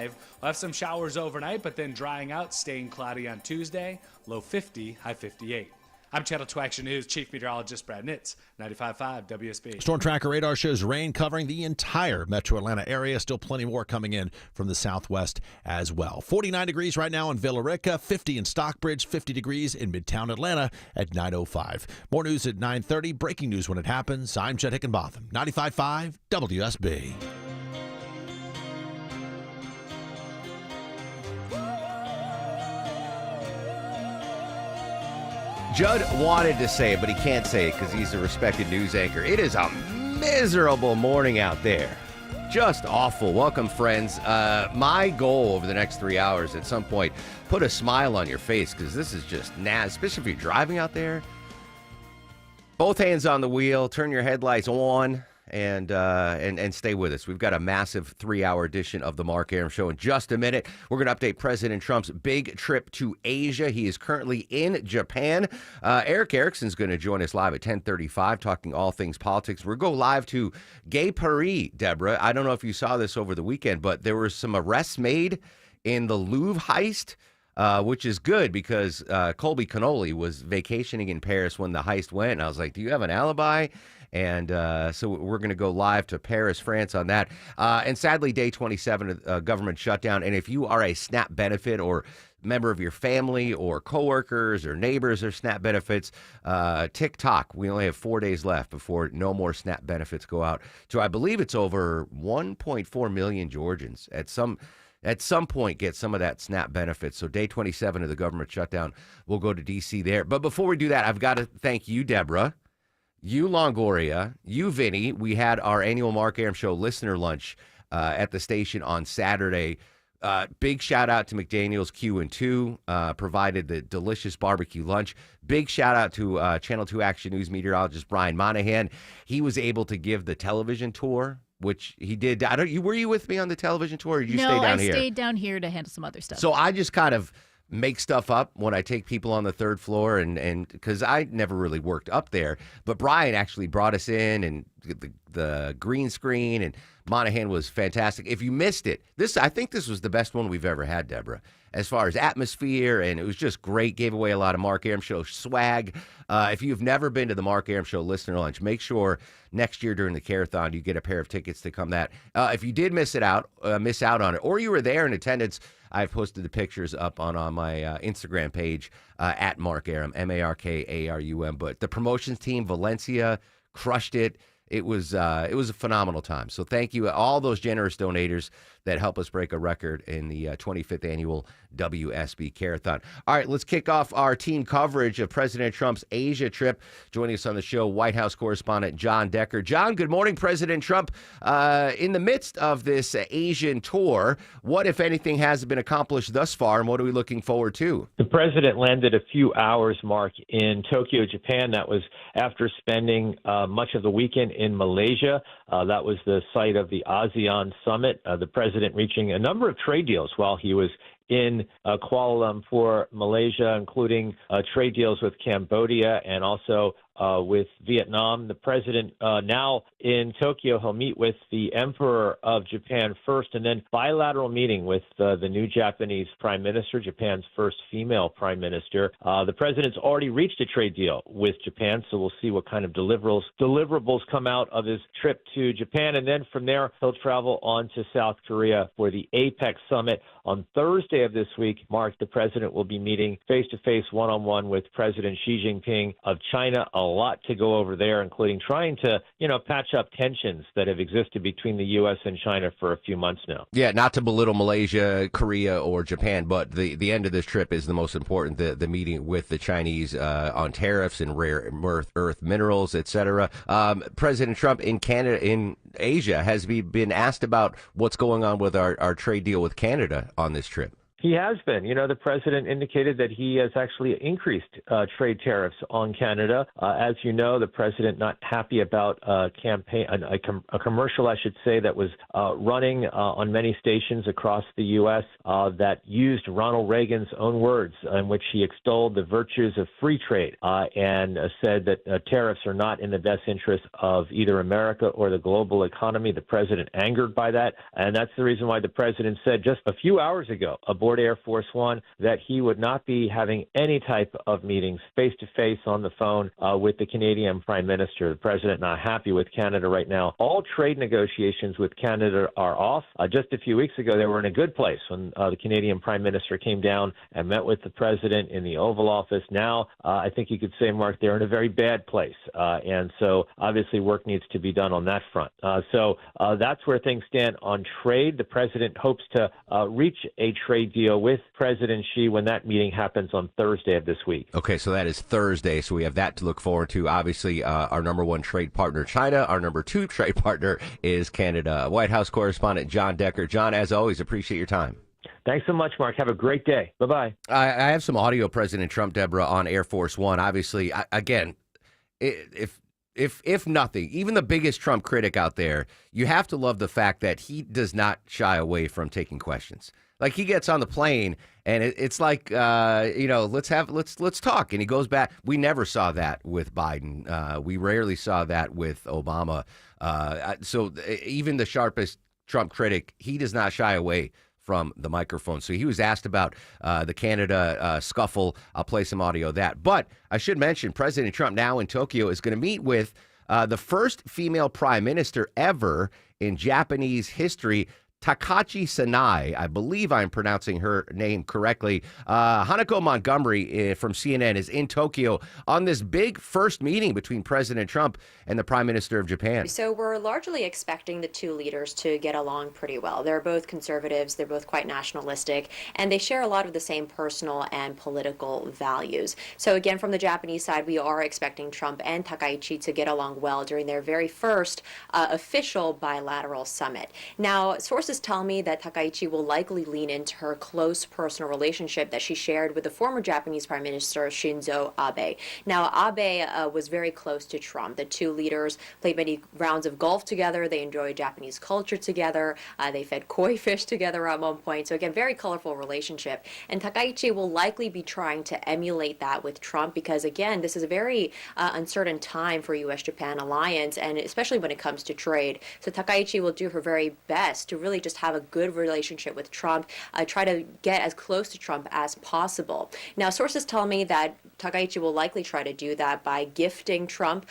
5. We'll have some showers overnight, but then drying out, staying cloudy on Tuesday. Low 50, high 58. I'm Channel 2 Action News Chief Meteorologist Brad Nitz, 95.5 WSB. Storm Tracker radar shows rain covering the entire metro Atlanta area. Still plenty more coming in from the southwest as well. 49 degrees right now in Villa Rica, 50 in Stockbridge, 50 degrees in Midtown Atlanta at 9:05. More news at 9:30. Breaking news when it happens. I'm Chet Hickenbotham, 95.5 WSB. Judd wanted to say it, but he can't say it because he's a respected news anchor. It is a miserable morning out there. Just awful. Welcome, friends. My goal over the next 3 hours, at some point, put a smile on your face because this is just nasty, especially if you're driving out there. Both hands on the wheel, turn your headlights on, and stay with us. We've got a massive 3-hour edition of the Mark Arum Show in just a minute. We're going to update President Trump's big trip to Asia. He is currently in Japan. Eric Erickson's going to join us live at 10:35, talking all things politics. We'll go live to Gay Paris, Deborah. I don't know if you saw this over the weekend, but there were some arrests made in the Louvre heist, which is good because Colby Cannoli was vacationing in Paris when the heist went. And I was like, do you have an alibi? And so we're going to go live to Paris, France on that. And sadly, day 27 of government shutdown. And if you are a SNAP benefit or member of your family or coworkers or neighbors or SNAP benefits, TikTok, we only have 4 days left before no more SNAP benefits go out to, I believe it's over 1.4 million Georgians at some point get some of that SNAP benefits. So day 27 of the government shutdown, we'll go to D.C. there. But before we do that, I've got to thank you, Deborah. You, Longoria, you, Vinny. We had our annual Mark Arum Show listener lunch at the station on Saturday. Big shout out to McDaniel's Q&2, provided the delicious barbecue lunch. Big shout out to Channel 2 Action News meteorologist Brian Monahan. He was able to give the television tour, which he did. Were you with me on the television tour, or did you stay down here? No, I stayed down here to handle some other stuff. So I just kind of make stuff up when I take people on the third floor, and because I never really worked up there. But Brian actually brought us in, and the green screen, and Monahan was fantastic. If you missed it, I think this was the best one we've ever had, Deborah, as far as atmosphere, and it was just great. Gave away a lot of Mark Arum Show swag. If you've never been to the Mark Arum Show listener lunch, make sure next year during the Carathon you get a pair of tickets to come that. If you did miss out on it, or you were there in attendance, I've posted the pictures up on my Instagram page at Mark Arum, MarkArum. But the promotions team, Valencia, crushed it. It was a phenomenal time. So thank you, all those generous donators that help us break a record in the 25th annual WSB Carathon. All right, let's kick off our team coverage of President Trump's Asia trip. Joining us on the show, White House correspondent John Decker. John, good morning. President Trump, in the midst of this Asian tour, what, if anything, has been accomplished thus far, and what are we looking forward to? The president landed a few hours, Mark, in Tokyo, Japan. That was after spending much of the weekend in Malaysia. That was the site of the ASEAN summit. The president reaching a number of trade deals while he was in Kuala Lumpur, Malaysia, including trade deals with Cambodia and also with Vietnam. The president now in Tokyo, he'll meet with the Emperor of Japan first, and then bilateral meeting with the new Japanese prime minister, Japan's first female prime minister. The president's already reached a trade deal with Japan, so we'll see what kind of deliverables come out of his trip to Japan. And then from there, he'll travel on to South Korea for the APEC summit. On Thursday of this week, Mark, the president will be meeting face-to-face, one-on-one with President Xi Jinping of China. A lot to go over there, including trying to, patch up tensions that have existed between the U.S. and China for a few months now. Yeah, not to belittle Malaysia, Korea, or Japan, but the end of this trip is the most important, the meeting with the Chinese on tariffs and rare earth minerals, et cetera. President Trump in Asia has been asked about what's going on with our trade deal with Canada on this trip. He has been. The president indicated that he has actually increased trade tariffs on Canada. As you know, the president not happy about a campaign, a commercial, I should say, that was running on many stations across the U.S. That used Ronald Reagan's own words in which he extolled the virtues of free trade and said that tariffs are not in the best interest of either America or the global economy. The president angered by that, and that's the reason why the president said just a few hours ago aboard Air Force One that he would not be having any type of meetings face-to-face on the phone with the Canadian Prime Minister. The president not happy with Canada right now. All trade negotiations with Canada are off. Just a few weeks ago, they were in a good place when the Canadian Prime Minister came down and met with the president in the Oval Office. Now, I think you could say, Mark, they're in a very bad place. And so obviously work needs to be done on that front. So that's where things stand on trade. The president hopes to reach a trade deal with President Xi when that meeting happens on Thursday of this week. Okay, so that is Thursday, so we have that to look forward to. Obviously, our number one trade partner, China. Our number two trade partner is Canada. White House correspondent John Decker. John, as always, appreciate your time. Thanks so much, Mark. Have a great day. Bye-bye. I have some audio, President Trump, Deborah, on Air Force One. Obviously, again, if nothing, even the biggest Trump critic out there, you have to love the fact that he does not shy away from taking questions. Like, he gets on the plane and it's like, let's talk. And he goes back. We never saw that with Biden. We rarely saw that with Obama. So even the sharpest Trump critic, he does not shy away from the microphone. So he was asked about the Canada scuffle. I'll play some audio of that. But I should mention, President Trump now in Tokyo is going to meet with the first female prime minister ever in Japanese history, Takashi Sanai. I believe I'm pronouncing her name correctly. Hanako Montgomery from CNN is in Tokyo on this big first meeting between President Trump and the Prime Minister of Japan. So we're largely expecting the two leaders to get along pretty well. They're both conservatives, they're both quite nationalistic, and they share a lot of the same personal and political values. So again, from the Japanese side, we are expecting Trump and Takaichi to get along well during their very first official bilateral summit. Now, sources tell me that Takaichi will likely lean into her close personal relationship that she shared with the former Japanese Prime Minister Shinzo Abe. Now, Abe was very close to Trump. The two leaders played many rounds of golf together. They enjoyed Japanese culture together. They fed koi fish together at one point. So again, very colorful relationship. And Takaichi will likely be trying to emulate that with Trump because, again, this is a very uncertain time for U.S.-Japan alliance, and especially when it comes to trade. So Takaichi will do her very best to really just have a good relationship with Trump, try to get as close to Trump as possible. Now, sources tell me that Takaichi will likely try to do that by gifting Trump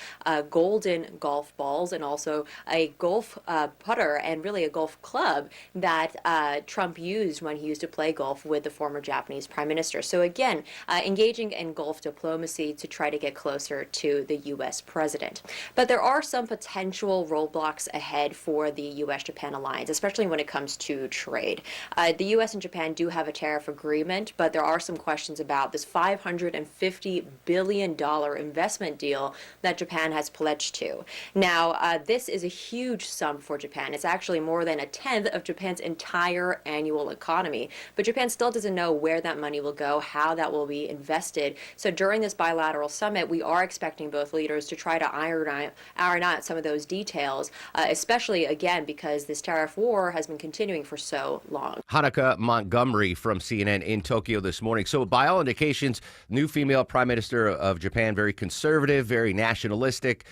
golden golf balls and also a golf putter and really a golf club that Trump used when he used to play golf with the former Japanese Prime Minister. So again, engaging in golf diplomacy to try to get closer to the U.S. president. But there are some potential roadblocks ahead for the U.S.-Japan alliance, especially when it comes to trade. The U.S. and Japan do have a tariff agreement, but there are some questions about this $550 billion investment deal that Japan has pledged to. Now, this is a huge sum for Japan. It's actually more than a tenth of Japan's entire annual economy. But Japan still doesn't know where that money will go, how that will be invested. So during this bilateral summit, we are expecting both leaders to try to iron out some of those details, especially, again, because this tariff war has been continuing for so long. Hanako Montgomery from CNN in Tokyo this morning. So by all indications, new female prime minister of Japan, very conservative, very nationalistic.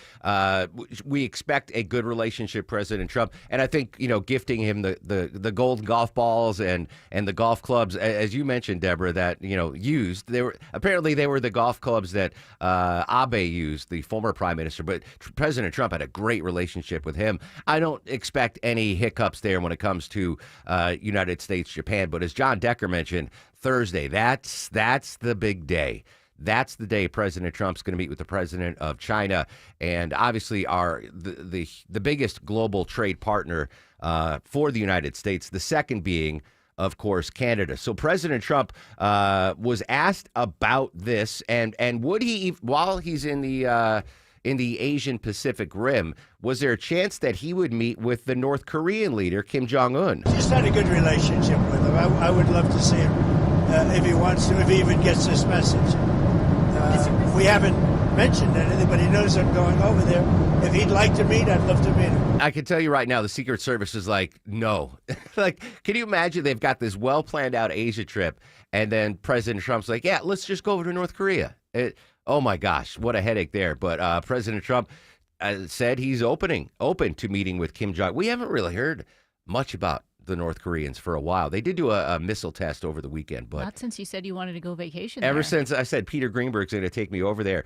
We expect a good relationship, President Trump. And I think, gifting him the gold golf balls and the golf clubs, as you mentioned, Deborah, that, used. They were the golf clubs that Abe used, the former prime minister. But President Trump had a great relationship with him. I don't expect any hiccups there when it comes to United States, Japan. But as John Decker mentioned, Thursday, that's the big day. That's the day President Trump's going to meet with the president of China, and obviously the biggest global trade partner for the United States. The second being, of course, Canada. So President Trump was asked about this, and would he, while he's in in the Asian Pacific Rim. Was there a chance that he would meet with the North Korean leader, Kim Jong-un? Just had a good relationship with him. I would love to see him if he wants to, if he even gets this message. We haven't mentioned anything, but he knows I'm going over there. If he'd like to meet, I'd love to meet him. I can tell you right now, the Secret Service is like, no. Like, can you imagine they've got this well-planned out Asia trip, and then President Trump's like, yeah, let's just go over to North Korea. Oh, my gosh, what a headache there. But President Trump said he's open to meeting with Kim Jong. We haven't really heard much about the North Koreans for a while. They did do a missile test over the weekend, but not since you said you wanted to go vacation. Ever there. since I said Peter Greenberg's going to take me over there.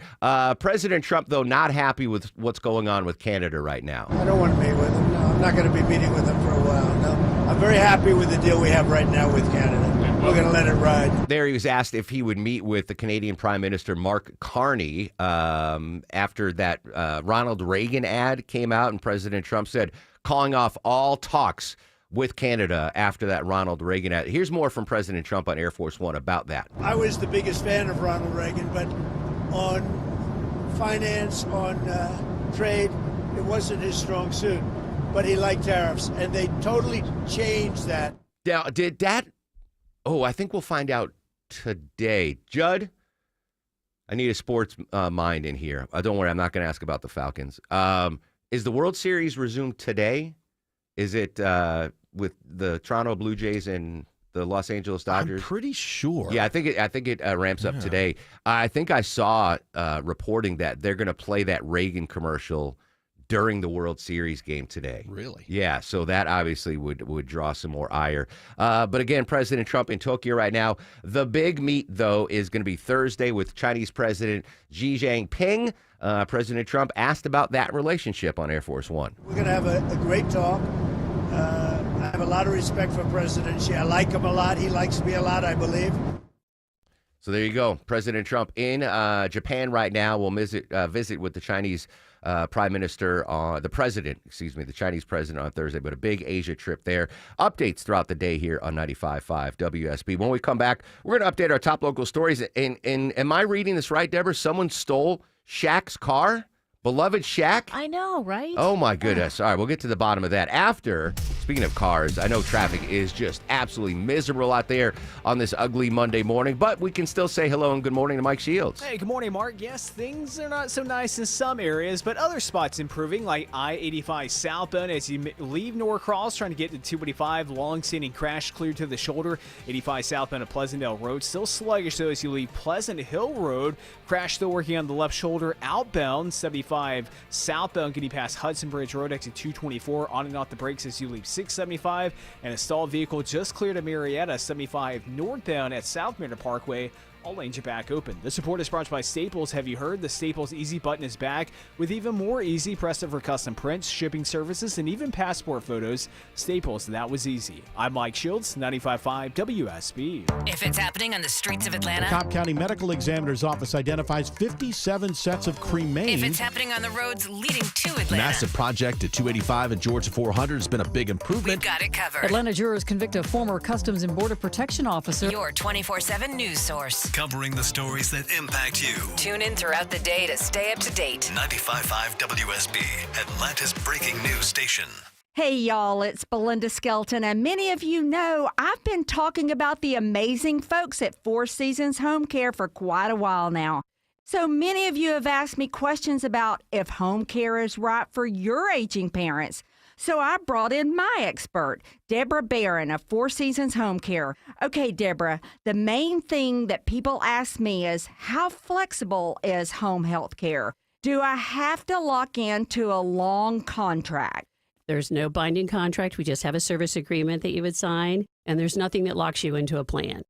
President Trump, though, not happy with what's going on with Canada right now. I don't want to meet with him. No, I'm not going to be meeting with him for a while. No, I'm very happy with the deal we have right now with Canada. We're going to let it ride. There he was asked if he would meet with the Canadian Prime Minister Mark Carney after that Ronald Reagan ad came out, and President Trump said, calling off all talks with Canada after that Ronald Reagan ad. Here's more from President Trump on Air Force One about that. I was the biggest fan of Ronald Reagan, but on finance, on trade, it wasn't his strong suit. But he liked tariffs, and they totally changed that. Now, did that? Oh, I think we'll find out today. Judd, I need a sports mind in here. Don't worry, I'm not going to ask about the Falcons. Is the World Series resumed today? Is it with the Toronto Blue Jays and the Los Angeles Dodgers? I'm pretty sure. Yeah, I think it ramps up today. I think I saw reporting that they're going to play that Reagan commercial during the World Series game today. Really? Yeah, so that obviously would draw some more ire. But again, President Trump in Tokyo right now. The big meet, though, is going to be Thursday with Chinese President Xi Jinping. President Trump asked about that relationship on Air Force One. We're going to have a great talk. I have a lot of respect for President Xi. I like him a lot. He likes me a lot, I believe. So there you go. President Trump in Japan right now will visit with the Chinese Prime Minister, the Chinese president on Thursday, but a big Asia trip there. Updates throughout the day here on 95.5 WSB. When we come back, we're going to update our top local stories. And am I reading this right, Deborah? Someone stole Shaq's car? Beloved Shaq? I know, right? Oh, my goodness. All right, we'll get to the bottom of that after. Speaking of cars, I know traffic is just absolutely miserable out there on this ugly Monday morning, but we can still say hello and good morning to Mike Shields. Hey, good morning, Mark. Yes, things are not so nice in some areas, but other spots improving, like I-85 southbound as you leave Norcross, trying to get to 285, long-standing crash cleared to the shoulder. 85 southbound at Pleasantdale Road, still sluggish, though, as you leave Pleasant Hill Road. Crash still working on the left shoulder outbound. 75 southbound getting past Hudson Bridge Road, exit 224, on and off the brakes as you leave 675, and a stalled vehicle just cleared of Marietta. 75 northbound at South Mariner Parkway. All lanes are back open. This report is brought to you by Staples. Have you heard? The Staples Easy button is back with even more easy. Press it for custom prints, shipping services, and even passport photos. Staples, that was easy. I'm Mike Shields, 95.5 WSB. If it's happening on the streets of Atlanta. The Cobb County Medical Examiner's Office identifies 57 sets of cremains. If it's happening on the roads leading to Atlanta. The massive project at 285 and Georgia 400 has been a big improvement. We've got it covered. Atlanta jurors convict a former Customs and Border Protection officer. Your 24/7 news source. Covering the stories that impact you. Tune in throughout the day to stay up to date. 95.5 WSB, Atlanta's breaking news station. Hey, y'all, it's Belinda Skelton, and many of you know I've been talking about the amazing folks at Four Seasons Home Care for quite a while now. So many of you have asked me questions about if home care is right for your aging parents. So I brought in my expert, Deborah Barron of Four Seasons Home Care. Okay, Deborah, the main thing that people ask me is, how flexible is home health care? Do I have to lock into a long contract? There's no binding contract. We just have a service agreement that you would sign, and there's nothing that locks you into a plan.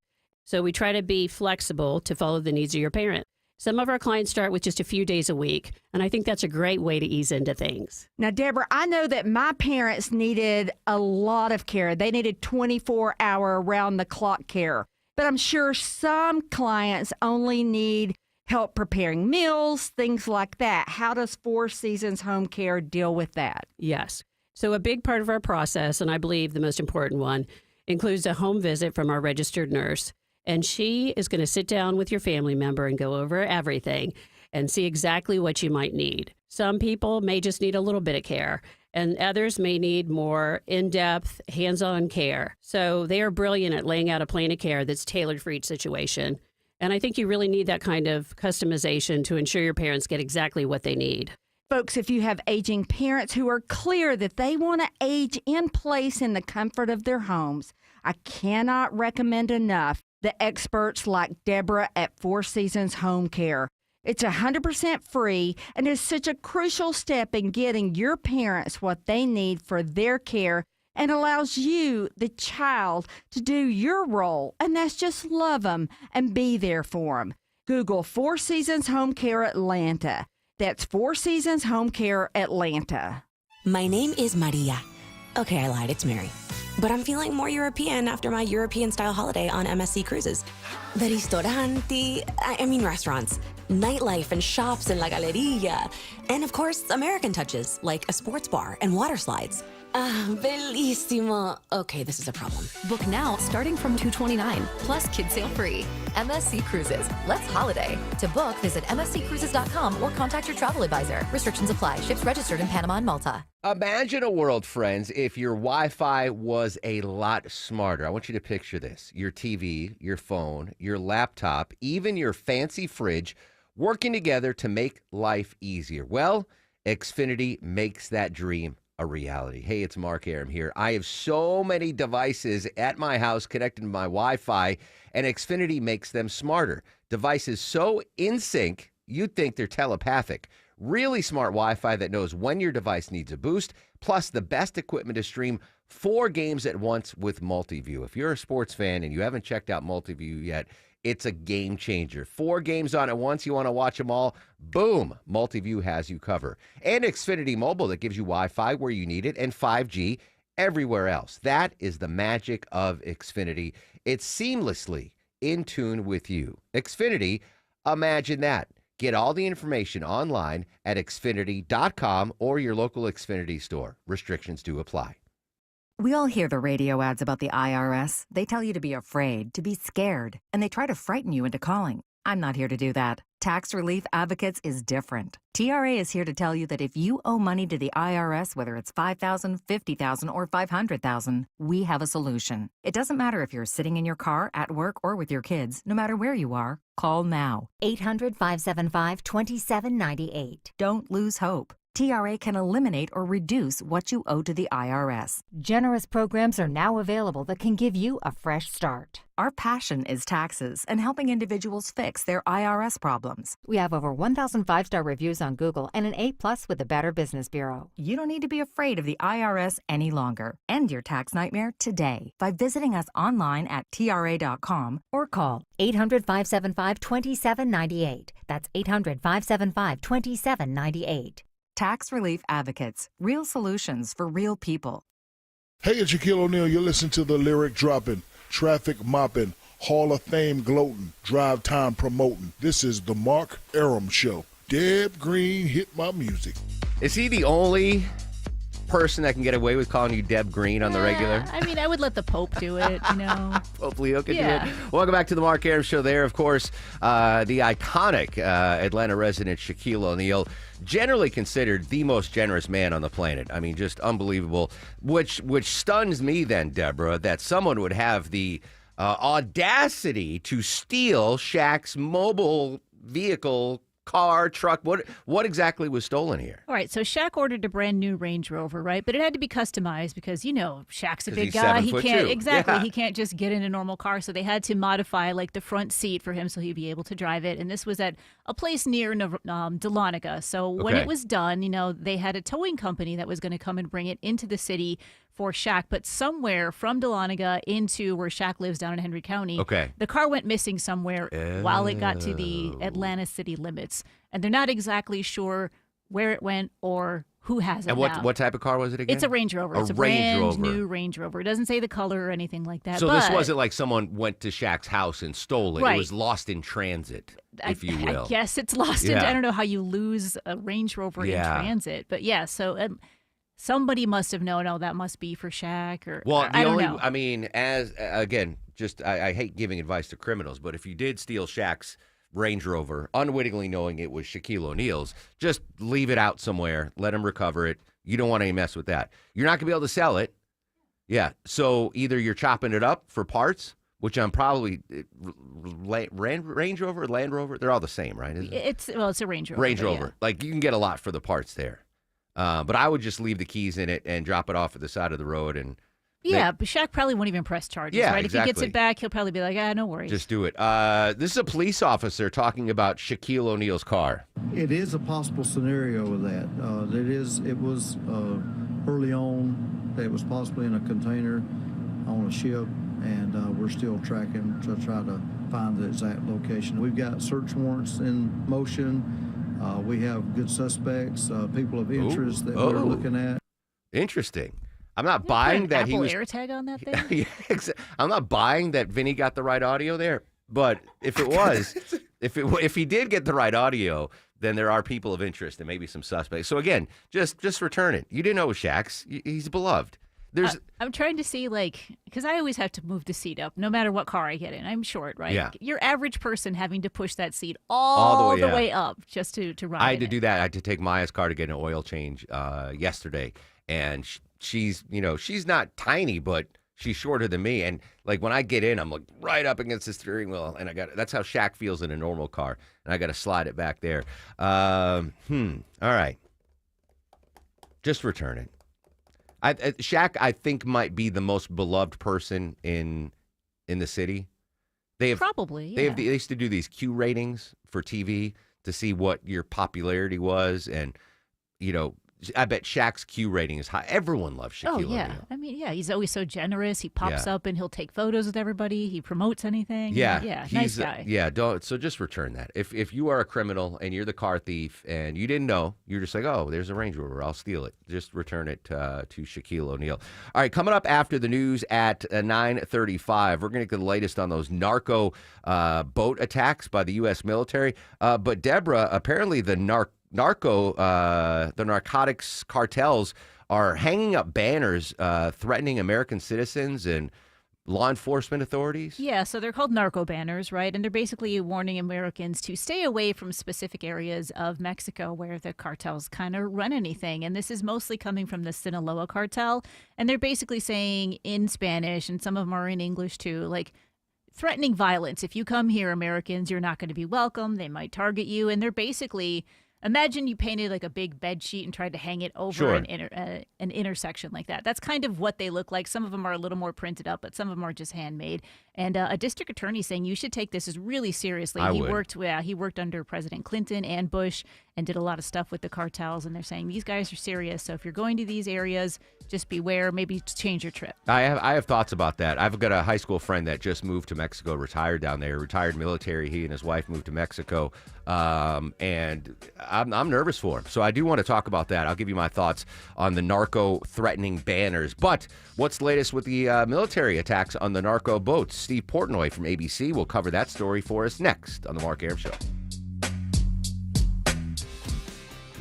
So we try to be flexible to follow the needs of your parent. Some of our clients start with just a few days a week, and I think that's a great way to ease into things. Now, Deborah, I know that my parents needed a lot of care. They needed 24-hour around-the-clock care. But I'm sure some clients only need help preparing meals, things like that. How does Four Seasons Home Care deal with that? Yes. So a big part of our process, and I believe the most important one, includes a home visit from our registered nurse. And she is going to sit down with your family member and go over everything and see exactly what you might need. Some people may just need a little bit of care, and others may need more in-depth, hands-on care. So they are brilliant at laying out a plan of care that's tailored for each situation. And I think you really need that kind of customization to ensure your parents get exactly what they need. Folks, if you have aging parents who are clear that they want to age in place in the comfort of their homes, I cannot recommend enough the experts like Deborah at Four Seasons Home Care. It's 100% free and is such a crucial step in getting your parents what they need for their care and allows you, the child, to do your role, and that's just love them and be there for them. Google Four Seasons Home Care Atlanta. That's Four Seasons Home Care Atlanta. My name is Maria. Okay, I lied, it's Mary. But I'm feeling more European after my European-style holiday on MSC Cruises. The restaurants, nightlife and shops in La Galleria. And of course, American touches, like a sports bar and water slides. Bellissimo. Okay, this is a problem. Book now starting from $229, plus kids sale free. MSC Cruises. Let's holiday. To book, visit msccruises.com or contact your travel advisor. Restrictions apply. Ships registered in Panama and Malta. Imagine a world, friends, if your Wi-Fi was a lot smarter. I want you to picture this. Your TV, your phone, your laptop, even your fancy fridge working together to make life easier. Well, Xfinity makes that dream a reality. Hey, it's Mark Aram here. I have so many devices at my house connected to my Wi-Fi, and Xfinity makes them smarter. Devices so in sync, you'd think they're telepathic. Really smart Wi-Fi that knows when your device needs a boost, plus the best equipment to stream 4 games at once with Multiview. If you're a sports fan and you haven't checked out Multiview yet, it's a game changer. 4 games on at once. You want to watch them all? Boom. Multiview has you covered. And Xfinity Mobile that gives you Wi-Fi where you need it and 5G everywhere else. That is the magic of Xfinity. It's seamlessly in tune with you. Xfinity, imagine that. Get all the information online at Xfinity.com or your local Xfinity store. Restrictions do apply. We all hear the radio ads about the IRS. They tell you to be afraid, to be scared, and they try to frighten you into calling. I'm not here to do that. Tax Relief Advocates is different. TRA is here to tell you that if you owe money to the IRS, whether it's $5,000, $50,000, or $500,000, we have a solution. It doesn't matter if you're sitting in your car, at work, or with your kids. No matter where you are, call now. 800-575-2798. Don't lose hope. TRA can eliminate or reduce what you owe to the IRS. Generous programs are now available that can give you a fresh start. Our passion is taxes and helping individuals fix their IRS problems. We have over 1,000 5-star reviews on Google and an A+ with the Better Business Bureau. You don't need to be afraid of the IRS any longer. End your tax nightmare today by visiting us online at TRA.com or call 800-575-2798. That's 800-575-2798. Tax Relief Advocates. Real solutions for real people. Hey, it's Shaquille O'Neal. You're listening to the lyric dropping, traffic mopping, Hall of Fame gloating, drive time promoting. This is the Mark Aram Show. Deb Green hit my music. Is he the only person that can get away with calling you Deb Green on the regular? I mean, I would let the Pope do it, you know. Pope Leo can do it. Welcome back to the Mark Aram Show. There, of course, the iconic Atlanta resident Shaquille O'Neal, generally considered the most generous man on the planet. I mean, just unbelievable. Which stuns me then, Deborah, that someone would have the audacity to steal Shaq's mobile vehicle, car, truck. What exactly was stolen here? All right, so Shaq ordered a brand new Range Rover, right? But it had to be customized because, you know, Shaq's a big he's guy. 7'2". He can't Yeah. he can't just get in a normal car. So they had to modify like the front seat for him so he'd be able to drive it. And this was at a place near Dahlonega. So when Okay. it was done, you know, they had a towing company that was going to come and bring it into the city for Shaq, but somewhere from Dahlonega into where Shaq lives down in Henry County, Okay. the car went missing somewhere while it got to the Atlanta city limits. And they're not exactly sure where it went or who has it And now. what type of car was it again? It's a Range Rover. It's a Range brand Rover. new Range Rover. It doesn't say the color or anything like that. So but this wasn't like someone went to Shaq's house and stole it. Right. It was lost in transit, if you will. I guess it's lost in. I don't know how you lose a Range Rover in transit, but yeah. So somebody must have known. Oh, that must be for Shaq, or Well, I don't know. I mean, as again, just I hate giving advice to criminals, but if you did steal Shaq's Range Rover, unwittingly knowing it was Shaquille O'Neal's. Just leave it out somewhere. Let him recover it. You don't want any mess with that. You're not going to be able to sell it. Yeah, so either you're chopping it up for parts, which I'm probably Range Rover, Land Rover. They're all the same, right? Isn't it? It's a Range Rover. Range Rover. Like, you can get a lot for the parts there. But I would just leave the keys in it and drop it off at the side of the road. And but Shaq probably won't even press charges, Yeah, right? exactly. If he gets it back, he'll probably be like, no worries. just do it. This is a police officer talking about Shaquille O'Neal's car. It is a possible scenario with that. It was early on that it was possibly in a container on a ship, and we're still tracking to try to find the exact location. We've got search warrants in motion. We have good suspects, people of interest that we're looking at. Interesting. I'm not buying that he Apple was. AirTag on that thing? I'm not buying that Vinny got the right audio there. But if it was, if he did get the right audio, then there are people of interest and maybe some suspects. So again, just return it. You didn't know it was Shaq's. He's beloved. I'm trying to see, because I always have to move the seat up no matter what car I get in. I'm short, right? Yeah. Your average person having to push that seat all the way up just to ride. I had to do that. I had to take Maya's car to get an oil change yesterday, and she's not tiny, but she's shorter than me. And like when I get in, I'm like right up against the steering wheel, and that's how Shaq feels in a normal car, and I got to slide it back there. All right, just return it. Shaq, I think, might be the most beloved person in the city. Probably, yeah. They used to do these Q ratings for TV to see what your popularity was, and I bet Shaq's Q rating is high. Everyone loves Shaquille O'Neal. I mean, he's always so generous. He pops up and he'll take photos with everybody. He promotes anything. Yeah, nice guy. So just return that. If you are a criminal and you're the car thief and you didn't know, you're just like, oh, there's a Range Rover, I'll steal it. Just return it to Shaquille O'Neal. All right, coming up after the news at 9:35, we're going to get the latest on those narco boat attacks by the U.S. military. But Deborah, apparently the narcotics cartels are hanging up banners threatening American citizens and law enforcement authorities. Yeah, so they're called narco banners, right? And they're basically warning Americans to stay away from specific areas of Mexico where the cartels kind of run anything. And this is mostly coming from the Sinaloa cartel. And they're basically saying in Spanish, and some of them are in English too, like threatening violence. If you come here, Americans, you're not going to be welcome. They might target you. And they're basically... Imagine you painted like a big bed sheet and tried to hang it over an intersection like that. That's kind of what they look like. Some of them are a little more printed up, but some of them are just handmade. And a district attorney saying you should take this as really seriously. He worked under President Clinton and Bush and did a lot of stuff with the cartels. And they're saying these guys are serious. So if you're going to these areas, just beware. Maybe change your trip. I have thoughts about that. I've got a high school friend that just moved to Mexico, retired down there, retired military. He and his wife moved to Mexico. And I'm nervous for him. So I do want to talk about that. I'll give you my thoughts on the narco threatening banners. But what's the latest with the military attacks on the narco boats? Steve Portnoy from ABC will cover that story for us next on The Mark Arum Show.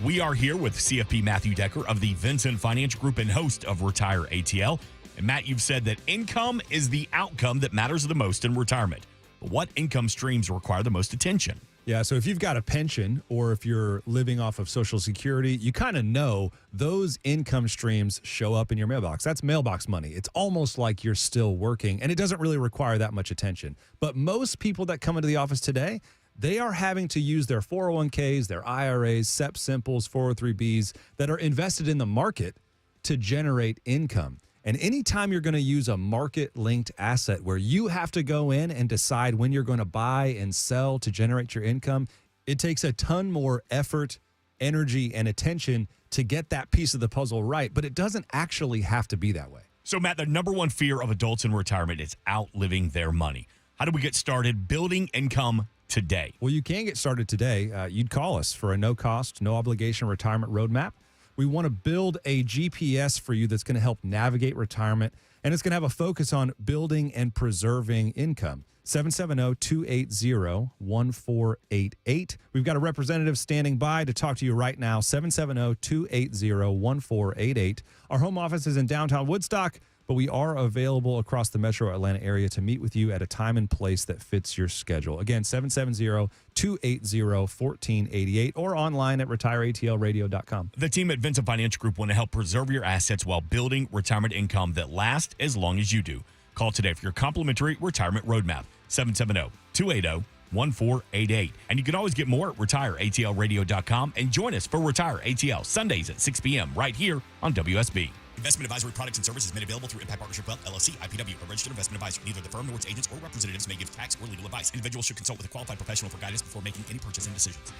We are here with CFP Matthew Decker of the Vincent Financial Group and host of Retire ATL. And Matt, you've said that income is the outcome that matters the most in retirement. But what income streams require the most attention? Yeah, so if you've got a pension or if you're living off of Social Security, you kind of know those income streams show up in your mailbox. That's mailbox money. It's almost like you're still working, and it doesn't really require that much attention. But most people that come into the office today, they are having to use their 401ks, their IRAs, SEP Simples, 403Bs that are invested in the market to generate income. And anytime you're going to use a market-linked asset where you have to go in and decide when you're going to buy and sell to generate your income, it takes a ton more effort, energy, and attention to get that piece of the puzzle right. But it doesn't actually have to be that way. So, Matt, the number one fear of adults in retirement is outliving their money. How do we get started building income today? Well, you can get started today. You'd call us for a no-cost, no-obligation retirement roadmap. We want to build a GPS for you that's going to help navigate retirement, and it's going to have a focus on building and preserving income. 770-280-1488. We've got a representative standing by to talk to you right now, 770-280-1488. Our home office is in downtown Woodstock, but we are available across the metro Atlanta area to meet with you at a time and place that fits your schedule. Again, 770-280-1488 or online at retireatlradio.com. The team at Vincent Financial Group want to help preserve your assets while building retirement income that lasts as long as you do. Call today for your complimentary retirement roadmap, 770-280-1488. And you can always get more at retireatlradio.com and join us for Retire ATL Sundays at 6 p.m. right here on WSB. Investment advisory products and services made available through Impact Partnership Wealth, LLC, IPW, a registered investment advisor. Neither the firm nor its agents or representatives may give tax or legal advice. Individuals should consult with a qualified professional for guidance before making any purchasing decisions.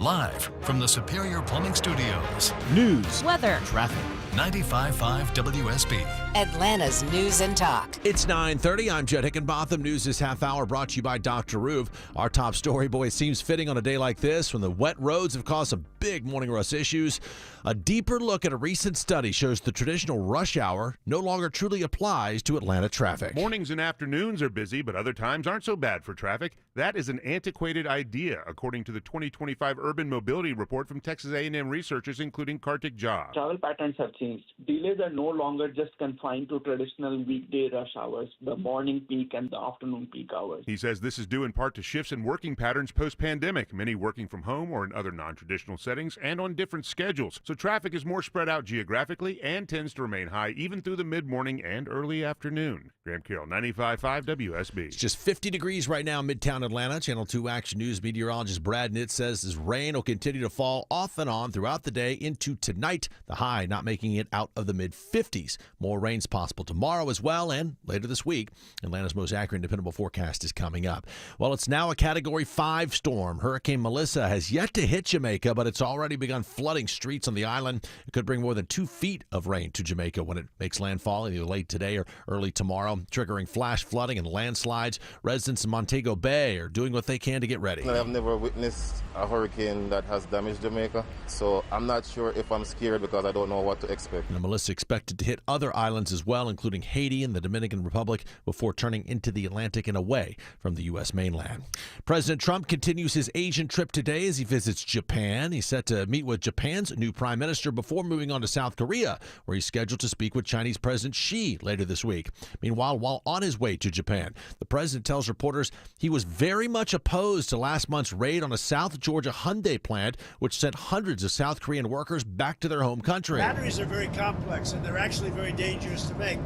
Live from the Superior Plumbing Studios. News, weather, traffic. 95.5 WSB. Atlanta's News and Talk. It's 9:30. I'm Jed Hickenbotham. News this half hour brought to you by Dr. Ruve. Our top story, boy, it seems fitting on a day like this when the wet roads have caused some big morning rush issues. A deeper look at a recent study shows the traditional rush hour no longer truly applies to Atlanta traffic. Mornings and afternoons are busy, but other times aren't so bad for traffic. That is an antiquated idea, according to the 2025 Urban Mobility Report from Texas A&M researchers, including Kartik Jha. Travel patterns have changed. Delays are no longer just confined to traditional weekday rush hours, the morning peak and the afternoon peak hours. He says this is due in part to shifts in working patterns post-pandemic, many working from home or in other non-traditional settings and on different schedules. So traffic is more spread out geographically and tends to remain high even through the mid-morning and early afternoon. Graham Carroll, 95.5 WSB. It's just 50 degrees right now in Midtown Atlanta. Channel 2 Action News meteorologist Brad Nitt says this rain will continue to fall off and on throughout the day into tonight, the high not making it out of the mid-50s. More rain's possible tomorrow as well and later this week. Atlanta's most accurate and dependable forecast is coming up. Well, it's now a Category 5 storm. Hurricane Melissa has yet to hit Jamaica, but it's already begun flooding streets on the island. It could bring more than 2 feet of rain to Jamaica when it makes landfall either late today or early tomorrow, triggering flash flooding and landslides. Residents in Montego Bay are doing what they can to get ready. I've never witnessed a hurricane that has damaged Jamaica, so I'm not sure if I'm scared because I don't know what to expect. And Melissa expected to hit other islands as well, including Haiti and the Dominican Republic, before turning into the Atlantic and away from the U.S. mainland. President Trump continues his Asian trip today as he visits Japan. He's set to meet with Japan's new prime minister before moving on to South Korea, where he's scheduled to speak with Chinese President Xi later this week. Meanwhile, while on his way to Japan, the president tells reporters he was very much opposed to last month's raid on a South Georgia Hyundai plant, which sent hundreds of South Korean workers back to their home country. Batteries are very complex and they're actually very dangerous to make.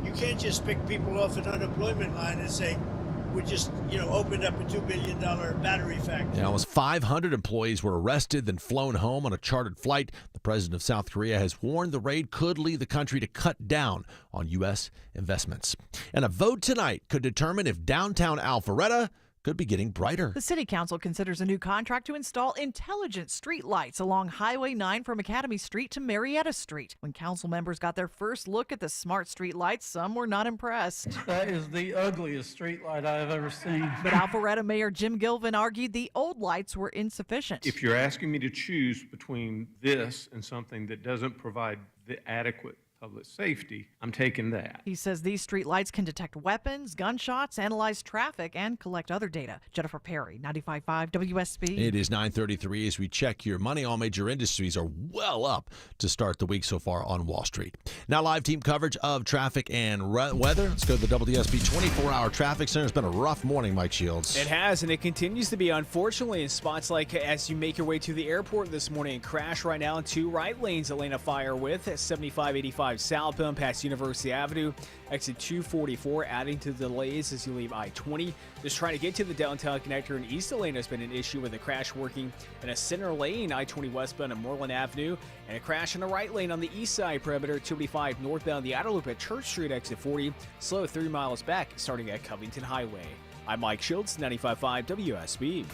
You can't just pick people off an unemployment line and say, we just, opened up a $2 billion battery factory. Almost 500 employees were arrested, then flown home on a chartered flight. The president of South Korea has warned the raid could lead the country to cut down on U.S. investments. And a vote tonight could determine if downtown Alpharetta could be getting brighter. The City Council considers a new contract to install intelligent street lights along Highway 9 from Academy Street to Marietta Street. When council members got their first look at the smart street lights, some were not impressed. That is the ugliest street light I've ever seen. But Alpharetta Mayor Jim Gilvin argued the old lights were insufficient. If you're asking me to choose between this and something that doesn't provide the adequate public safety, I'm taking that. He says these street lights can detect weapons, gunshots, analyze traffic, and collect other data. Jennifer Perry, 95.5 WSB. It is 9:33 as we check your money. All major industries are well up to start the week so far on Wall Street. Now live team coverage of traffic and weather. Let's go to the WSB 24-hour traffic center. It's been a rough morning, Mike Shields. It has, and it continues to be, unfortunately, in spots like as you make your way to the airport this morning. And crash right now in 2 right lanes Atlanta Fire with 7585 southbound past University Avenue, exit 244, adding to the delays as you leave I-20. Just trying to get to the downtown connector in East Atlanta has been an issue with a crash working in a center lane, I-20 westbound at Moreland Avenue, and a crash in the right lane on the east side perimeter, 285 northbound the outer loop at Church Street, exit 40, slow 3 miles back, starting at Covington Highway. I'm Mike Shields, 95.5 WSB.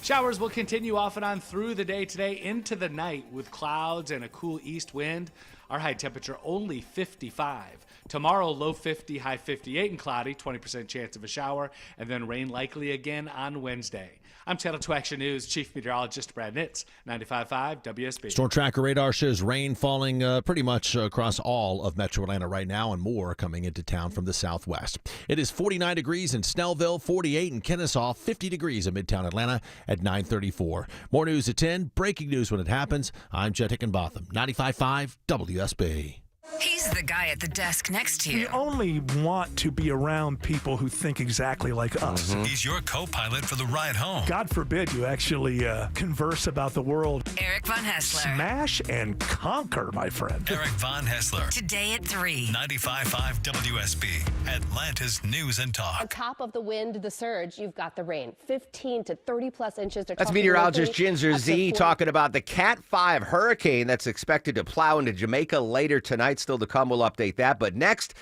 Showers will continue off and on through the day today into the night with clouds and a cool east wind. Our high temperature only 55. Tomorrow, low 50, high 58 and cloudy, 20% chance of a shower, and then rain likely again on Wednesday. I'm Channel 2 Action News Chief Meteorologist Brad Nitz, 95.5 WSB. Storm Tracker radar shows rain falling pretty much across all of Metro Atlanta right now and more coming into town from the southwest. It is 49 degrees in Snellville, 48 in Kennesaw, 50 degrees in Midtown Atlanta at 9:34. More news at 10, breaking news when it happens. I'm Jed Hickenbotham, 95.5 WSB. He's He's the guy at the desk next to you. We only want to be around people who think exactly like us. He's your co-pilot for the ride home. God forbid you actually converse about the world. Eric Von Hessler. Smash and conquer, my friend. Eric Von Hessler. Today at 3. 95.5 WSB, Atlanta's News and Talk. On top of the wind, the surge, you've got the rain. 15 to 30 plus inches. That's meteorologist Ginger Z talking about the Cat 5 hurricane that's expected to plow into Jamaica later tonight. Still to come, we'll update that. But next,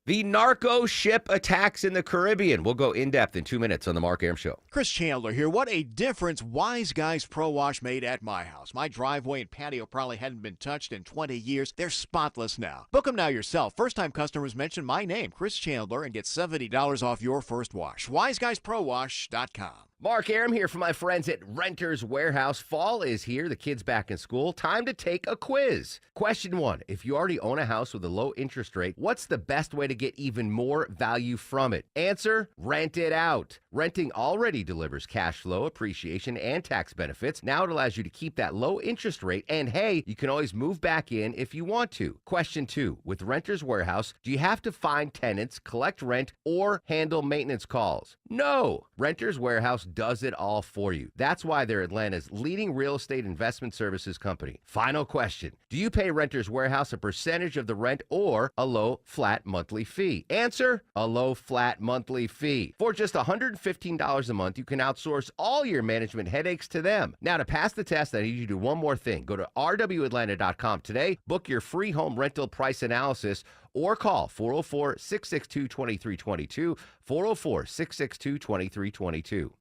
the narco ship attacks in the Caribbean. We'll go in-depth in 2 minutes on the Mark Arum Show. Chris Chandler here. What a difference Wise Guys Pro Wash made at my house. My driveway and patio probably hadn't been touched in 20 years. They're spotless now. Book them now yourself. First-time customers mention my name, Chris Chandler, and get $70 off your first wash. WiseGuysProWash.com. Mark Arum here for my friends at Renters Warehouse. Fall is here. The kids back in school. Time to take a quiz. Question 1. If you already own a house with a low interest rate, what's the best way to get even more value from it? Answer, rent it out. Renting already delivers cash flow, appreciation, and tax benefits. Now it allows you to keep that low interest rate, and hey, you can always move back in if you want to. Question 2. With Renters Warehouse, do you have to find tenants, collect rent, or handle maintenance calls? No. Renters Warehouse does it all for you. That's why they're Atlanta's leading real estate investment services company. Final question. Do you pay Renters Warehouse a percentage of the rent or a low flat monthly fee? Answer, a low flat monthly fee. For just $115 a month, you can outsource all your management headaches to them. Now, to pass the test, I need you to do one more thing. Go to rwatlanta.com today, book your free home rental price analysis, or call 404-662-2322, 404-662-2322.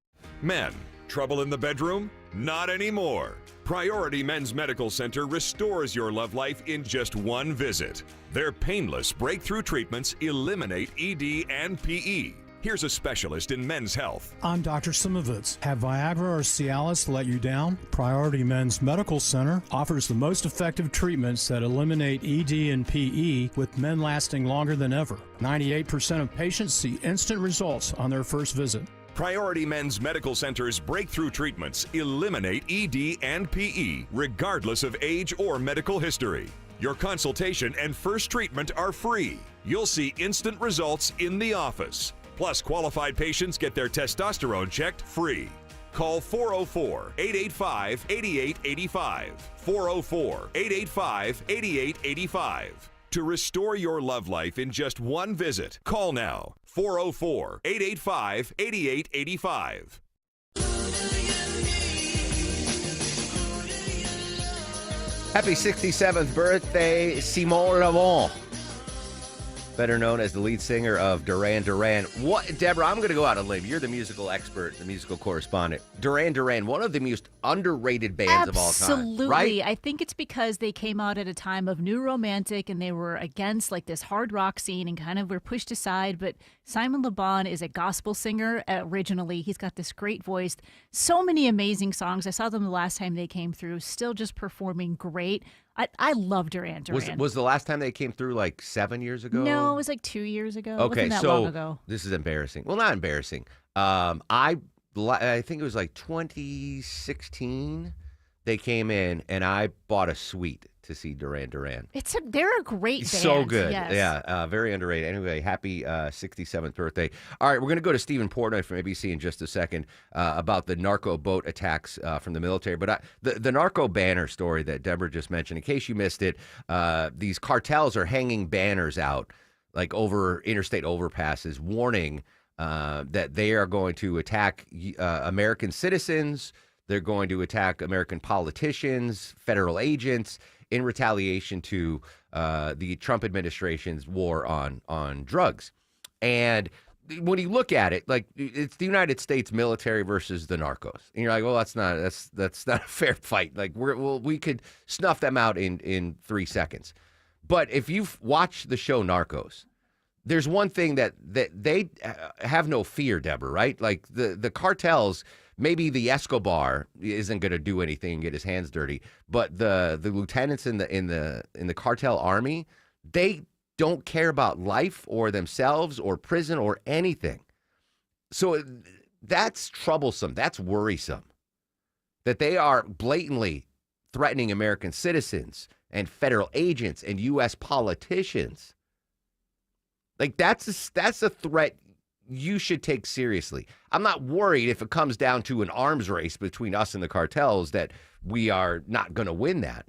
Men, trouble in the bedroom? Not anymore. Priority Men's Medical Center restores your love life in just one visit. Their painless breakthrough treatments eliminate ED and PE. Here's a specialist in men's health. I'm Dr. Simovitz. Have Viagra or Cialis let you down? Priority Men's Medical Center offers the most effective treatments that eliminate ED and PE, with men lasting longer than ever. 98% of patients see instant results on their first visit. Priority Men's Medical Center's breakthrough treatments eliminate ED and PE, regardless of age or medical history. Your consultation and first treatment are free. You'll see instant results in the office. Plus, qualified patients get their testosterone checked free. Call 404-885-8885. 404-885-8885. To restore your love life in just one visit, call now. 404-885-8885. Happy 67th birthday, Simon Le Bon, better known as the lead singer of Duran Duran. What, Deborah, I'm going to go out on a limb. You're the musical expert, the musical correspondent. Duran Duran, one of the most underrated bands of all time. Absolutely. Right? I think it's because they came out at a time of new romantic and they were against like this hard rock scene and kind of were pushed aside. But Simon Le Bon is a gospel singer originally. He's got this great voice. So many amazing songs. I saw them the last time they came through, still just performing great. I love Duran Duran. Was the last time they came through like 7 years ago? No, it was like 2 years ago. Okay, it wasn't that so long ago. this is embarrassing. Well, not embarrassing. I think it was like 2016 they came in, and I bought a suite to see Duran Duran. They're a great band. So good. Yes. Yeah, very underrated. Anyway, happy 67th birthday. All right, we're going to go to Stephen Portnoy from ABC in just a second about the narco boat attacks from the military. But the narco banner story that Deborah just mentioned, in case you missed it, these cartels are hanging banners out like over interstate overpasses warning that they are going to attack American citizens. They're going to attack American politicians, federal agents, in retaliation to the Trump administration's war on drugs. And when you look at it, like, it's the United States military versus the narcos, and you're like, well, that's not a fair fight. Like, we could snuff them out in 3 seconds. But if you've watched the show Narcos, there's one thing that they have no fear, Deborah, right? Like the cartels. Maybe the Escobar isn't going to do anything and get his hands dirty, but the lieutenants in the cartel army, they don't care about life or themselves or prison or anything. So that's troublesome. That's worrisome that they are blatantly threatening American citizens, and federal agents and U.S. politicians. Like, that's a threat you should take seriously. I'm not worried if it comes down to an arms race between us and the cartels that we are not going to win that.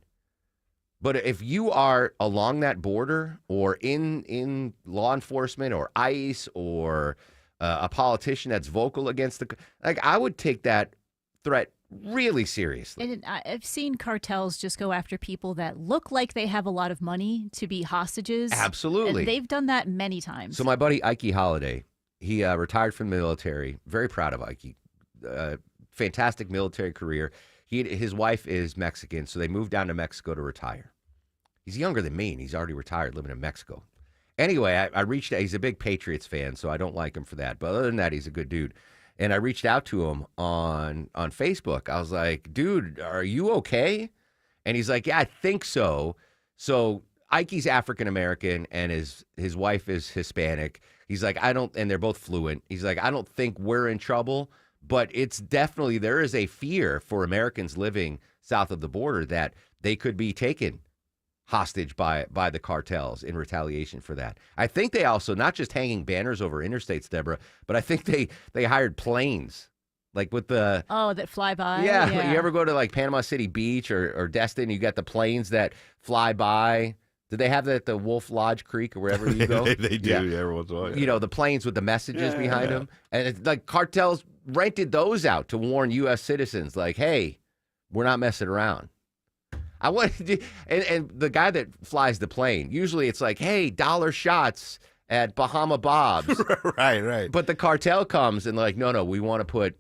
But if you are along that border or in law enforcement or ICE or a politician that's vocal against I would take that threat really seriously. And I've seen cartels just go after people that look like they have a lot of money to be hostages. Absolutely. And they've done that many times. So my buddy Ike Holiday, he retired from the military. Very proud of Ike. Fantastic military career. His wife is Mexican, so they moved down to Mexico to retire. He's younger than me, and he's already retired living in Mexico. Anyway, I reached out. He's a big Patriots fan, so I don't like him for that. But other than that, he's a good dude. And I reached out to him on Facebook. I was like, dude, are you okay? And he's like, yeah, I think so. So Ike's African-American, and his wife is Hispanic. He's like, and they're both fluent. He's like, I don't think we're in trouble, but it's definitely, there is a fear for Americans living south of the border that they could be taken hostage by the cartels in retaliation for that. I think they also, not just hanging banners over interstates, Deborah, but I think they hired planes, like with the... Oh, that fly by? Yeah. You ever go to like Panama City Beach or Destin, you got the planes that fly by. Do they have that at the Wolf Lodge Creek or wherever you go? they do, every once in a while. You know, the planes with the messages behind them. And it's like cartels rented those out to warn U.S. citizens, like, hey, we're not messing around. I wanted and the guy that flies the plane, usually it's like, hey, $1 shots at Bahama Bob's. Right. But the cartel comes and like, no, we want to put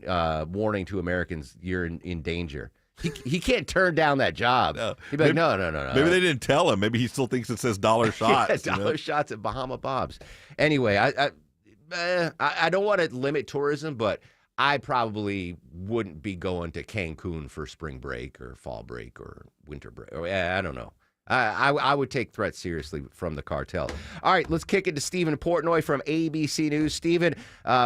warning to Americans, you're in danger. He can't turn down that job. No. He'd be like, no. Maybe they didn't tell him. Maybe he still thinks it says $1 shots. $1 shots at Bahama Bob's. Anyway, I don't want to limit tourism, but I probably wouldn't be going to Cancun for spring break or fall break or winter break. I don't know. I would take threats seriously from the cartel. All right, let's kick it to Stephen Portnoy from ABC News. Stephen,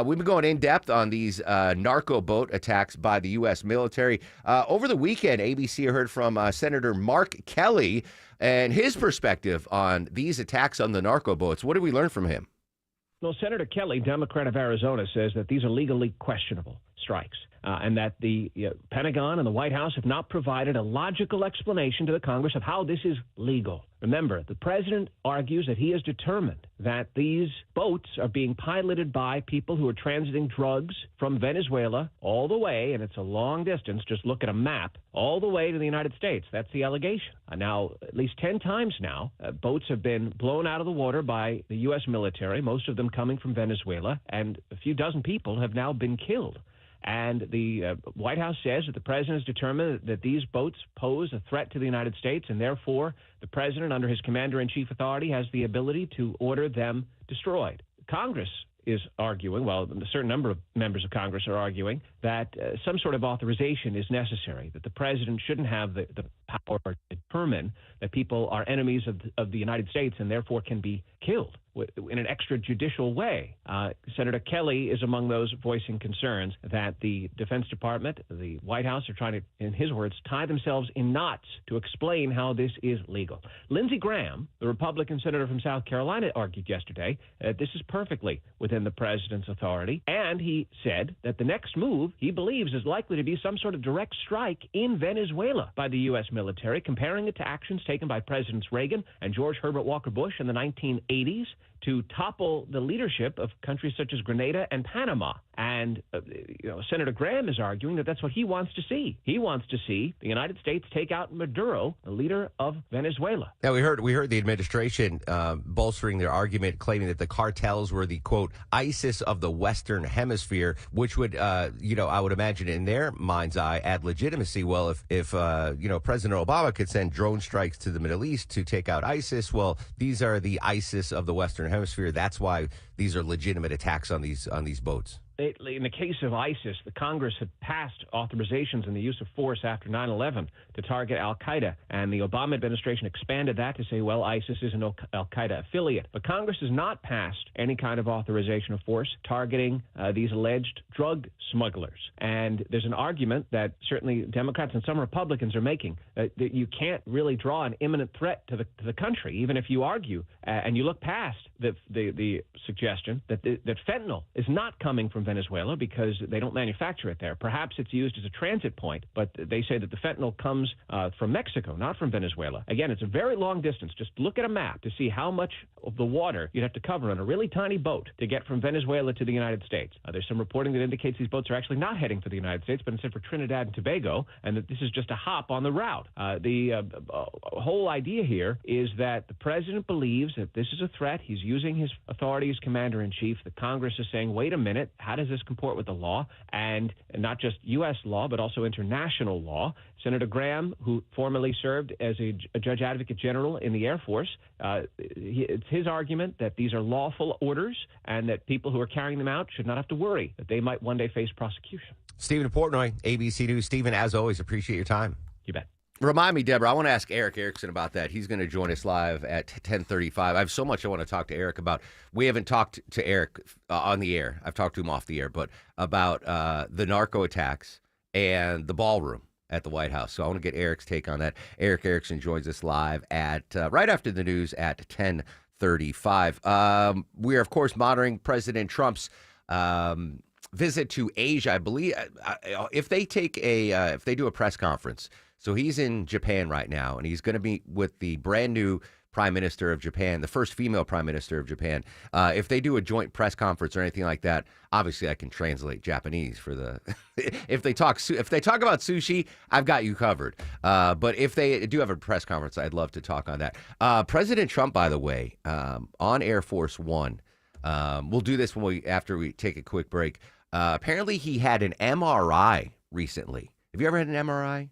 we've been going in depth on these narco boat attacks by the U.S. military. Over the weekend, ABC heard from Senator Mark Kelly and his perspective on these attacks on the narco boats. What did we learn from him? Well, Senator Kelly, Democrat of Arizona, says that these are legally questionable strikes and that the Pentagon and the White House have not provided a logical explanation to the Congress of how this is legal. Remember, the president argues that he is determined that these boats are being piloted by people who are transiting drugs from Venezuela all the way, and it's a long distance, just look at a map, all the way to the United States. That's the allegation. Now, at least 10 times now, boats have been blown out of the water by the U.S. military, most of them coming from Venezuela, and a few dozen people have now been killed. And the White House says that the president has determined that these boats pose a threat to the United States, and therefore the president, under his commander-in-chief authority, has the ability to order them destroyed. Congress is arguing, well, a certain number of members of Congress are arguing, that some sort of authorization is necessary, that the president shouldn't have the power to determine that people are enemies of the United States and therefore can be killed in an extrajudicial way. Senator Kelly is among those voicing concerns that the Defense Department, the White House, are trying to, in his words, tie themselves in knots to explain how this is legal. Lindsey Graham, the Republican senator from South Carolina, argued yesterday that this is perfectly within the president's authority, and he said that the next move, he believes, is likely to be some sort of direct strike in Venezuela by the U.S. military, comparing it to actions taken by Presidents Reagan and George Herbert Walker Bush in the 1980s to topple the leadership of countries such as Grenada and Panama. And Senator Graham is arguing that that's what he wants to see. He wants to see the United States take out Maduro, the leader of Venezuela. Now, we heard the administration bolstering their argument, claiming that the cartels were the, quote, ISIS of the Western Hemisphere, which would, I would imagine in their mind's eye add legitimacy. Well, if President Obama could send drone strikes to the Middle East to take out ISIS, well, these are the ISIS of the Western Hemisphere. That's why these are legitimate attacks on these boats. in the case of ISIS, the Congress had passed authorizations in the use of force after 9/11 to target al-Qaeda, and the Obama administration expanded that to say, well, ISIS is an al-Qaeda affiliate. But Congress has not passed any kind of authorization of force targeting these alleged drug smugglers. And there's an argument that certainly Democrats and some Republicans are making that you can't really draw an imminent threat to the country, even if you argue and you look past the suggestion that fentanyl is not coming from Venezuela because they don't manufacture it there. Perhaps it's used as a transit point, but they say that the fentanyl comes from Mexico, not from Venezuela. Again, it's a very long distance. Just look at a map to see how much of the water you'd have to cover on a really tiny boat to get from Venezuela to the United States. There's some reporting that indicates these boats are actually not heading for the United States, but instead for Trinidad and Tobago, and that this is just a hop on the route. The whole idea here is that the president believes that this is a threat. He's using his authority as commander-in-chief. The Congress is saying, wait a minute, how does this comport with the law? And not just U.S. law, but also international law. Senator Graham, who formerly served as a judge advocate general in the Air Force, it's his argument that these are lawful orders and that people who are carrying them out should not have to worry that they might one day face prosecution. Stephen Portnoy, ABC News. Stephen, as always, appreciate your time. You bet. Remind me, Deborah, I want to ask Eric Erickson about that. He's going to join us live at 10:35. I have so much I want to talk to Eric about. We haven't talked to Eric on the air. I've talked to him off the air, but about the narco attacks and the ballroom at the White House. So I want to get Eric's take on that. Eric Erickson joins us live at right after the news at 10:35. We are, of course, monitoring President Trump's visit to Asia. I believe if they do a press conference. So he's in Japan right now, and he's going to meet with the brand new Prime Minister of Japan, the first female Prime Minister of Japan. If they do a joint press conference or anything like that, obviously I can translate Japanese for the. if they talk about sushi, I've got you covered. But if they do have a press conference, I'd love to talk on that. President Trump, by the way, on Air Force One. We'll do this after we take a quick break. Apparently, he had an MRI recently. Have you ever had an MRI?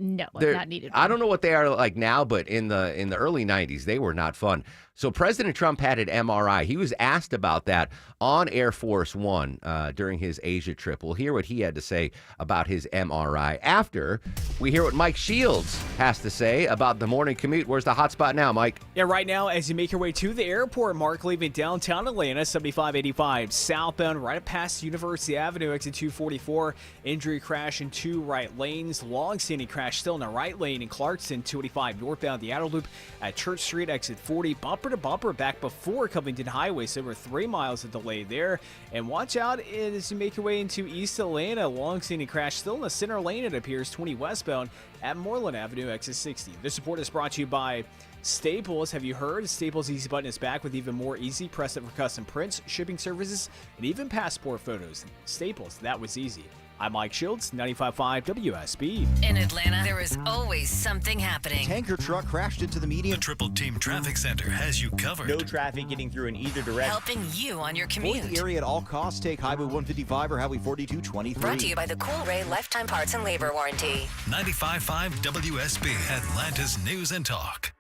No, I've not needed one. I don't know what they are like now, but in the early 90s, they were not fun. So President Trump had an MRI. He was asked about that on Air Force One during his Asia trip. We'll hear what he had to say about his MRI after we hear what Mike Shields has to say about the morning commute. Where's the hot spot now, Mike? Yeah, right now, as you make your way to the airport, Mark, leaving downtown Atlanta, 7585 southbound, right past University Avenue, exit 244. Injury crash in two right lanes. Long-standing crash still in the right lane in Clarkston, 285 northbound, the outer loop at Church Street, exit 40. Bumper to bumper back before Covington Highway, so over 3 miles of delay there. And watch out as you make your way into East Atlanta. Long-standing crash still in the center lane, it appears, 20 westbound at Moreland Avenue, exit 60. This report is brought to you by Staples. Have you heard? Staples Easy Button is back with even more easy. Press it for custom prints, shipping services, and even passport photos. Staples, that was easy. I'm Mike Shields, 95.5 WSB. In Atlanta, there is always something happening. Tanker truck crashed into the median. The Triple Team Traffic Center has you covered. No traffic getting through in either direction. Helping you on your commute. Avoid the area at all costs. Take Highway 155 or Highway 4223. Brought to you by the Cool Ray Lifetime Parts and Labor Warranty. 95.5 WSB, Atlanta's News and Talk.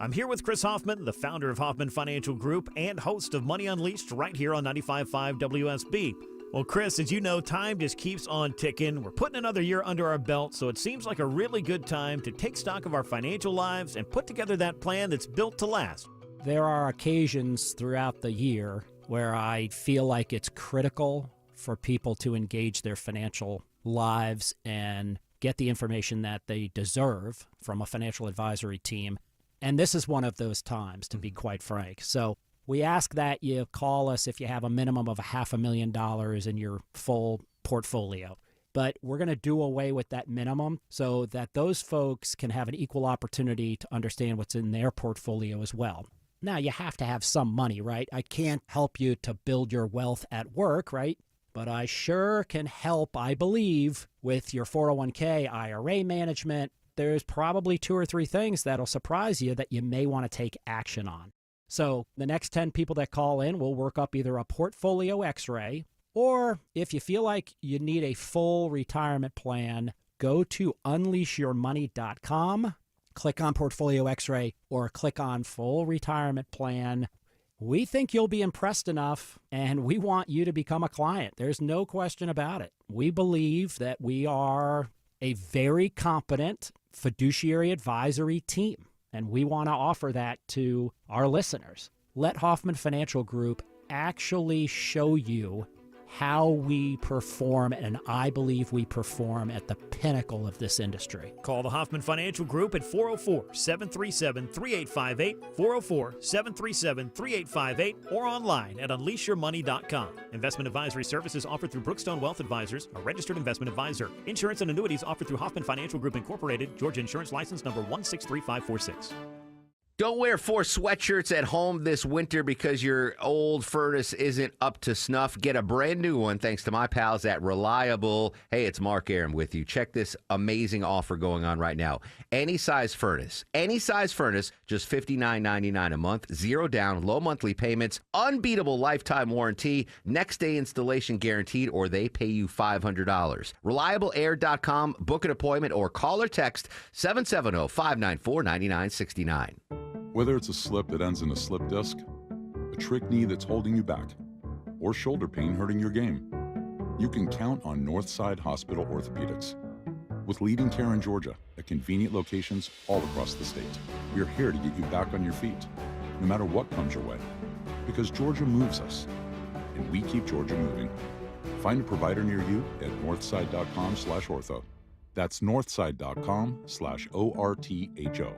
I'm here with Chris Hoffman, the founder of Hoffman Financial Group and host of Money Unleashed right here on 95.5 WSB. Well, Chris, as you know, time just keeps on ticking. We're putting another year under our belt, so it seems like a really good time to take stock of our financial lives and put together that plan that's built to last. There are occasions throughout the year where I feel like it's critical for people to engage their financial lives and get the information that they deserve from a financial advisory team. And this is one of those times, to be quite frank. So we ask that you call us if you have a minimum of $500,000 in your full portfolio. But we're going to do away with that minimum so that those folks can have an equal opportunity to understand what's in their portfolio as well. Now, you have to have some money, right? I can't help you to build your wealth at work, right? But I sure can help, I believe, with your 401k, IRA management. There's probably 2 or 3 things that'll surprise you that you may want to take action on. So the next 10 people that call in, we'll work up either a portfolio x-ray, or if you feel like you need a full retirement plan, go to unleashyourmoney.com, click on portfolio x-ray, or click on full retirement plan. we think you'll be impressed enough, and we want you to become a client. There's no question about it. We believe that we are a very competent fiduciary advisory team, and we want to offer that to our listeners. Let Hoffman Financial Group actually show you how we perform, and I believe we perform at the pinnacle of this industry. Call the Hoffman Financial Group at 404-737-3858, 404-737-3858, or online at unleashyourmoney.com. Investment advisory services offered through Brookstone Wealth Advisors, a registered investment advisor. Insurance and annuities offered through Hoffman Financial Group Incorporated, Georgia Insurance License number 163546. Don't wear 4 sweatshirts at home this winter because your old furnace isn't up to snuff. Get a brand new one thanks to my pals at Reliable. Hey, it's Mark Arum with you. Check this amazing offer going on right now. Any size furnace, just $59.99 a month, 0 down, low monthly payments, unbeatable lifetime warranty, next day installation guaranteed, or they pay you $500. ReliableAir.com, book an appointment, or call or text 770-594-9969. Whether it's a slip that ends in a slip disc, a trick knee that's holding you back, or shoulder pain hurting your game, you can count on Northside Hospital Orthopedics. With leading care in Georgia at convenient locations all across the state, we're here to get you back on your feet, no matter what comes your way. Because Georgia moves us, and we keep Georgia moving. Find a provider near you at northside.com/ortho. That's northside.com/ORTHO.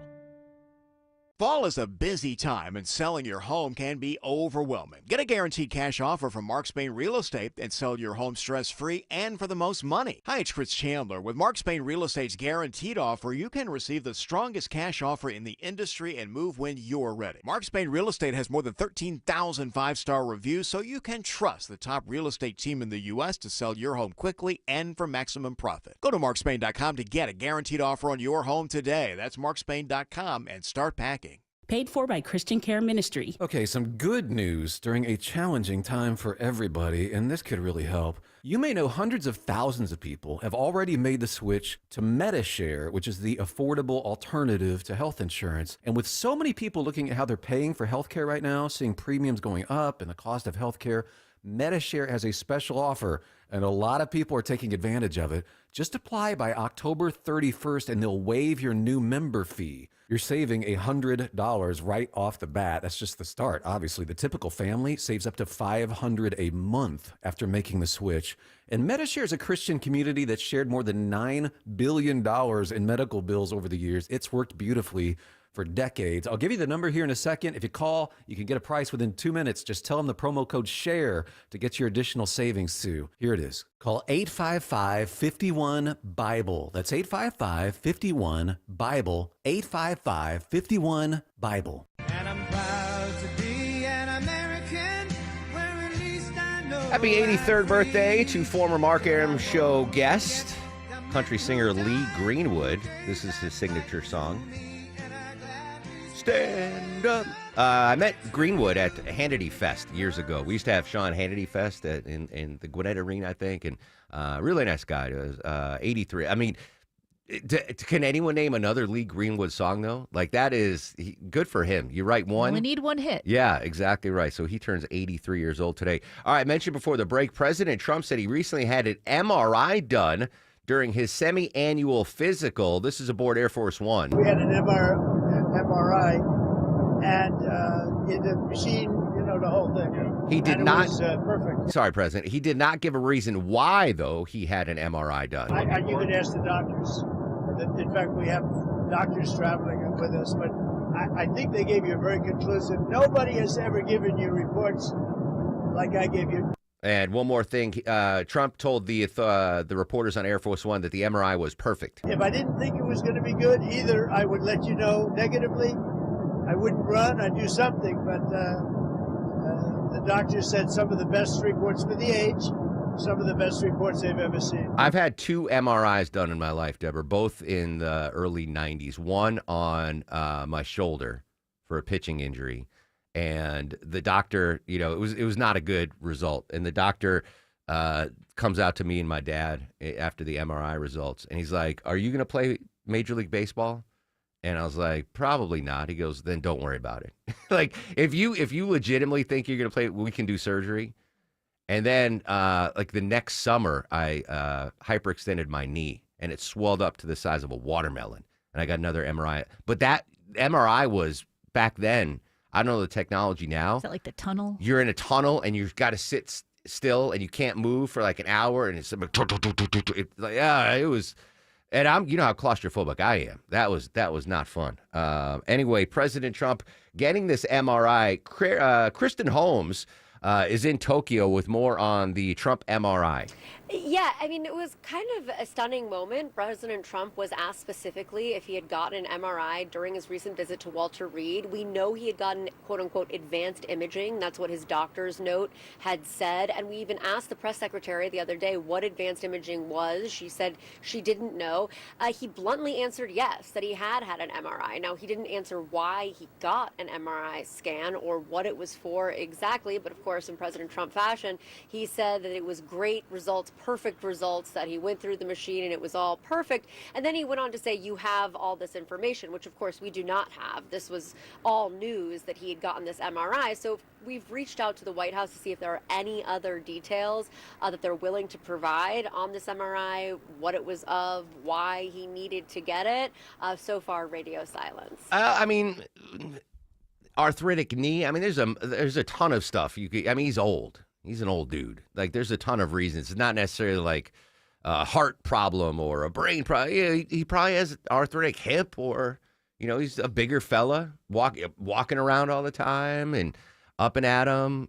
Fall is a busy time, and selling your home can be overwhelming. Get a guaranteed cash offer from Mark Spain Real Estate and sell your home stress-free and for the most money. Hi, it's Chris Chandler. With Mark Spain Real Estate's guaranteed offer, you can receive the strongest cash offer in the industry and move when you're ready. Mark Spain Real Estate has more than 13,000 five-star reviews, so you can trust the top real estate team in the U.S. to sell your home quickly and for maximum profit. Go to markspain.com to get a guaranteed offer on your home today. That's markspain.com and start packing. Paid for by Christian Care Ministry. Okay, some good news during a challenging time for everybody, and this could really help. You may know hundreds of thousands of people have already made the switch to Medi-Share, which is the affordable alternative to health insurance. And with so many people looking at how they're paying for healthcare right now, seeing premiums going up and the cost of healthcare, Medi-Share has a special offer, and a lot of people are taking advantage of it. Just apply by October 31st, and they'll waive your new member fee. You're saving $100 right off the bat. That's just the start. Obviously, the typical family saves up to $500 a month after making the switch. And Medi-Share is a Christian community that's shared more than $9 billion in medical bills over the years. It's worked beautifully for decades. I'll give you the number here in a second. If you call, you can get a price within 2 minutes. Just tell them the promo code SHARE to get your additional savings too. Here it is. Call 855-51-BIBLE. That's 855-51-BIBLE. 855-51-BIBLE. And I'm proud to be an American, where at least I know. Happy 83rd birthday to former Mark Arum Show guest, country singer Lee Greenwood. This is his signature song. Stand up. I met Greenwood at Hannity Fest years ago. We used to have Sean Hannity Fest in the Gwinnett Arena, I think, and really nice guy. It was 83. I mean, can anyone name another Lee Greenwood song, though? Like, that is good for him. You write one. Only need one hit. Yeah, exactly right. So he turns 83 years old today. All right, I mentioned before the break, President Trump said he recently had an MRI done during his semi-annual physical. This is aboard Air Force One. We had an MRI, and in the machine, the whole thing. He did and not. It was perfect. Sorry, President. He did not give a reason why, though, he had an MRI done. You could ask the doctors. In fact, we have doctors traveling with us, but I think they gave you a very conclusive. Nobody has ever given you reports like I gave you. And one more thing, Trump told the reporters on Air Force One that the MRI was perfect. If I didn't think it was going to be good, either I would let you know negatively, I wouldn't run, I'd do something, but the doctor said some of the best reports for the age, some of the best reports they've ever seen. I've had 2 MRIs done in my life, Deborah, both in the early 90s. One on my shoulder for a pitching injury. And the doctor, it was not a good result. And the doctor comes out to me and my dad after the MRI results. And he's like, "Are you going to play Major League Baseball?" And I was like, probably not. He goes, then don't worry about it. Like, if you legitimately think you're going to play, we can do surgery. And then, like the next summer, I hyperextended my knee, and it swelled up to the size of a watermelon. And I got another MRI. But that MRI was back then. I don't know the technology now. Is that like the tunnel? You're in a tunnel, and you've got to sit still, and you can't move for like an hour, and it's like, yeah, it was. And you know how claustrophobic I am. That was not fun. Anyway, President Trump getting this MRI. Kristen Holmes is in Tokyo with more on the Trump MRI. Yeah, I mean, it was kind of a stunning moment. President Trump was asked specifically if he had gotten an MRI during his recent visit to Walter Reed. We know he had gotten, quote unquote, advanced imaging. That's what his doctor's note had said. And we even asked the press secretary the other day what advanced imaging was. She said she didn't know. He bluntly answered yes, that he had an MRI. Now, he didn't answer why he got an MRI scan or what it was for exactly. But of course, in President Trump fashion, he said that it was great results, perfect results, that he went through the machine and it was all perfect. And then he went on to say, you have all this information, which of course we do not have. This was all news that he had gotten this MRI. So we've reached out to the White House to see if there are any other details that they're willing to provide on this MRI, what it was of, why he needed to get it. So far, radio silence. I mean, arthritic knee. I mean, there's a ton of stuff. I mean, he's old. He's an old dude. Like, there's a ton of reasons. It's not necessarily like a heart problem or a brain problem. Yeah, he probably has arthritic hip, or, you know, he's a bigger fella, walking around all the time and up and at him.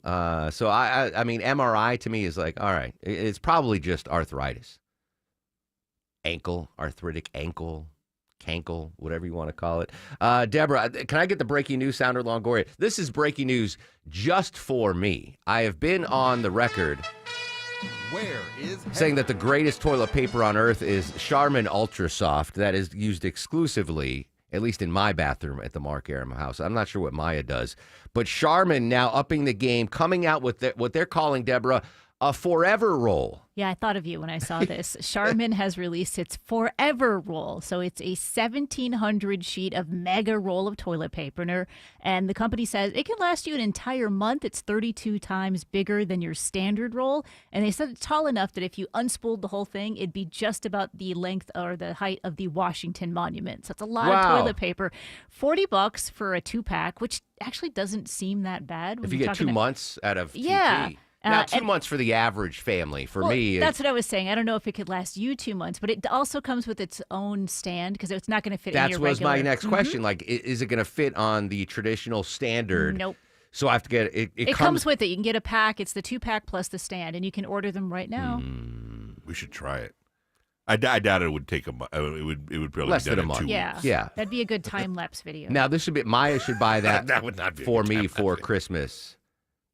So, I mean, MRI to me is like, all right, it's probably just arthritis. Arthritic ankle. Cankle, whatever you want to call it. Deborah, can I get the breaking news sounder, Longoria? This is breaking news just for me. I have been on the record saying that the greatest toilet paper on earth is Charmin Ultra Soft. That is used exclusively, at least in my bathroom at the Mark Aram house. I'm not sure what Maya does. But Charmin now upping the game, coming out with what they're calling, Deborah, a forever roll. Yeah, I thought of you when I saw this. Charmin has released its Forever Roll. So it's a 1,700 sheet of mega roll of toilet paper. And the company says it can last you an entire month. It's 32 times bigger than your standard roll. And they said it's tall enough that if you unspooled the whole thing, it'd be just about the length or the height of the Washington Monument. So it's a lot of toilet paper. $40 for a 2-pack, which actually doesn't seem that bad. If you get 2 months out of yeah. TP. Now, 2 months for the average family. For me, that's what I was saying. I don't know if it could last you 2 months, but it also comes with its own stand because it's not going to fit in your regular. That was my next question. Like, is it going to fit on the traditional standard? Nope. So I have to get it. It comes with it. You can get a pack. It's the 2-pack plus the stand, and you can order them right now. We should try it. I doubt it would take a month. It would probably less be done than a in month. 2 weeks. Yeah, that'd be a good time lapse video. Now Maya should buy that. That would not be for me for Christmas.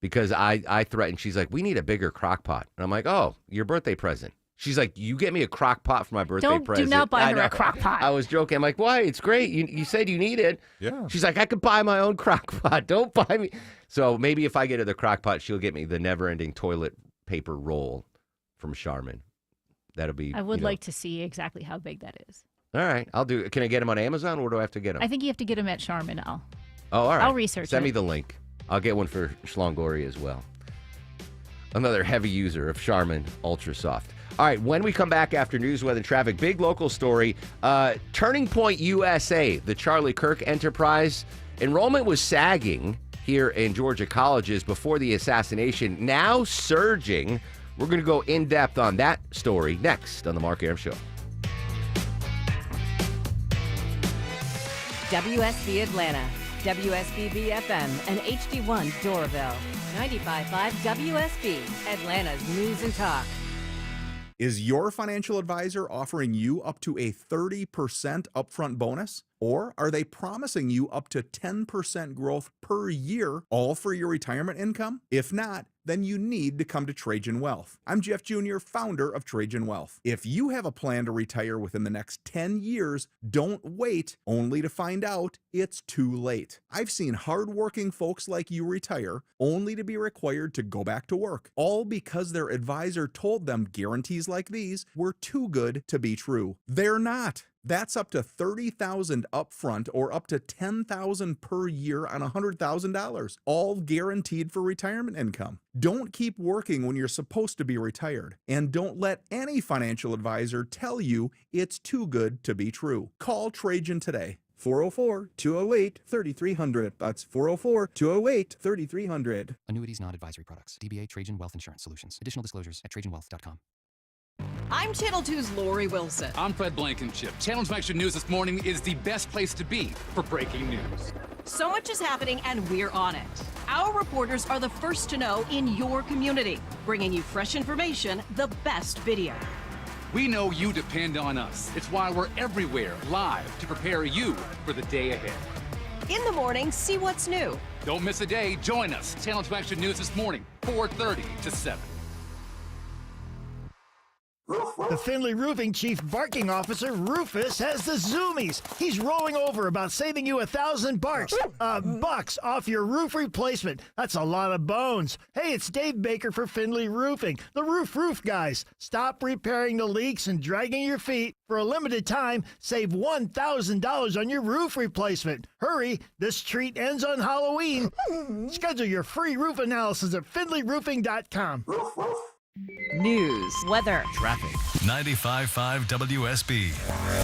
Because I threatened, she's like, we need a bigger crock pot. And I'm like, oh, your birthday present. She's like, you get me a crock pot for my birthday present. Do not buy her a crock pot. I was joking. I'm like, why? It's great. You said you need it. Yeah. She's like, I could buy my own crock pot. Don't buy me. So maybe if I get her the crock pot, she'll get me the never-ending toilet paper roll from Charmin. That'll be. I would like to see exactly how big that is. All right. I'll do it. Can I get them on Amazon, or do I have to get them? I think you have to get them at Charmin. Oh, all right. I'll research Send me the link. I'll get one for Schlongori as well. Another heavy user of Charmin Ultra Soft. All right, when we come back after news, weather, and traffic, big local story. Turning Point USA, the Charlie Kirk enterprise. Enrollment was sagging here in Georgia colleges before the assassination, now surging. We're going to go in depth on that story next on The Mark Aram Show. WSB Atlanta, WSBB FM, and HD1 Doraville. 95.5 WSB, Atlanta's News and Talk. Is your financial advisor offering you up to a 30% upfront bonus? Or are they promising you up to 10% growth per year, all for your retirement income? If not, then you need to come to Trajan Wealth. I'm Jeff Jr., founder of Trajan Wealth. If you have a plan to retire within the next 10 years, don't wait only to find out it's too late. I've seen hardworking folks like you retire only to be required to go back to work, all because their advisor told them guarantees like these were too good to be true. They're not. That's up to $30,000 upfront or up to $10,000 per year on $100,000, all guaranteed for retirement income. Don't keep working when you're supposed to be retired, and don't let any financial advisor tell you it's too good to be true. Call Trajan today. 404-208-3300. That's 404-208-3300. Annuities not advisory products. DBA Trajan Wealth Insurance Solutions. Additional disclosures at TrajanWealth.com. I'm Channel 2's Lori Wilson. I'm Fred Blankenship. Channel 2 Action News this morning is the best place to be for breaking news. So much is happening, and we're on it. Our reporters are the first to know in your community, bringing you fresh information, the best video. We know you depend on us. It's why we're everywhere, live, to prepare you for the day ahead. In the morning, see what's new. Don't miss a day. Join us. Channel 2 Action News this morning, 4:30 to 7. The Findlay Roofing Chief Barking Officer Rufus has the zoomies. He's rolling over about saving you $1,000 off your roof replacement. That's a lot of bones. Hey, it's Dave Baker for Findlay Roofing, the roof guys. Stop repairing the leaks and dragging your feet. For a limited time, save $1,000 on your roof replacement. Hurry, this treat ends on Halloween. Schedule your free roof analysis at findlayroofing.com. News, weather, traffic. 95.5 WSB,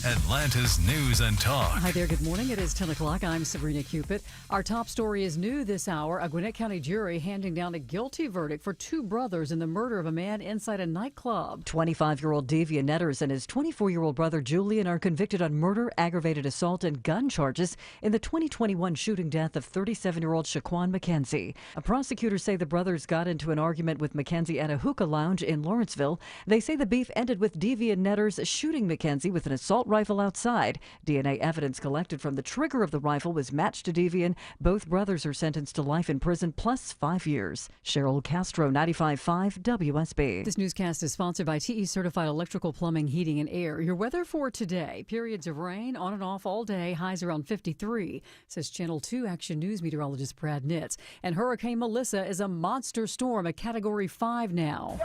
Atlanta's News and Talk. Hi there, good morning. It is 10 o'clock. I'm Sabrina Cupid. Our top story is new this hour. A Gwinnett County jury handing down a guilty verdict for two brothers in the murder of a man inside a nightclub. 25-year-old Devian Netters and his 24-year-old brother Julian are convicted on murder, aggravated assault, and gun charges in the 2021 shooting death of 37-year-old Shaquan McKenzie. Prosecutors say the brothers got into an argument with McKenzie at a hookah lounge in Lawrenceville. They say the beef ended with Devian Netters shooting McKenzie with an assault rifle outside. DNA evidence collected from the trigger of the rifle was matched to Devian. Both brothers are sentenced to life in prison plus 5 years. Cheryl Castro, 95.5 WSB. This newscast is sponsored by TE Certified Electrical Plumbing, Heating, and Air. Your weather for today: periods of rain on and off all day, highs around 53, says Channel 2 Action News meteorologist Brad Nitz. And Hurricane Melissa is a monster storm, a Category 5 now.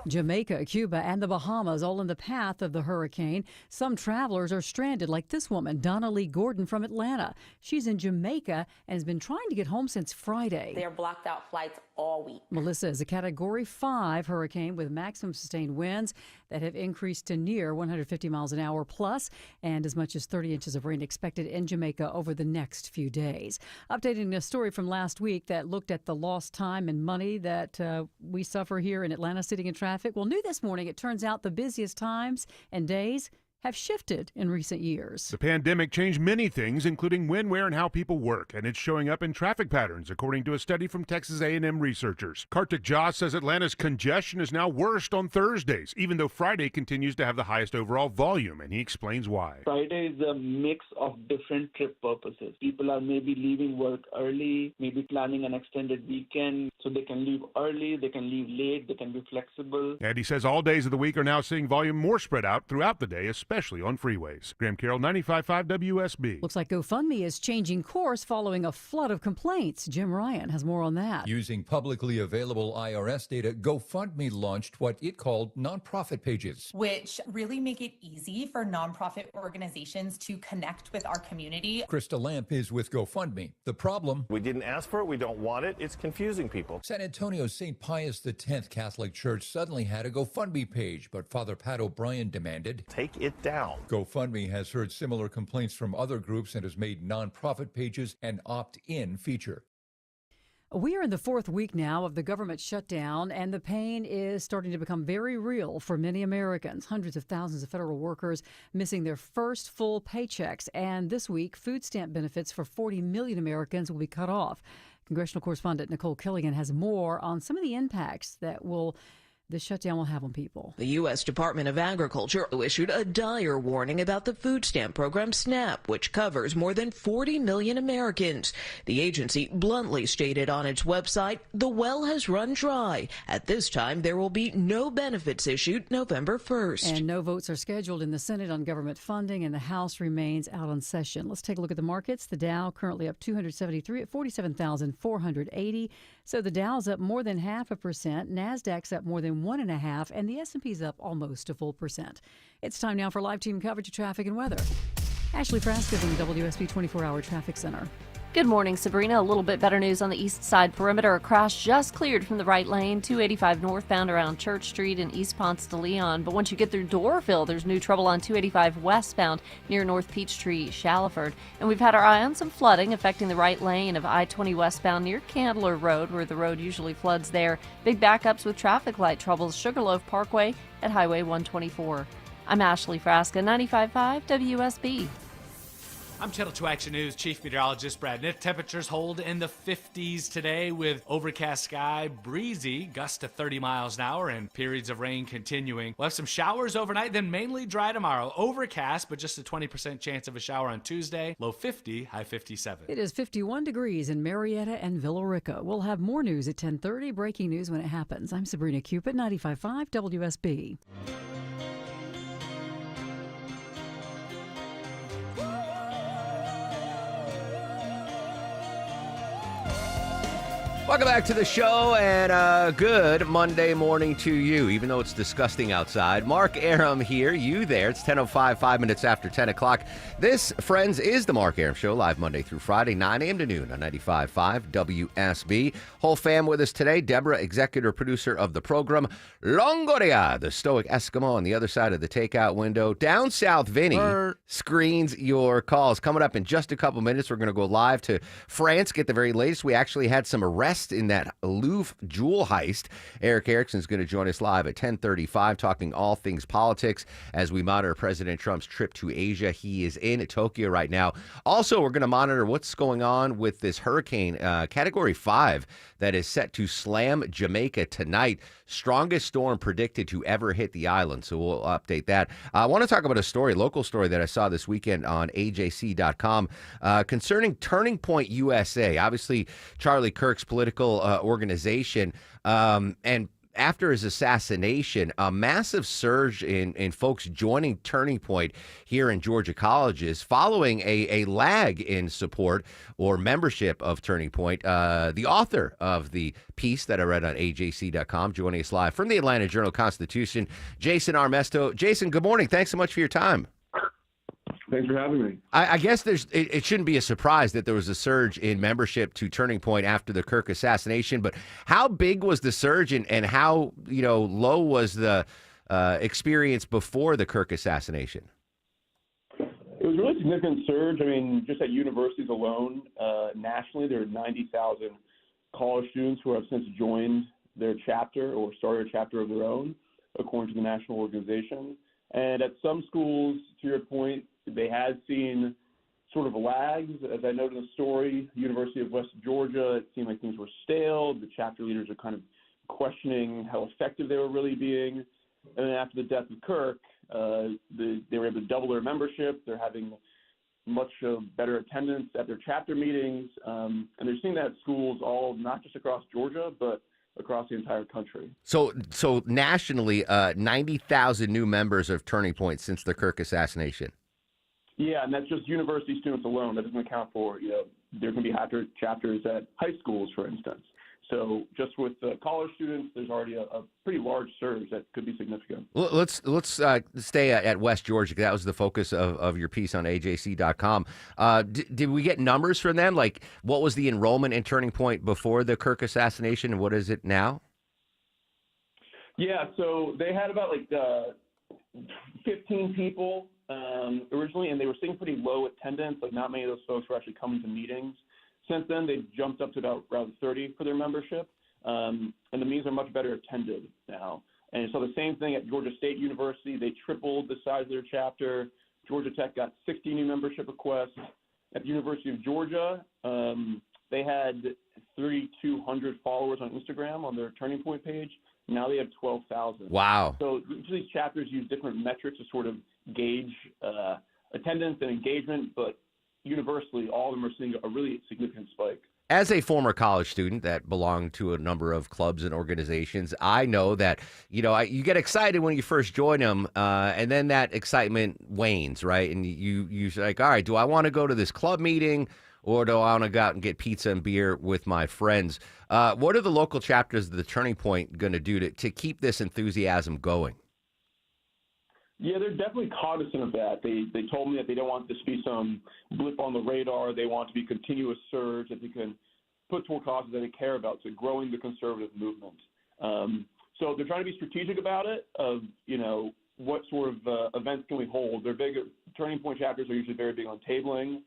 Jamaica, Cuba, and the Bahamas all in the path of the hurricane. Some travelers are stranded, like this woman, Donna Lee Gordon from Atlanta. She's in Jamaica and has been trying to get home since Friday. They're blocked out flights all week. Melissa is a Category 5 hurricane with maximum sustained winds that have increased to near 150 miles an hour plus, and as much as 30 inches of rain expected in Jamaica over the next few days. Updating a story from last week that looked at the lost time and money that we suffer here in Atlanta sitting in traffic. Well, new this morning, it turns out the busiest times and days have shifted in recent years. The pandemic changed many things, including when, where, and how people work, and it's showing up in traffic patterns, according to a study from Texas A&M researchers. Kartik Jha says Atlanta's congestion is now worst on Thursdays, even though Friday continues to have the highest overall volume, and he explains why. Friday is a mix of different trip purposes. People are maybe leaving work early, maybe planning an extended weekend, so they can leave early, they can leave late, they can be flexible. And he says all days of the week are now seeing volume more spread out throughout the day, especially on freeways. Graham Carroll, 95.5 WSB. Looks like GoFundMe is changing course following a flood of complaints. Jim Ryan has more on that. Using publicly available IRS data, GoFundMe launched what it called nonprofit pages, which really make it easy for nonprofit organizations to connect with our community. Krista Lamp is with GoFundMe. The problem? We didn't ask for it. We don't want it. It's confusing people. San Antonio's St. Pius X Catholic Church suddenly had a GoFundMe page, but Father Pat O'Brien demanded, take it down. GoFundMe has heard similar complaints from other groups and has made nonprofit pages an opt-in feature. We are in the fourth week now of the government shutdown, and the pain is starting to become very real for many Americans. Hundreds of thousands of federal workers missing their first full paychecks. And this week, food stamp benefits for 40 million Americans will be cut off. Congressional correspondent Nicole Killian has more on some of the impacts that the shutdown will have on people. The U.S. Department of Agriculture issued a dire warning about the food stamp program SNAP, which covers more than 40 million Americans. The agency bluntly stated on its website, the well has run dry. At this time, there will be no benefits issued November 1st. And no votes are scheduled in the Senate on government funding, and the House remains out on session. Let's take a look at the markets. The Dow currently up 273 at 47,480. So the Dow's up more than 0.5%. NASDAQ's up more than 1.5%, and the S&P's up almost a full percent. It's time now for live team coverage of traffic and weather. Ashley Frasca from the WSB 24-hour traffic center. Good morning, Sabrina. A little bit better news on the east side perimeter. A crash just cleared from the right lane, 285 northbound around Church Street in East Ponce de Leon. But once you get through Doraville, there's new trouble on 285 westbound near North Peachtree, Shallowford. And we've had our eye on some flooding affecting the right lane of I-20 westbound near Candler Road, where the road usually floods there. Big backups with traffic light troubles, Sugarloaf Parkway at Highway 124. I'm Ashley Frasca, 95.5 WSB. I'm Channel 2 Action News Chief Meteorologist Brad Nitt. Temperatures hold in the 50s today with overcast sky, breezy, gusts to 30 miles an hour, and periods of rain continuing. We'll have some showers overnight, then mainly dry tomorrow. Overcast, but just a 20% chance of a shower on Tuesday. Low 50, high 57. It is 51 degrees in Marietta and Villa Rica. We'll have more news at 10:30. Breaking news when it happens. I'm Sabrina Cupid, 95.5 WSB. Welcome back to the show, and good Monday morning to you, even though it's disgusting outside. Mark Arum here, you there. It's 10:05, 5 minutes after 10 o'clock. This, friends, is the Mark Arum Show, live Monday through Friday, 9 a.m. to noon on 95.5 WSB. Whole fam with us today. Deborah, executive producer of the program. Longoria, the stoic Eskimo on the other side of the takeout window. Down South, Vinny screens your calls. Coming up in just a couple minutes, we're going to go live to France, get the very latest. We actually had some arrests in that Louvre jewel heist. Eric Erickson's going to join us live at 10:35, talking all things politics as we monitor President Trump's trip to Asia. He is in Tokyo right now. Also, we're going to monitor what's going on with this hurricane, Category 5, that is set to slam Jamaica tonight. Strongest storm predicted to ever hit the island, so we'll update that. I want to talk about a local story that I saw this weekend on AJC.com concerning Turning Point USA. Obviously, Charlie Kirk's political organization, and after his assassination, a massive surge in folks joining Turning Point here in Georgia colleges following a lag in support or membership of Turning Point. The author of the piece that I read on AJC.com joining us live from the Atlanta Journal-Constitution, Jason Armesto. Jason, good morning. Thanks so much for your time. Thanks for having me. I guess it shouldn't be a surprise that there was a surge in membership to Turning Point after the Kirk assassination, but how big was the surge and how low was the experience before the Kirk assassination? It was a really significant surge. I mean, just at universities alone, nationally, there are 90,000 college students who have since joined their chapter or started a chapter of their own, according to the national organization. And at some schools, to your point, they had seen sort of lags. As I noted in the story, University of West Georgia, it seemed like things were stale. The chapter leaders are kind of questioning how effective they were really being. And then after the death of Kirk, they were able to double their membership. They're having much better attendance at their chapter meetings. And they're seeing that at schools all, not just across Georgia, but across the entire country. So nationally, 90,000 new members of Turning Point since the Kirk assassination. Yeah, and that's just university students alone. That doesn't account for, there can be chapters at high schools, for instance. So just with college students, there's already a pretty large surge that could be significant. Well, let's stay at West Georgia. That was the focus of your piece on AJC.com. Did we get numbers from them? Like, what was the enrollment in Turning Point before the Kirk assassination, and what is it now? Yeah, so they had about 15 people originally, and they were seeing pretty low attendance. Like, not many of those folks were actually coming to meetings. Since then, they've jumped up to about around 30 for their membership, and the meetings are much better attended now. And so the same thing at Georgia State University. They tripled the size of their chapter. Georgia Tech got 60 new membership requests. At the University of Georgia, they had 3,200 followers on Instagram on their Turning Point page. Now they have 12,000. Wow. So these chapters use different metrics to sort of gauge attendance and engagement, but universally, all of them are seeing a really significant spike. As a former college student that belonged to a number of clubs and organizations, I know that, you get excited when you first join them, and then that excitement wanes, right? And you're like, all right, do I want to go to this club meeting or do I want to go out and get pizza and beer with my friends? What are the local chapters of the Turning Point going to do to keep this enthusiasm going? Yeah, they're definitely cognizant of that. They told me that they don't want this to be some blip on the radar. They want it to be a continuous surge that they can put toward causes that they care about, so growing the conservative movement. So they're trying to be strategic about it, of, what sort of events can we hold. They're big. Turning Point chapters are usually very big on tabling.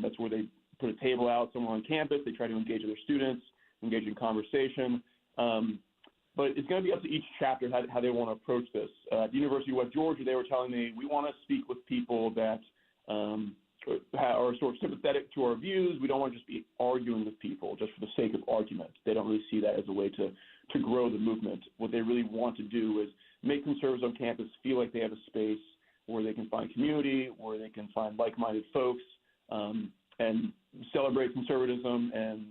That's where they put a table out somewhere on campus. They try to engage with their students, engage in conversation. But it's going to be up to each chapter how they want to approach this. At the University of West Georgia, they were telling me, we want to speak with people that are sort of sympathetic to our views. We don't want to just be arguing with people just for the sake of argument. They don't really see that as a way to grow the movement. What they really want to do is make conservatives on campus feel like they have a space where they can find community, where they can find like-minded folks, and celebrate conservatism and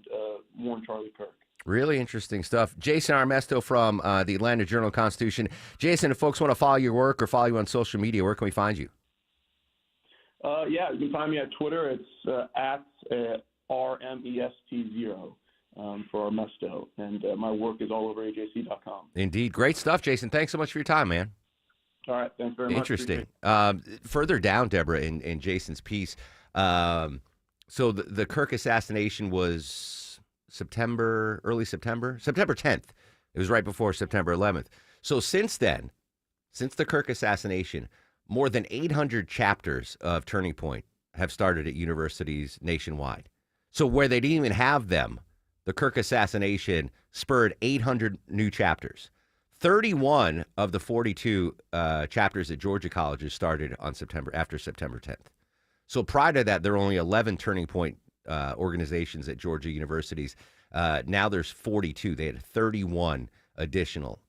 mourn Charlie Kirk. Really interesting stuff. Jason Armesto from the Atlanta Journal-Constitution. Jason, if folks want to follow your work or follow you on social media, where can we find you? Yeah, you can find me at Twitter. It's at RMEST0 for Armesto. And my work is all over AJC.com. Indeed. Great stuff, Jason. Thanks so much for your time, man. All right. Thanks very much. Interesting. Further down, Deborah, in Jason's piece, so the Kirk assassination was early September 10th. It was right before September 11th. So since then, since the Kirk assassination, more than 800 chapters of Turning Point have started at universities nationwide. So where they didn't even have them, the Kirk assassination spurred 800 new chapters. 31 of the 42 chapters at Georgia colleges started after September 10th. So prior to that, there were only 11 Turning Point organizations at Georgia universities. Now there's 42. They had 31 additional,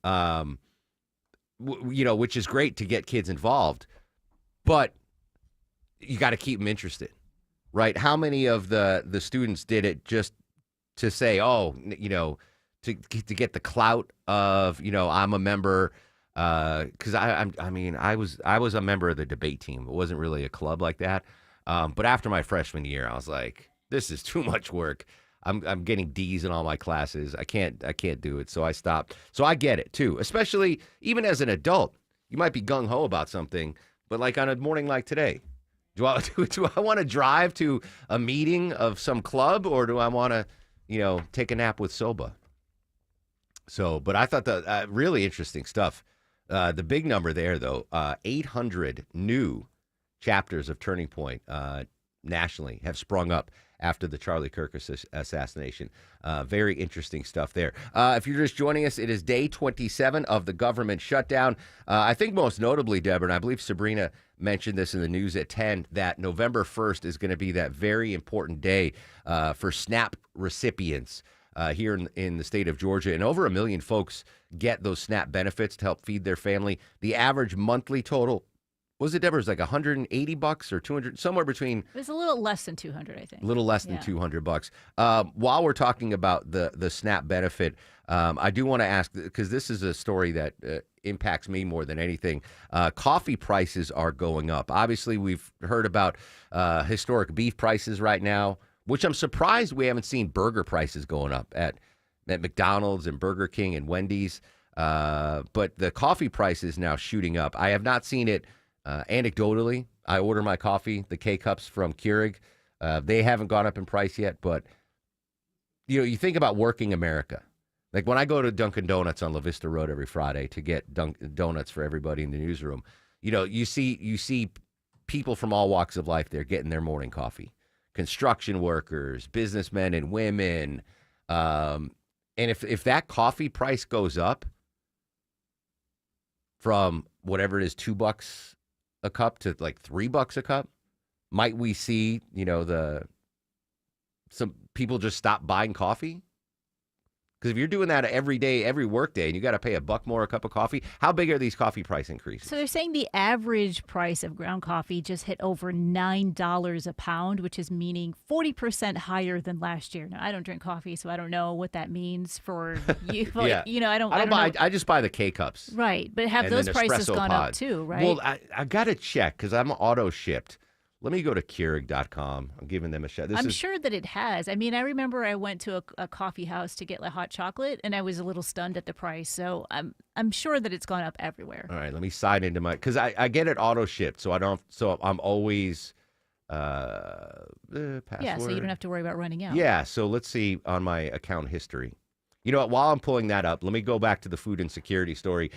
which is great to get kids involved, but you got to keep them interested, right? How many of the students did it just to say, to get the clout of, I'm a member, because I was a member of the debate team. It wasn't really a club like that. But after my freshman year, I was like, this is too much work. I'm getting D's in all my classes. I can't do it. So I stopped. So I get it too, especially even as an adult. You might be gung ho about something, but like on a morning like today, do I want to drive to a meeting of some club, or do I want to, take a nap with Soba? So, but I thought that really interesting stuff. The big number there, though, 800 new chapters of Turning Point nationally have sprung up after the Charlie Kirk assassination. Very interesting stuff there. If you're just joining us, it is day 27 of the government shutdown. I think most notably, Deborah, and I believe Sabrina mentioned this in the news at 10, that November 1st is going to be that very important day for SNAP recipients here in the state of Georgia. And over 1 million folks get those SNAP benefits to help feed their family. The average monthly total, was it, Deborah? It was like $180 or $200, somewhere between. It was a little less than 200, I think. A little less than $200. While we're talking about the SNAP benefit, I do want to ask, because this is a story that impacts me more than anything. Coffee prices are going up. Obviously, we've heard about historic beef prices right now, which I'm surprised we haven't seen burger prices going up at McDonald's and Burger King and Wendy's. But the coffee price is now shooting up. I have not seen it anecdotally. I order my coffee, the K-Cups from Keurig. They haven't gone up in price yet, but you think about working America. Like when I go to Dunkin' Donuts on La Vista Road every Friday to get donuts for everybody in the newsroom, you see people from all walks of life there getting their morning coffee. Construction workers, businessmen and women. And if that coffee price goes up from whatever it is, $2 a cup to like $3 a cup, might we see, some people just stop buying coffee? Because if you're doing that every day, every work day, and you got to pay $1 more a cup of coffee, how big are these coffee price increases? So they're saying the average price of ground coffee just hit over $9 a pound, which is meaning 40% higher than last year. Now, I don't drink coffee, so I don't know what that means for you. Yeah. I don't know. I just buy the K-Cups. Right, but have those prices gone up too, right? Well, I got to check because I'm auto shipped. Let me go to Keurig.com. I'm giving them a shot. I'm sure that it has. I mean, I remember I went to a coffee house to get like hot chocolate, and I was a little stunned at the price. So I'm sure that it's gone up everywhere. All right, let me sign into my, because I get it auto shipped, so I'm always password. Yeah, so you don't have to worry about running out. Yeah, so let's see on my account history. You know what? While I'm pulling that up, let me go back to the food insecurity story.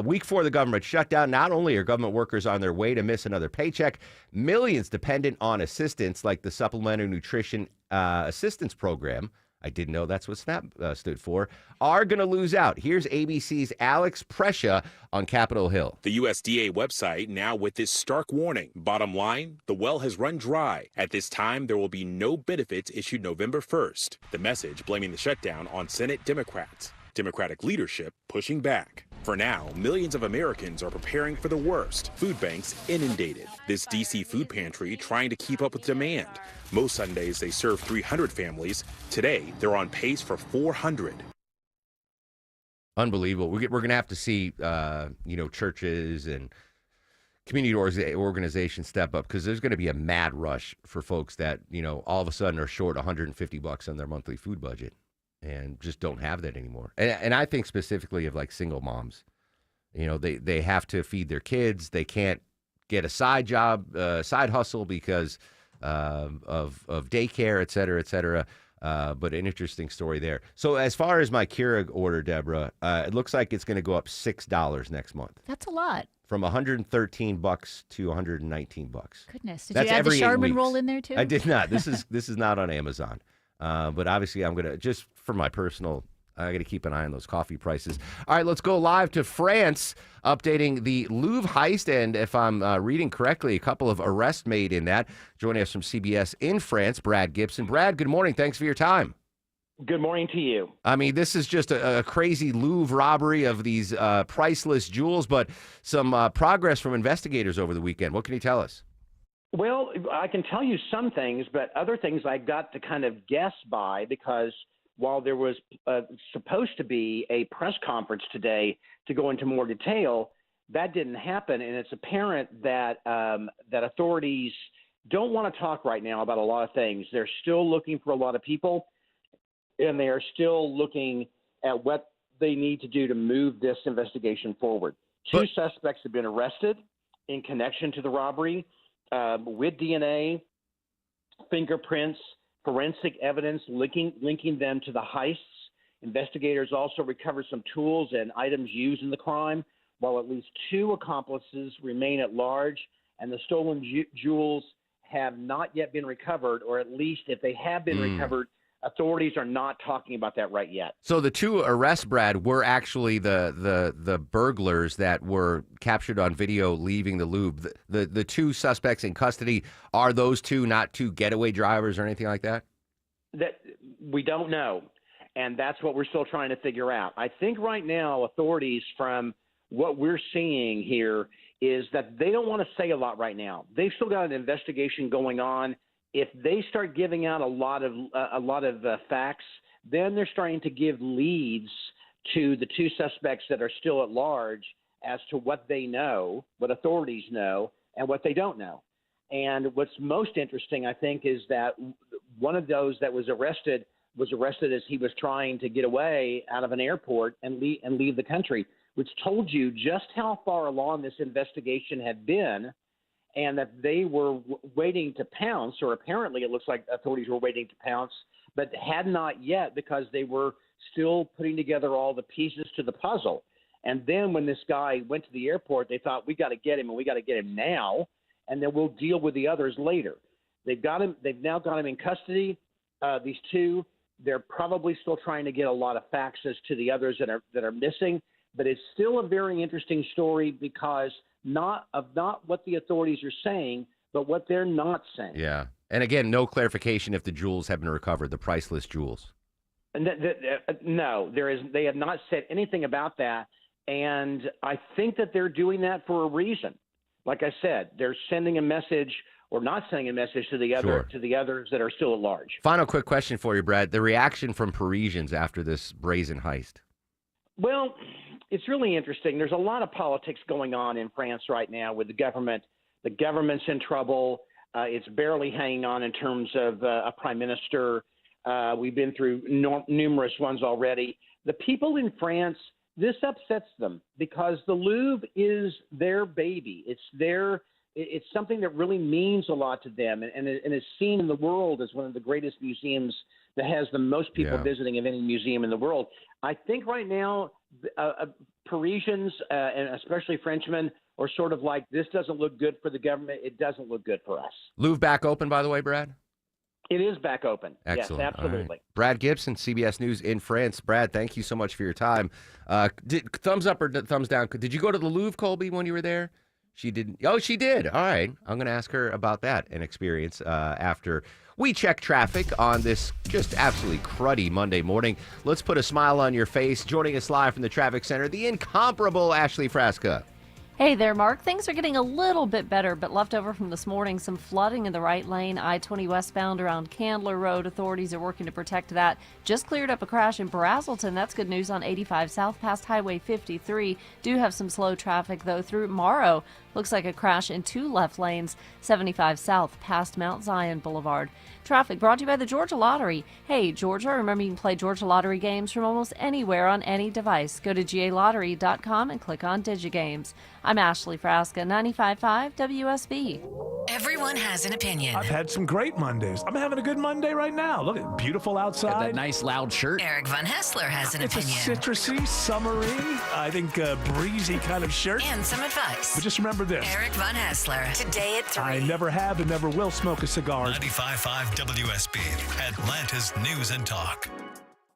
Week 4 of the government shutdown. Not only are government workers on their way to miss another paycheck, millions dependent on assistance like the Supplementary Nutrition Assistance Program, I didn't know that's what SNAP stood for, are going to lose out. Here's ABC's Alex Prescia on Capitol Hill. The USDA website now with this stark warning. Bottom line, the well has run dry. At this time, there will be no benefits issued November 1st. The message blaming the shutdown on Senate Democrats. Democratic leadership pushing back. For now, millions of Americans are preparing for the worst. Food banks inundated. This D.C. food pantry trying to keep up with demand. Most Sundays they serve 300 families. Today, they're on pace for 400. Unbelievable. We're going to have to see, churches and community organizations step up, because there's going to be a mad rush for folks that, all of a sudden are short $150 on their monthly food budget and just don't have that anymore. And I think specifically of like single moms. They have to feed their kids. They can't get a side job, side hustle because of daycare, et cetera, et cetera. But an interesting story there. So as far as my Keurig order, Deborah, it looks like it's going to go up $6 next month. That's a lot. From $113 to $119. Goodness. Did you add the Charmin roll in there too? I did not. This is not on Amazon. But obviously I'm going to, just for my personal, I got to keep an eye on those coffee prices. All right, let's go live to France, updating the Louvre heist. And if I'm reading correctly, a couple of arrests made in that. Joining us from CBS in France, Brad Gibson. Brad, good morning. Thanks for your time. Good morning to you. I mean, this is just a crazy Louvre robbery of these priceless jewels, but some progress from investigators over the weekend. What can you tell us? Well, I can tell you some things, but other things I got to kind of guess by, because while there was supposed to be a press conference today to go into more detail, that didn't happen. And it's apparent that that authorities don't want to talk right now about a lot of things. They're still looking for a lot of people, and they are still looking at what they need to do to move this investigation forward. Two suspects have been arrested in connection to the robbery with DNA, fingerprints, forensic evidence linking them to the heists. Investigators also recovered some tools and items used in the crime, while at least 2 accomplices remain at large, and the stolen jewels have not yet been recovered, or at least if they have been recovered, authorities are not talking about that right yet. So the 2 arrests, Brad, were actually the burglars that were captured on video leaving the Louvre. The 2 suspects in custody, are those 2 not 2 getaway drivers or anything like that? That we don't know, and that's what we're still trying to figure out. I think right now authorities, from what we're seeing here, is that they don't want to say a lot right now. They've still got an investigation going on. If they start giving out a lot of facts, then they're starting to give leads to the 2 suspects that are still at large as to what they know, what authorities know, and what they don't know. And what's most interesting, I think, is that one of those that was arrested as he was trying to get away out of an airport and leave the country, which told you just how far along this investigation had been, and that they were waiting to pounce, or apparently it looks like authorities were waiting to pounce, but had not yet, because they were still putting together all the pieces to the puzzle. And then when this guy went to the airport, they thought, we got to get him, and we got to get him now, and then we'll deal with the others later. They've got him. They've now got him in custody. These 2, they're probably still trying to get a lot of facts as to the others that are missing, but it's still a very interesting story, because not what the authorities are saying, but what they're not saying. Yeah. And again, no clarification if the jewels have been recovered, the priceless jewels. No, there is. They have not said anything about that. And I think that they're doing that for a reason. Like I said, they're sending a message, or not sending a message to the others that are still at large. Final quick question for you, Brad. The reaction from Parisians after this brazen heist. Well, it's really interesting. There's a lot of politics going on in France right now with the government. The government's in trouble. It's barely hanging on in terms of a prime minister. We've been through numerous ones already. The people in France, this upsets them because the Louvre is their baby. It's something that really means a lot to them and is seen in the world as one of the greatest museums that has the most people visiting of any museum in the world. I think right now Parisians and especially Frenchmen are sort of like, this doesn't look good for the government. It doesn't look good for us. Louvre back open, by the way, Brad? It is back open. Excellent. Yes, absolutely. Right. Brad Gibson, CBS News in France. Brad, thank you so much for your time. Thumbs up or thumbs down? Did you go to the Louvre, Colby, when you were there? She didn't. Oh, she did. All right. I'm going to ask her about that and experience after we check traffic on this just absolutely cruddy Monday morning. Let's put a smile on your face. Joining us live from the traffic center, the incomparable Ashley Frasca. Hey there, Mark. Things are getting a little bit better, but left over from this morning, some flooding in the right lane, I-20 westbound around Candler Road. Authorities are working to protect that. Just cleared up a crash in Brazelton. That's good news on 85 south past Highway 53. Do have some slow traffic, though, through Morrow. Looks like a crash in 2 left lanes, 75 south past Mount Zion Boulevard. Traffic brought to you by the Georgia Lottery. Hey, Georgia, remember you can play Georgia Lottery games from almost anywhere on any device. Go to galottery.com and click on DigiGames. I'm Ashley Frasca, 95.5 WSB. Everyone has an opinion. I've had some great Mondays. I'm having a good Monday right now. Look, it's beautiful outside. Got that nice loud shirt. Eric Von Hessler has an opinion. It's a citrusy, summery, I think breezy kind of shirt. And some advice. But just remember this. Eric Von Hessler, today at 3. I never have and never will smoke a cigar. 95.5 WSB, Atlanta's News and Talk.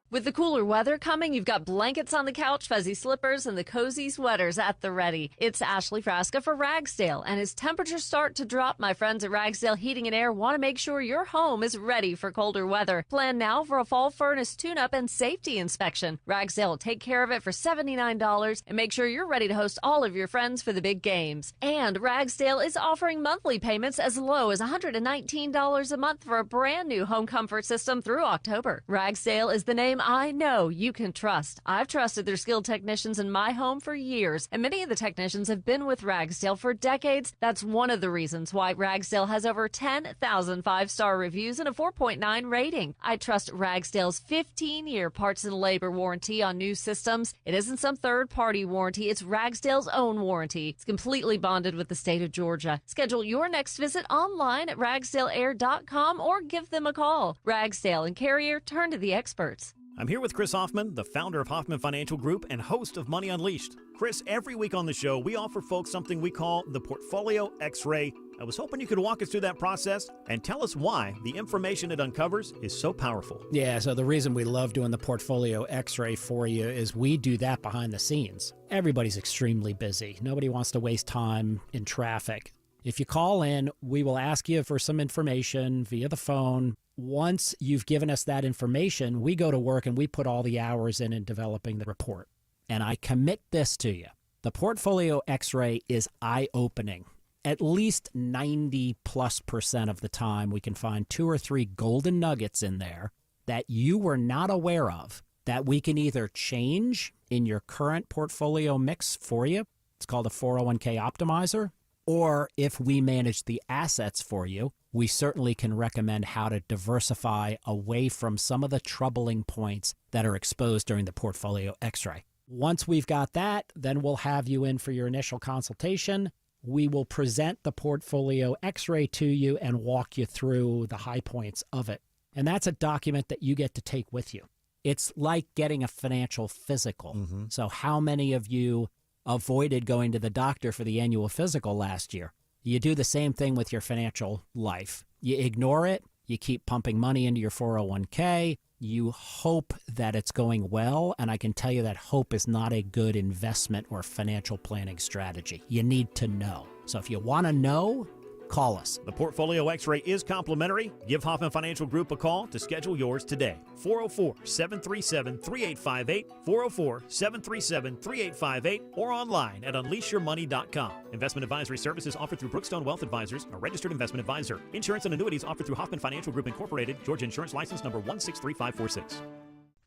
With the cooler weather coming, you've got blankets on the couch, fuzzy slippers, and the cozy sweaters at the ready. It's Ashley Frasca for Ragsdale, and as temperatures start to drop, my friends at Ragsdale Heating and Air want to make sure your home is ready for colder weather. Plan now for a fall furnace tune-up and safety inspection. Ragsdale will take care of it for $79 and make sure you're ready to host all of your friends for the big games. And Ragsdale is offering monthly payments as low as $119 a month for a brand new home comfort system through October. Ragsdale is the name I know you can trust. I've trusted their skilled technicians in my home for years, and many of the technicians have been with Ragsdale for decades. That's one of the reasons why Ragsdale has over 10,000 five-star reviews and a 4.9 rating. I trust Ragsdale's 15-year parts and labor warranty on new systems. It isn't some third-party warranty. It's Ragsdale's own warranty. It's completely bonded with the state of Georgia. Schedule your next visit online at ragsdaleair.com or give them a call. Ragsdale and Carrier, turn to the experts. I'm here with Chris Hoffman, the founder of Hoffman Financial Group and host of Money Unleashed. Chris, every week on the show, we offer folks something we call the Portfolio X-Ray. I was hoping you could walk us through that process and tell us why the information it uncovers is so powerful. Yeah, so the reason we love doing the Portfolio X-Ray for you is we do that behind the scenes. Everybody's extremely busy. Nobody wants to waste time in traffic. If you call in, we will ask you for some information via the phone. Once you've given us that information, we go to work and we put all the hours in developing the report. And I commit this to you. The Portfolio X-Ray is eye-opening. At least 90+% of the time, we can find 2 or 3 golden nuggets in there that you were not aware of that we can either change in your current portfolio mix for you. It's called a 401k optimizer. Or if we manage the assets for you, we certainly can recommend how to diversify away from some of the troubling points that are exposed during the Portfolio X-ray. Once we've got that, then we'll have you in for your initial consultation. We will present the Portfolio X-ray to you and walk you through the high points of it. And that's a document that you get to take with you. It's like getting a financial physical. So how many of you avoided going to the doctor for the annual physical last year? You do the same thing with your financial life. You ignore it. You keep pumping money into your 401k. You hope that it's going well, and I can tell you that hope is not a good investment or financial planning strategy. You need to know. So if you want to know, call us. The Portfolio X-Ray is complimentary. Give Hoffman Financial Group a call to schedule yours today. 404-737-3858, 404-737-3858, or online at unleashyourmoney.com. Investment advisory services offered through Brookstone Wealth Advisors, a registered investment advisor. Insurance and annuities offered through Hoffman Financial Group Incorporated, Georgia Insurance License number 163546.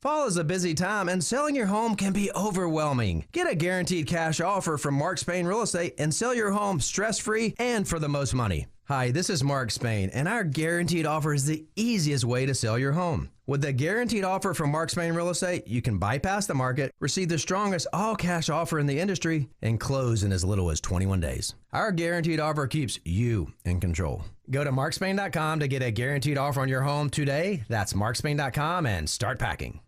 Fall is a busy time, and selling your home can be overwhelming. Get a guaranteed cash offer from Mark Spain Real Estate and sell your home stress-free and for the most money. Hi, this is Mark Spain, and our Guaranteed Offer is the easiest way to sell your home. With the Guaranteed Offer from Mark Spain Real Estate, you can bypass the market, receive the strongest all-cash offer in the industry, and close in as little as 21 days. Our Guaranteed Offer keeps you in control. Go to markspain.com to get a Guaranteed Offer on your home today. That's markspain.com and start packing.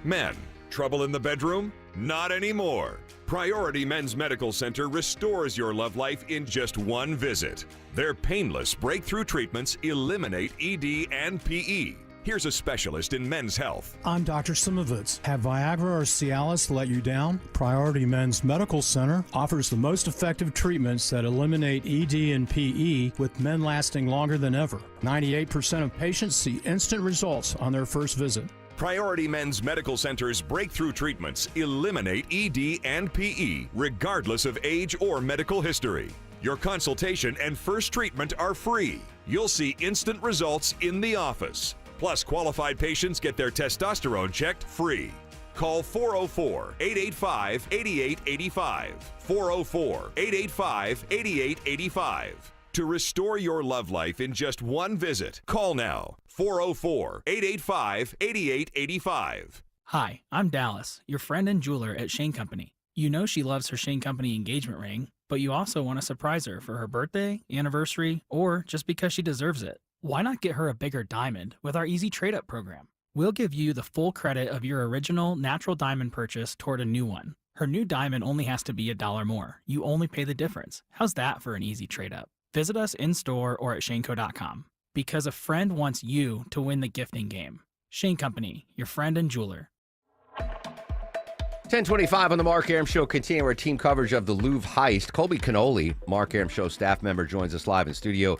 Men, trouble in the bedroom? Not anymore. Priority Men's Medical Center restores your love life in just one visit. Their painless breakthrough treatments eliminate ED and PE. Here's a specialist in men's health. I'm Dr. Simovitz. Have Viagra or Cialis let you down? Priority Men's Medical Center offers the most effective treatments that eliminate ED and PE, with men lasting longer than ever. 98% of patients see instant results on their first visit. Priority Men's Medical Center's breakthrough treatments eliminate ED and PE, regardless of age or medical history. Your consultation and first treatment are free. You'll see instant results in the office. Plus, qualified patients get their testosterone checked free. Call 404-885-8885. 404-885-8885. To restore your love life in just one visit, call now. 404-885-8885. Hi, I'm Dallas, your friend and jeweler at Shane Company. You know she loves her Shane Company engagement ring, but you also want to surprise her for her birthday, anniversary, or just because she deserves it. Why not get her a bigger diamond with our Easy Trade Up program? We'll give you the full credit of your original natural diamond purchase toward a new one. Her new diamond only has to be $1 more. You only pay the difference. How's that for an easy trade up? Visit us in-store or at shaneco.com. Because a friend wants you to win the gifting game. Shane Company, your friend and jeweler. 10:25 on the Mark Arum Show. Continue our team coverage of the Louvre heist. Colby Cannoli, Mark Arum Show staff member, joins us live in studio.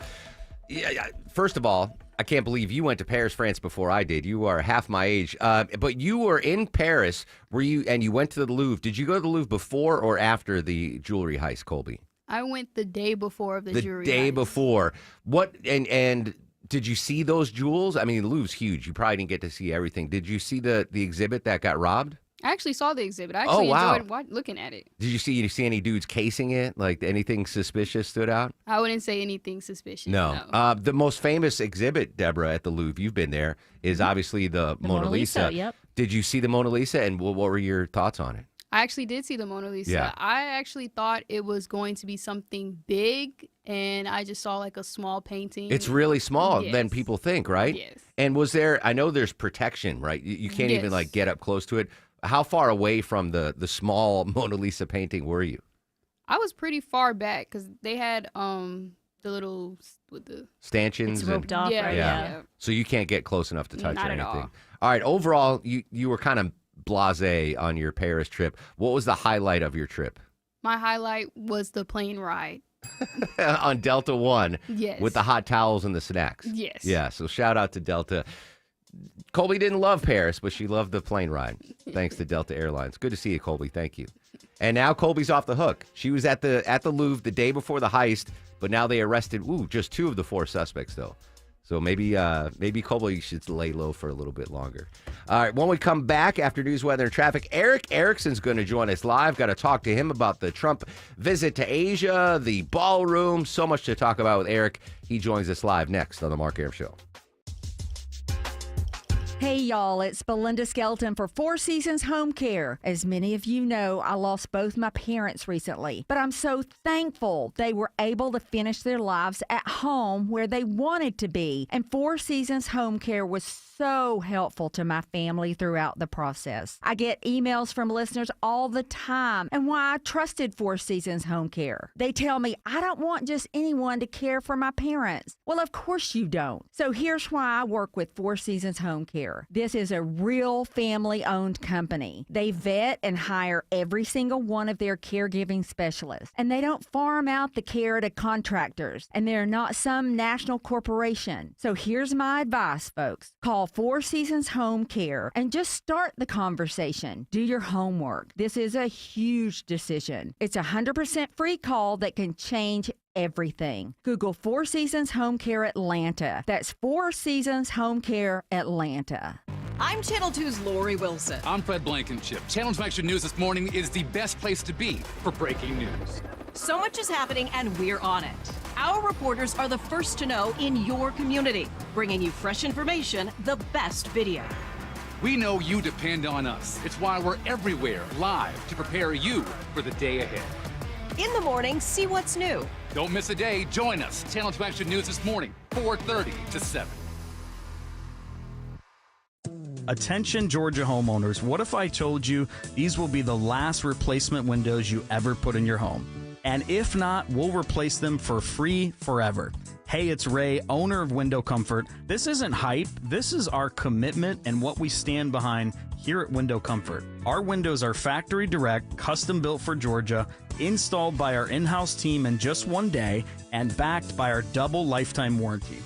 Yeah, first of all, I can't believe you went to Paris, France before I did. You are half my age. But you were in Paris, and you went to the Louvre. Did you go to the Louvre before or after the jewelry heist, Colby? I went the day before of the jewelry day heist. before. What and did you see those jewels? I mean, the Louvre's huge. You probably didn't get to see everything. Did you see the exhibit that got robbed? I actually saw the exhibit. I actually enjoyed looking at it. Did you see any dudes casing it? Like anything suspicious stood out? I wouldn't say anything suspicious. No. The most famous exhibit, Deborah, at the Louvre, you've been there, is obviously the Mona Lisa. Yep. Did you see the Mona Lisa, and what were your thoughts on it? I actually did see the Mona Lisa. Yeah. I actually thought it was going to be something big, and I just saw like a small painting. It's really small Yes. than people think, right? Yes. And was there, I know there's protection, right? You can't even Yes. get up close to it. How far away from the small Mona Lisa painting were you? I was pretty far back because they had the little with the Stanchions. It's roped off, right? Yeah. So you can't get close enough to touch Not or at anything. all. All right. Overall, you were kind of blasé on your Paris trip. What was the highlight of your trip? My highlight was the plane ride. On Delta One. Yes. With the hot towels and the snacks. Yes. Yeah. So shout out to Delta. Colby didn't love Paris, but she loved the plane ride. Thanks to Delta Airlines. Good to see you, Colby. Thank you. And now Colby's off the hook. She was at the Louvre the day before the heist, but now they arrested just 2 of the 4 suspects though. So maybe Colby should lay low for a little bit longer. All right, when we come back after news, weather, and traffic, Eric Erickson's going to join us live. Got to talk to him about the Trump visit to Asia, the ballroom. So much to talk about with Eric. He joins us live next on the Mark Arum Show. Hey y'all, it's Belinda Skelton for Four Seasons Home Care. As many of you know, I lost both my parents recently, but I'm so thankful they were able to finish their lives at home where they wanted to be. And Four Seasons Home Care was so helpful to my family throughout the process. I get emails from listeners all the time and why I trusted Four Seasons Home Care. They tell me I don't want just anyone to care for my parents. Well, of course you don't. So here's why I work with Four Seasons Home Care. This is a real family-owned company. They vet and hire every single one of their caregiving specialists, and they don't farm out the care to contractors, and they're not some national corporation. So here's my advice, folks. Call Four Seasons Home Care and just start the conversation. Do your homework. This is a huge decision. It's a 100% free call that can change everything. Google Four Seasons Home Care Atlanta. That's Four Seasons Home Care Atlanta. I'm Channel 2's Lori Wilson. I'm Fred Blankenship. Channel 2 Action News this morning is the best place to be for breaking news. So much is happening, and we're on it. Our reporters are the first to know in your community, bringing you fresh information, the best video. We know you depend on us. It's why we're everywhere live to prepare you for the day ahead. In the morning, see what's new. Don't miss a day. Join us. Channel 2 Action News this morning, 4:30 to 7. Attention Georgia homeowners, what if I told you these will be the last replacement windows you ever put in your home? And if not, we'll replace them for free forever. Hey, it's Ray, owner of Window Comfort. This isn't hype. This is our commitment and what we stand behind here at Window Comfort. Our windows are factory direct, custom built for Georgia, installed by our in-house team in just one day, and backed by our double lifetime warranty.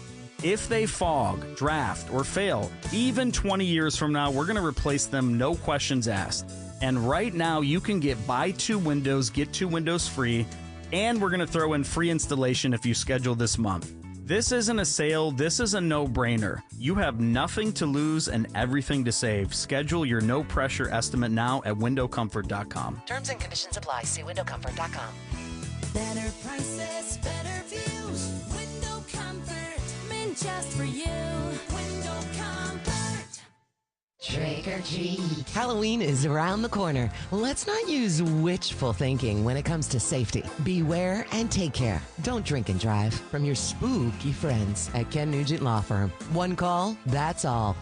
If they fog, draft, or fail, even 20 years from now, we're going to replace them, no questions asked. And right now, you can buy 2 windows, get 2 windows free, and we're going to throw in free installation if you schedule this month. This isn't a sale, this is a no-brainer. You have nothing to lose and everything to save. Schedule your no-pressure estimate now at windowcomfort.com. Terms and conditions apply. See windowcomfort.com. Better prices, better views. Window Comfort, meant just for you. Window Comfort. Trick or treat. Halloween is around the corner. Let's not use wishful thinking when it comes to safety. Beware and take care. Don't drink and drive. From your spooky friends at Ken Nugent Law Firm. One call, that's all.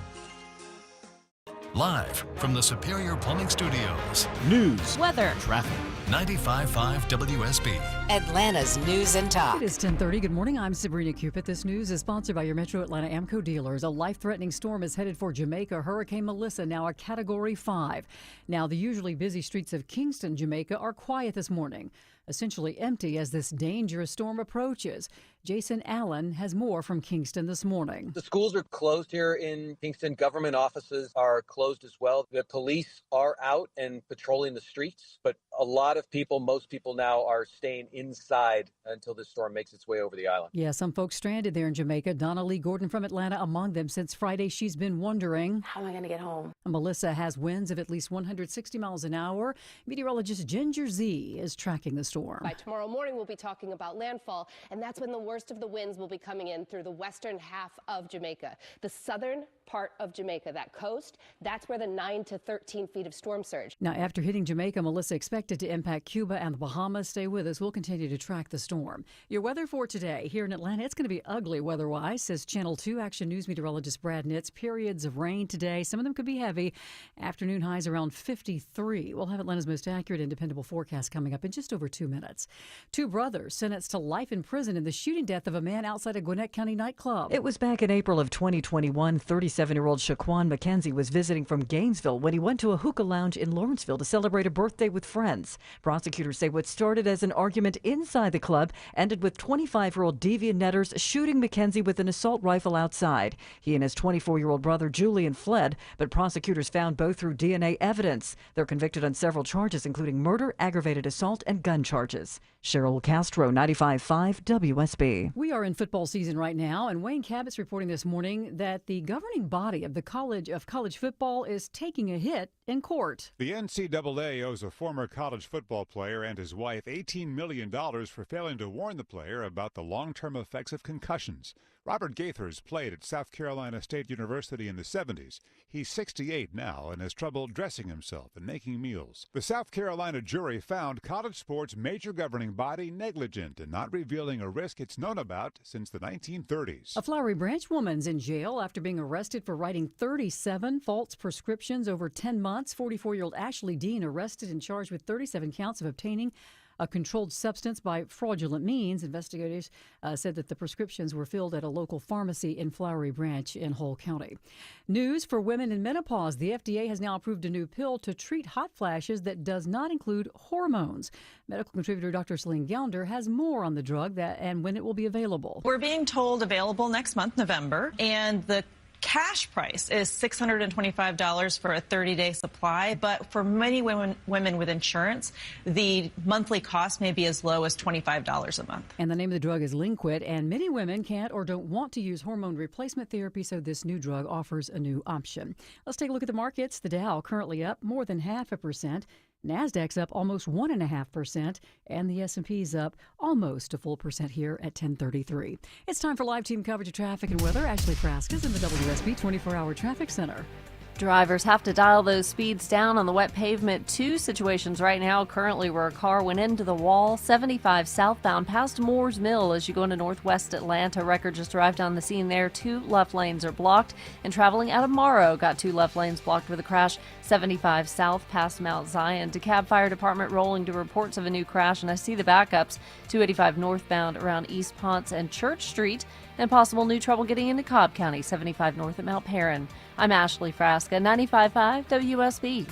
Live from the Superior Plumbing Studios. News, weather, traffic. 95.5 WSB. Atlanta's news and talk. It is 10:30. Good morning. I'm Sabrina Cupid. This news is sponsored by your Metro Atlanta Amco dealers. A life-threatening storm is headed for Jamaica. Hurricane Melissa, now a Category 5. Now, the usually busy streets of Kingston, Jamaica, are quiet this morning, essentially empty as this dangerous storm approaches. Jason Allen has more from Kingston this morning. The schools are closed here in Kingston. Government offices are closed as well. The police are out and patrolling the streets, but a lot of people, most people now are staying inside until this storm makes its way over the island. Yeah, some folks stranded there in Jamaica. Donna Lee Gordon from Atlanta among them. Since Friday, she's been wondering, how am I going to get home? Melissa has winds of at least 160 miles an hour. Meteorologist Ginger Z is tracking the storm. By tomorrow morning, we'll be talking about landfall, and that's when the worst of the winds will be coming in through the western half of Jamaica. The southern part of Jamaica, that coast, that's where the 9 to 13 feet of storm surge. Now, after hitting Jamaica, Melissa expected to impact Cuba and the Bahamas. Stay with us. We'll continue to track the storm. Your weather for today here in Atlanta, it's going to be ugly weather-wise, says Channel 2 Action News meteorologist Brad Nitz. Periods of rain today. Some of them could be heavy. Afternoon highs around 53. We'll have Atlanta's most accurate and dependable forecast coming up in just over 2 minutes. 2 brothers sentenced to life in prison in the shooting death of a man outside a Gwinnett County nightclub. It was back in April of 2021. 37-year-old Shaquan McKenzie was visiting from Gainesville when he went to a hookah lounge in Lawrenceville to celebrate a birthday with friends. Prosecutors say what started as an argument inside the club ended with 25-year-old Devian Netters shooting McKenzie with an assault rifle outside. He and his 24-year-old brother Julian fled, but prosecutors found both through DNA evidence. They're convicted on several charges, including murder, aggravated assault, and gun charges. Cheryl Castro, 95.5 WSB. We are in football season right now, and Wayne Cabot's reporting this morning that the governing body of the College of College Football is taking a hit in court. The NCAA owes a former college football player and his wife $18 million for failing to warn the player about the long-term effects of concussions. Robert Gaithers played at South Carolina State University in the 70s. He's 68 now and has trouble dressing himself and making meals. The South Carolina jury found college sports' major governing body negligent in not revealing a risk it's known about since the 1930s. A Flowery Branch woman's in jail after being arrested for writing 37 false prescriptions over 10 months. 44-year-old Ashley Dean arrested and charged with 37 counts of obtaining a controlled substance by fraudulent means. Investigators said that the prescriptions were filled at a local pharmacy in Flowery Branch in Hull County. News for women in menopause. The FDA has now approved a new pill to treat hot flashes that does not include hormones. Medical contributor Dr. Celine Gounder has more on the drug and when it will be available. We're being told available next month, November, and the cash price is $625 for a 30-day supply, but for many women with insurance, the monthly cost may be as low as $25 a month. And the name of the drug is Linquit, and many women can't or don't want to use hormone replacement therapy, so this new drug offers a new option. Let's take a look at the markets. The Dow currently up more than 0.5%. Nasdaq's up almost 1.5%, and the S&P's up almost a full percent here at 10:33. It's time for live team coverage of traffic and weather. Ashley Frasca's in the WSB 24-hour traffic center. Drivers have to dial those speeds down on the wet pavement. Two situations right now currently where a car went into the wall. 75 southbound past Moore's Mill as you go into northwest Atlanta. Wrecker just arrived on the scene there. 2 left lanes are blocked. And traveling out of Morrow, got 2 left lanes blocked with a crash. 75 south past Mount Zion. DeKalb Fire Department rolling to reports of a new crash. And I see the backups. 285 northbound around East Ponce and Church Street. And possible new trouble getting into Cobb County. 75 north at Mount Perrin. I'm Ashley Frasca, 95.5 WSB.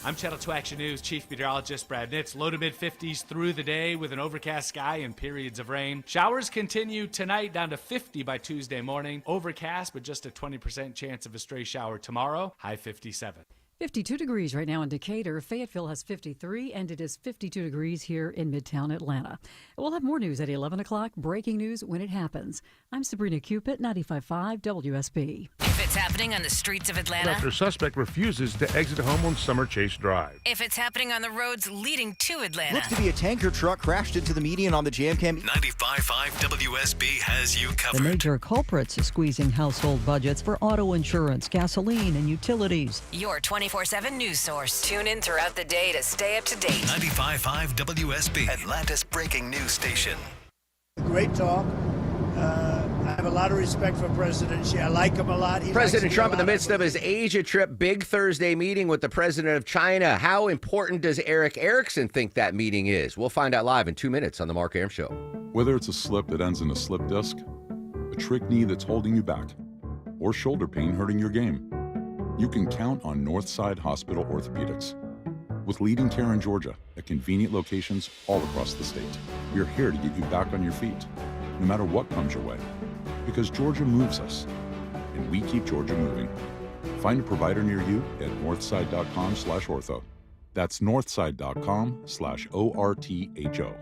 I'm Channel 2 Action News Chief Meteorologist Brad Nitz. Low to mid-50s through the day with an overcast sky and periods of rain. Showers continue tonight down to 50 by Tuesday morning. Overcast, but just a 20% chance of a stray shower tomorrow. High 57. 52 degrees right now in Decatur. Fayetteville has 53, and it is 52 degrees here in Midtown Atlanta. We'll have more news at 11 o'clock. Breaking news when it happens. I'm Sabrina Cupid, 95.5 WSB. If it's happening on the streets of Atlanta. After suspect refuses to exit home on Summer Chase Drive. If it's happening on the roads leading to Atlanta. Looks to be a tanker truck crashed into the median on the Jam Cam. 95.5 WSB has you covered. The major culprits is squeezing household budgets for auto insurance, gasoline, and utilities. Your 24/7 news source. Tune in throughout the day to stay up to date. 95.5 WSB, Atlanta's breaking news station. Great talk. I have a lot of respect for President Xi. I like him a lot. President Trump in the midst of his Asia trip, big Thursday meeting with the president of China. How important does Eric Erickson think that meeting is? We'll find out live in 2 minutes on The Mark Arum Show. Whether it's a slip that ends in a slip disc, a trick knee that's holding you back, or shoulder pain hurting your game, you can count on Northside Hospital Orthopedics. With leading care in Georgia at convenient locations all across the state, we're here to get you back on your feet, no matter what comes your way. Because Georgia moves us, and we keep Georgia moving. Find a provider near you at northside.com/ortho. That's northside.com/ORTHO.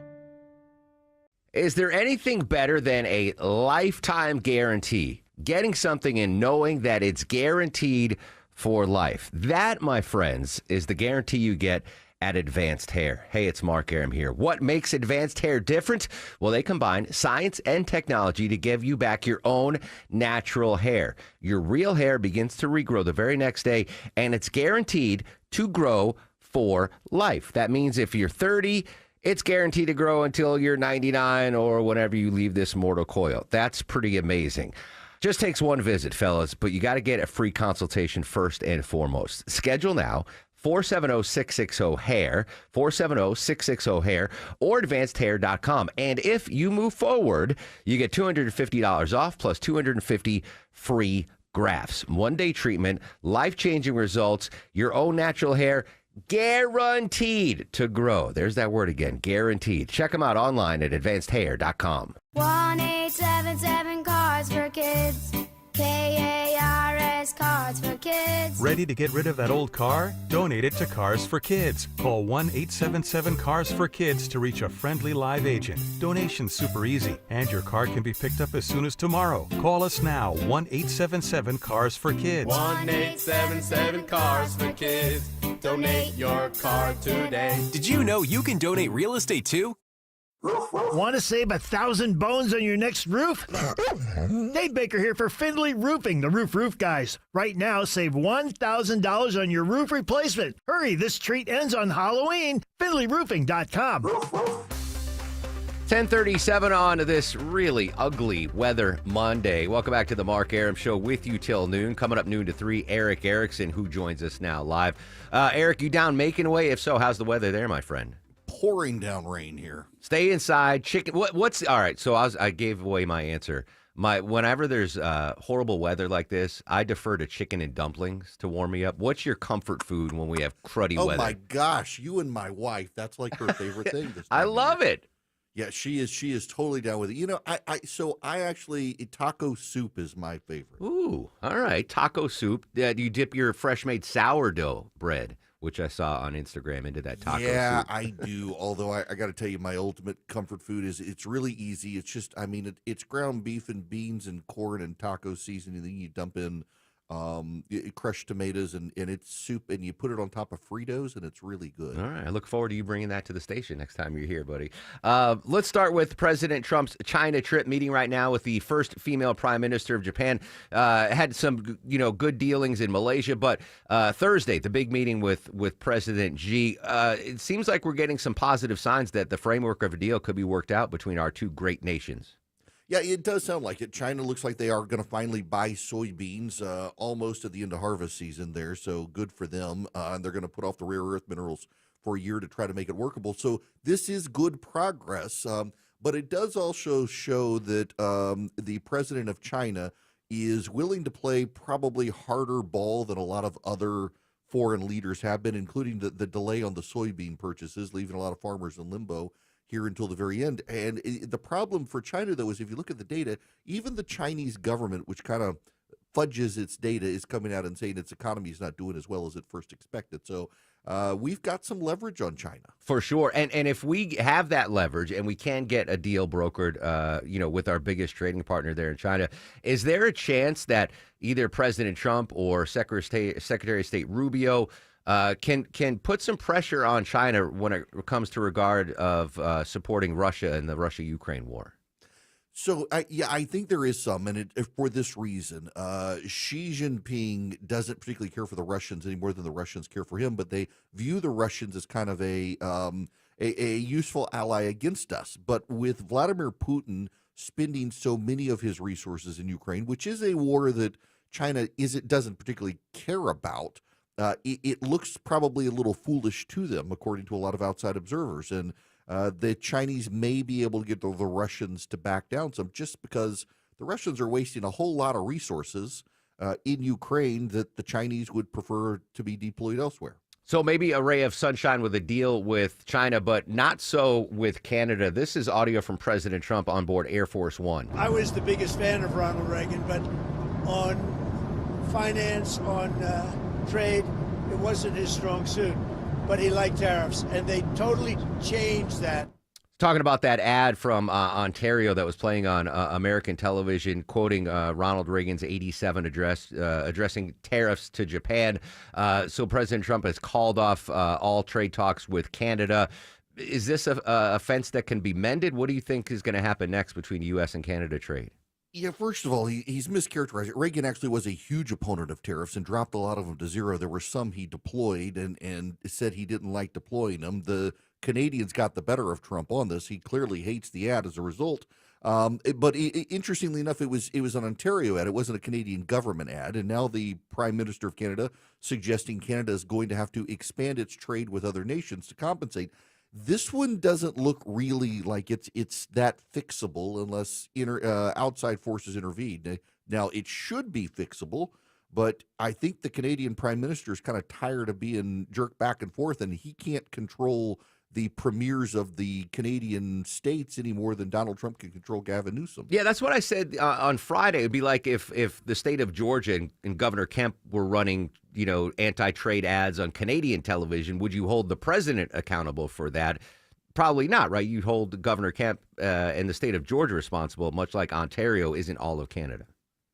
Is there anything better than a lifetime guarantee? Getting something and knowing that it's guaranteed for life. That, my friends, is the guarantee you get at Advanced Hair. Hey, it's Mark Arum here. What makes Advanced Hair different? Well, they combine science and technology to give you back your own natural hair. Your real hair begins to regrow the very next day, and it's guaranteed to grow for life. That means if you're 30, it's guaranteed to grow until you're 99 or whenever you leave this mortal coil. That's pretty amazing. Just takes one visit, fellas, but you got to get a free consultation first and foremost. Schedule now, 470-660-HAIR, 470-660-HAIR, or advancedhair.com. And if you move forward, you get $250 off plus 250 free grafts. One-day treatment, life-changing results, your own natural hair, guaranteed to grow. There's that word again, guaranteed. Check them out online at advancedhair.com. 1-877 Cars for Kids. KARS Cars for Kids. Ready to get rid of that old car? Donate it to Cars for Kids. Call 1-877-CARS-FOR-KIDS to reach a friendly live agent. Donation's super easy, and your car can be picked up as soon as tomorrow. Call us now, 1-877-CARS-FOR-KIDS. 1-877-CARS-FOR-KIDS. Donate your car today. Did you know you can donate real estate too? Want to save 1,000 bones on your next roof? Dave Baker here for Findlay Roofing, the roof guys. Right now, save $1,000 on your roof replacement. Hurry, this treat ends on Halloween. FindlayRoofing.com. 10:37 on this really ugly weather Monday. Welcome back to the Mark Arum Show with you till noon. Coming up noon to 3, Eric Erickson, who joins us now live. Eric, you down making away? If so, how's the weather there, my friend? Pouring down rain here. Stay inside. Chicken. What's all right? So I gave away my answer. Whenever there's horrible weather like this, I defer to chicken and dumplings to warm me up. What's your comfort food when we have cruddy weather? Oh my gosh, you and my wife. That's like her favorite thing. I love it. Yeah, she is totally down with it. You know, I actually taco soup is my favorite. Ooh, all right, taco soup. Do you dip your fresh made sourdough bread, which I saw on Instagram, into that taco soup? Yeah, I do. Although I got to tell you, my ultimate comfort food is it's really easy. It's just, it's ground beef and beans and corn and taco seasoning. Then you dump in crushed tomatoes, and it's soup, and you put it on top of Fritos, and it's really good. All right. I look forward to you bringing that to the station next time you're here, buddy. Let's start with President Trump's China trip, meeting right now with the first female prime minister of Japan. Had some, good dealings in Malaysia, but Thursday, the big meeting with President Xi. It seems like we're getting some positive signs that the framework of a deal could be worked out between our two great nations. Yeah, it does sound like it. China looks like they are going to finally buy soybeans almost at the end of harvest season there, so good for them. And they're going to put off the rare earth minerals for a year to try to make it workable. So this is good progress, but it does also show that the president of China is willing to play probably harder ball than a lot of other foreign leaders have been, including the delay on the soybean purchases, leaving a lot of farmers in limbo here until the very end. And the problem for China, though, is if you look at the data, even the Chinese government, which kind of fudges its data, is coming out and saying its economy is not doing as well as it first expected. So we've got some leverage on China. For sure. And if we have that leverage and we can get a deal brokered, with our biggest trading partner there in China, is there a chance that either President Trump or Secretary of State Rubio can put some pressure on China when it comes to regard of supporting Russia in the Russia-Ukraine war? So, I think there is some, and for this reason. Xi Jinping doesn't particularly care for the Russians any more than the Russians care for him, but they view the Russians as kind of a useful ally against us. But with Vladimir Putin spending so many of his resources in Ukraine, which is a war that China doesn't particularly care about, it looks probably a little foolish to them, according to a lot of outside observers. And the Chinese may be able to get the Russians to back down some, just because the Russians are wasting a whole lot of resources in Ukraine that the Chinese would prefer to be deployed elsewhere. So maybe a ray of sunshine with a deal with China, but not so with Canada. This is audio from President Trump on board Air Force One. I was the biggest fan of Ronald Reagan, but on finance, on trade, it wasn't his strong suit. But he liked tariffs, and they totally changed that. Talking about that ad from Ontario that was playing on American television, quoting Ronald Reagan's 87 address, addressing tariffs to Japan. So President Trump has called off all trade talks with Canada. Is this a fence that can be mended? What do you think is going to happen next between U.S. and Canada trade? Yeah, first of all, he's mischaracterized it. Reagan actually was a huge opponent of tariffs and dropped a lot of them to zero. There were some he deployed and said he didn't like deploying them. The Canadians got the better of Trump on this. He clearly hates the ad as a result. But interestingly enough, it was an Ontario ad. It wasn't a Canadian government ad. And now the Prime Minister of Canada suggesting Canada is going to have to expand its trade with other nations to compensate. This one doesn't look really like it's that fixable unless outside forces intervene. Now, it should be fixable, but I think the Canadian Prime Minister is kind of tired of being jerked back and forth, and he can't control the premiers of the Canadian states any more than Donald Trump can control Gavin Newsom. Yeah, that's what I said on Friday. It'd be like if the state of Georgia and Governor Kemp were running, anti-trade ads on Canadian television. Would you hold the president accountable for that? Probably not, right? You'd hold Governor Kemp and the state of Georgia responsible, much like Ontario isn't all of Canada.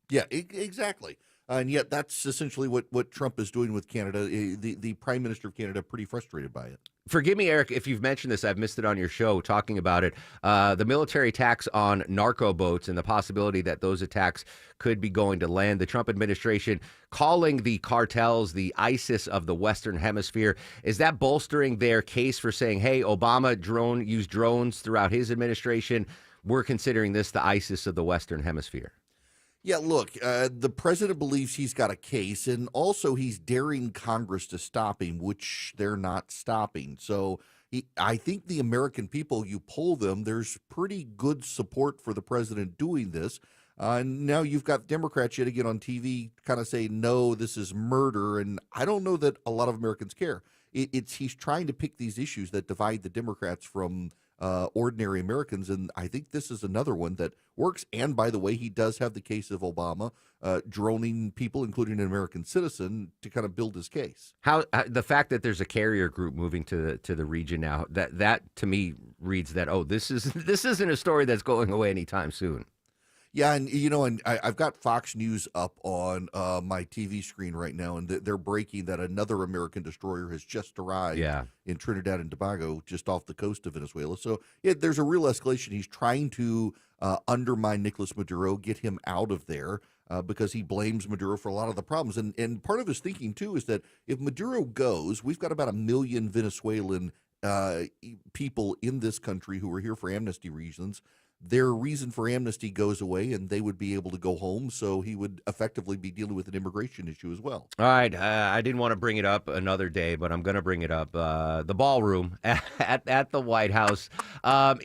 Yeah, exactly. And yet that's essentially what Trump is doing with Canada. The Prime Minister of Canada pretty frustrated by it. Forgive me, Eric, if you've mentioned this. I've missed it on your show talking about it. The military attacks on narco boats and the possibility that those attacks could be going to land. The Trump administration calling the cartels the ISIS of the Western Hemisphere. Is that bolstering their case for saying, hey, Obama used drones throughout his administration? We're considering this the ISIS of the Western Hemisphere. Yeah, look, the president believes he's got a case, and also he's daring Congress to stop him, which they're not stopping. So I think the American people, you poll them, there's pretty good support for the president doing this. Now you've got Democrats yet again on TV kind of saying, no, this is murder, and I don't know that a lot of Americans care. He's trying to pick these issues that divide the Democrats from ordinary Americans, and I think this is another one that works. And by the way, he does have the case of Obama droning people, including an American citizen, to kind of build his case. How the fact that there's a carrier group moving to the region now, that to me reads that this isn't a story that's going away anytime soon. Yeah, and I've got Fox News up on my TV screen right now, and they're breaking that another American destroyer has just arrived in Trinidad and Tobago, just off the coast of Venezuela. So there's a real escalation. He's trying to undermine Nicolas Maduro, get him out of there, because he blames Maduro for a lot of the problems. And part of his thinking, too, is that if Maduro goes, we've got about 1 million Venezuelan people in this country who are here for amnesty reasons. Their reason for amnesty goes away, and they would be able to go home, so he would effectively be dealing with an immigration issue as well. All right, I didn't want to bring it up another day, but I'm going to bring it up. The ballroom at the White House. I'm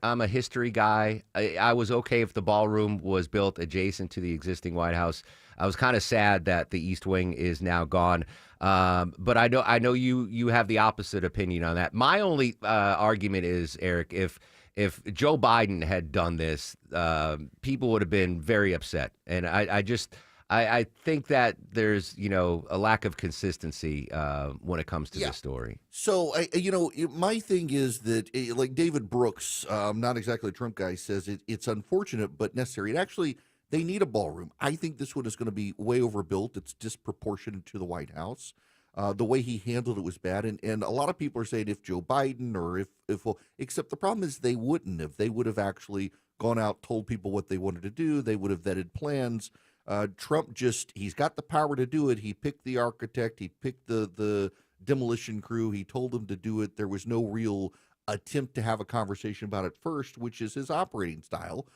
a history guy. I was okay if the ballroom was built adjacent to the existing White House. I was kind of sad that the East Wing is now gone. But I know you have the opposite opinion on that. My only argument is, Eric, if Joe Biden had done this, people would have been very upset. And I think that there's, a lack of consistency when it comes to this story. So, my thing is that, like David Brooks, not exactly a Trump guy, says it's unfortunate but necessary. They need a ballroom. I think this one is going to be way overbuilt. It's disproportionate to the White House. The way he handled it was bad. And a lot of people are saying if Joe Biden or except the problem is they wouldn't have. They would have actually gone out, told people what they wanted to do. They would have vetted plans. Trump he's got the power to do it. He picked the architect. He picked the demolition crew. He told them to do it. There was no real attempt to have a conversation about it first, which is his operating style.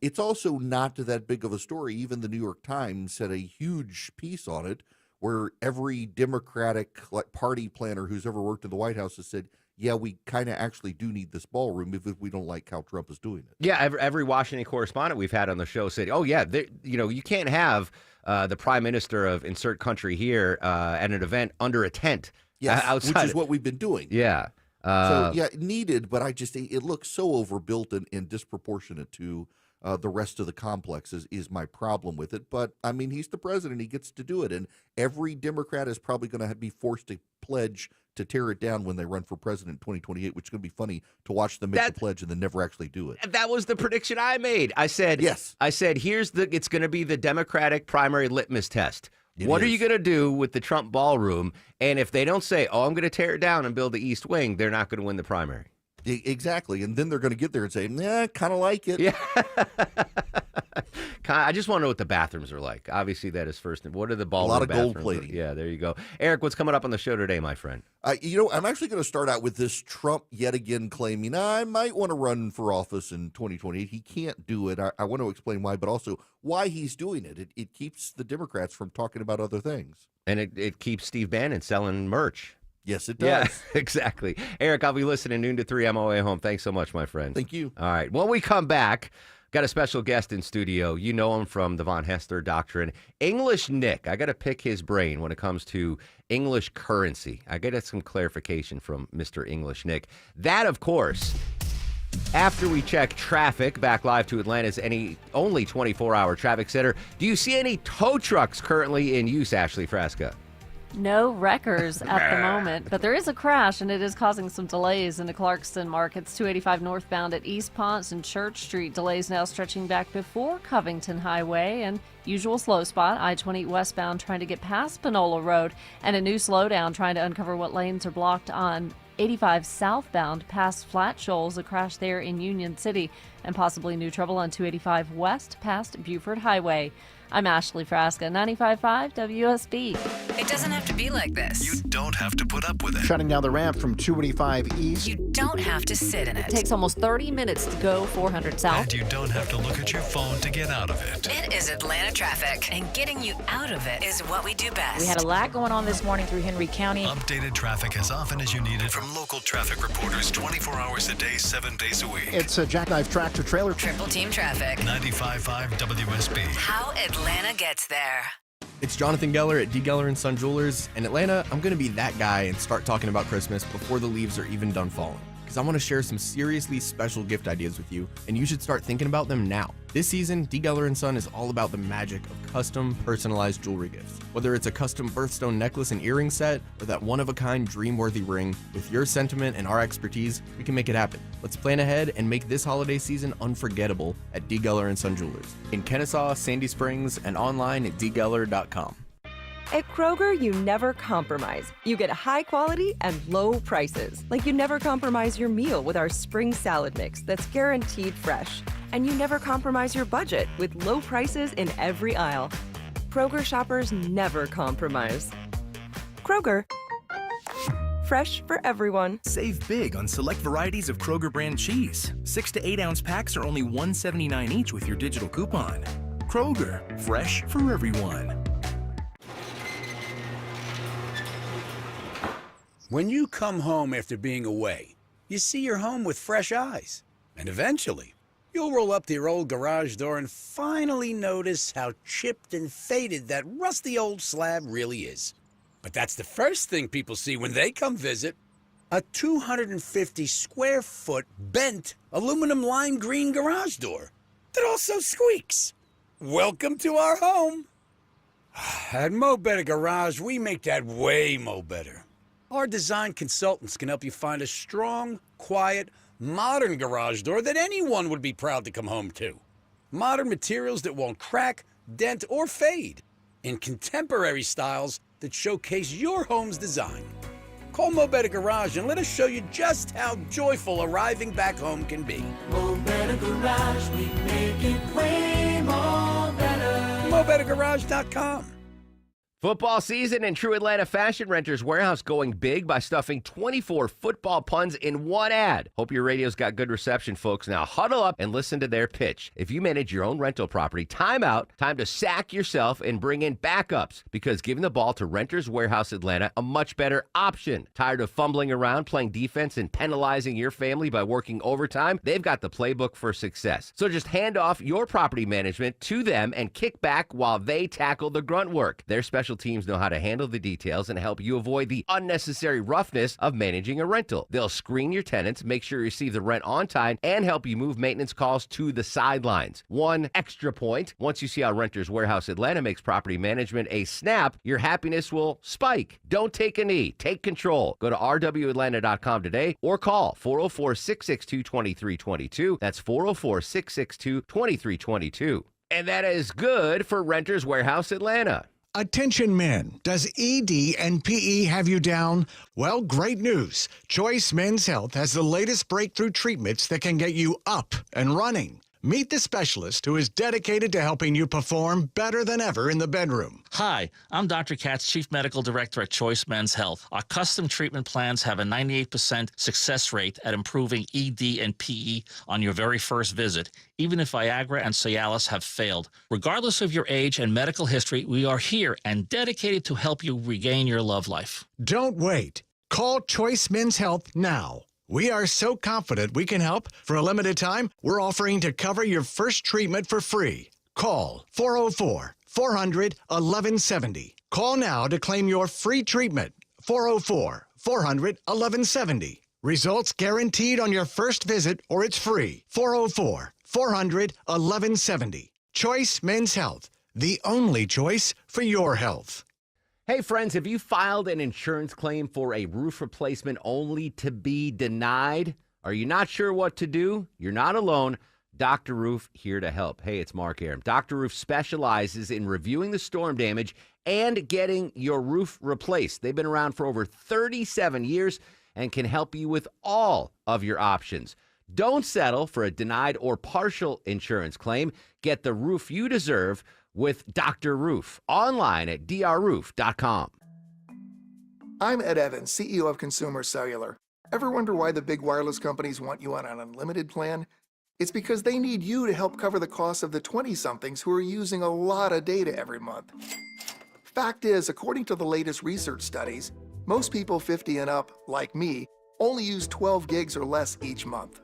It's also not that big of a story. Even the New York Times had a huge piece on it where every Democratic party planner who's ever worked in the White House has said, yeah, we kind of actually do need this ballroom if we don't like how Trump is doing it. Yeah, every Washington correspondent we've had on the show said, oh, yeah, you can't have the prime minister of insert country here at an event under a tent. Yes, outside. Which is what we've been doing. Yeah. Needed, but it looks so overbuilt and disproportionate to the rest of the complex is my problem with it. But, I mean, he's the president. He gets to do it. And every Democrat is probably going to be forced to pledge to tear it down when they run for president in 2028, which is going to be funny to watch them make the pledge and then never actually do it. That was the prediction I made. I said, yes. I said, it's going to be the Democratic primary litmus test. What are you going to do with the Trump ballroom? And if they don't say, I'm going to tear it down and build the East Wing, they're not going to win the primary. Exactly. And then they're going to get there and say, kind of like it. Yeah. I just want to know what the bathrooms are like. Obviously, that is first. What are the ballroom A lot of bathrooms? gold plating. Yeah, there you go. Eric, what's coming up on the show today, my friend? I'm actually going to start out with this Trump yet again claiming I might want to run for office in 2028. He can't do it. I want to explain why, but also why he's doing it. It keeps the Democrats from talking about other things. And it keeps Steve Bannon selling merch. Yes, it does. Yeah, exactly. Eric, I'll be listening noon to 3 on my way home. Thanks so much, my friend. Thank you. All right. When we come back, got a special guest in studio. You know him from the Von Hester Doctrine. English Nick. I got to pick his brain when it comes to English currency. I got some clarification from Mr. English Nick. That, of course, after we check traffic, back live to Atlanta's only 24-hour traffic center. Do you see any tow trucks currently in use, Ashley Frasca? No wreckers at the moment, but there is a crash, and it is causing some delays in the Clarkston Markets. 285 northbound at East Ponce and Church Street. Delays now stretching back before Covington Highway, and usual slow spot, I-20 westbound trying to get past Panola Road, and a new slowdown trying to uncover what lanes are blocked on 85 southbound past Flat Shoals. A crash there in Union City, and possibly new trouble on 285 west past Buford Highway. I'm Ashley Frasca, 95.5 WSB. It doesn't have to be like this. You don't have to put up with it. Shutting down the ramp from 285 east. You don't have to sit in it. It takes almost 30 minutes to go 400 south. And you don't have to look at your phone to get out of it. It is Atlanta traffic, and getting you out of it is what we do best. We had a lot going on this morning through Henry County. Updated traffic as often as you need it from local traffic reporters 24 hours a day, 7 days a week. It's a jackknife tractor trailer. Triple team traffic. 95.5 WSB. How Atlanta gets there. It's Jonathan Geller at D. Geller & Son Jewelers. In Atlanta, I'm going to be that guy and start talking about Christmas before the leaves are even done falling. because I want to share some seriously special gift ideas with you, and you should start thinking about them now. This season, D. Geller & Son is all about the magic of custom, personalized jewelry gifts. Whether it's a custom birthstone necklace and earring set, or that one-of-a-kind dream-worthy ring, with your sentiment and our expertise, we can make it happen. Let's plan ahead and make this holiday season unforgettable at D. Geller & Son Jewelers. In Kennesaw, Sandy Springs, and online at dgeller.com. At Kroger, you never compromise. You get high quality and low prices. Like you never compromise your meal with our spring salad mix that's guaranteed fresh. And you never compromise your budget with low prices in every aisle. Kroger shoppers never compromise. Kroger, fresh for everyone. Save big on select varieties of Kroger brand cheese. 6 to 8 ounce packs are only $1.79 each with your digital coupon. Kroger, fresh for everyone. When you come home after being away, you see your home with fresh eyes. And eventually, you'll roll up to your old garage door and finally notice how chipped and faded that rusty old slab really is. But that's the first thing people see when they come visit. A 250 square foot bent aluminum lime green garage door that also squeaks. Welcome to our home. At Mo Better Garage, we make that way mo better. Our design consultants can help you find a strong, quiet, modern garage door that anyone would be proud to come home to. Modern materials that won't crack, dent, or fade. In contemporary styles that showcase your home's design. Call Mo Better Garage and let us show you just how joyful arriving back home can be. Mo Better Garage, we make it way more better. MoBetterGarage.com. Football season and True Atlanta Fashion Renters Warehouse going big by stuffing 24 football puns in one ad. Hope your radio's got good reception, folks. Now huddle up and listen to their pitch. If you manage your own rental property, time out, time to sack yourself and bring in backups, because giving the ball to Renters Warehouse Atlanta a much better option. Tired of fumbling around, playing defense, and penalizing your family by working overtime? They've got the playbook for success. So just hand off your property management to them and kick back while they tackle the grunt work. Their special teams know how to handle the details and help you avoid the unnecessary roughness of managing a rental. They'll screen your tenants, make sure you receive the rent on time, and help you move maintenance calls to the sidelines. One extra point: once you see how Renters Warehouse Atlanta makes property management a snap, your happiness will spike. Don't take a knee. Take control. Go to rwatlanta.com today or call 404-662-2322. That's 404-662-2322. And that is good for Renters Warehouse Atlanta. Attention men, does ED and PE have you down? Well, great news. Choice Men's Health has the latest breakthrough treatments that can get you up and running. Meet the specialist who is dedicated to helping you perform better than ever in the bedroom. Hi, I'm Dr. Katz, Chief Medical Director at Choice Men's Health. Our custom treatment plans have a 98% success rate at improving ED and PE on your very first visit, even if Viagra and Cialis have failed. Regardless of your age and medical history, we are here and dedicated to help you regain your love life. Don't wait. Call Choice Men's Health now. We are so confident we can help. For a limited time, we're offering to cover your first treatment for free. Call 404-400-1170. Call now to claim your free treatment. 404-400-1170. Results guaranteed on your first visit, or it's free. 404-400-1170. Choice Men's Health, the only choice for your health. Hey friends, have you filed an insurance claim for a roof replacement only to be denied? Are you not sure what to do? You're not alone. Dr. Roof here to help. Hey, it's Mark Aram. Dr. Roof specializes in reviewing the storm damage and getting your roof replaced. They've been around for over 37 years and can help you with all of your options. Don't settle for a denied or partial insurance claim. Get the roof you deserve with Dr. Roof, online at drroof.com. I'm Ed Evans, CEO of Consumer Cellular. Ever wonder why the big wireless companies want you on an unlimited plan? It's because they need you to help cover the cost of the 20-somethings who are using a lot of data every month. Fact is, according to the latest research studies, most people 50 and up, like me, only use 12 gigs or less each month.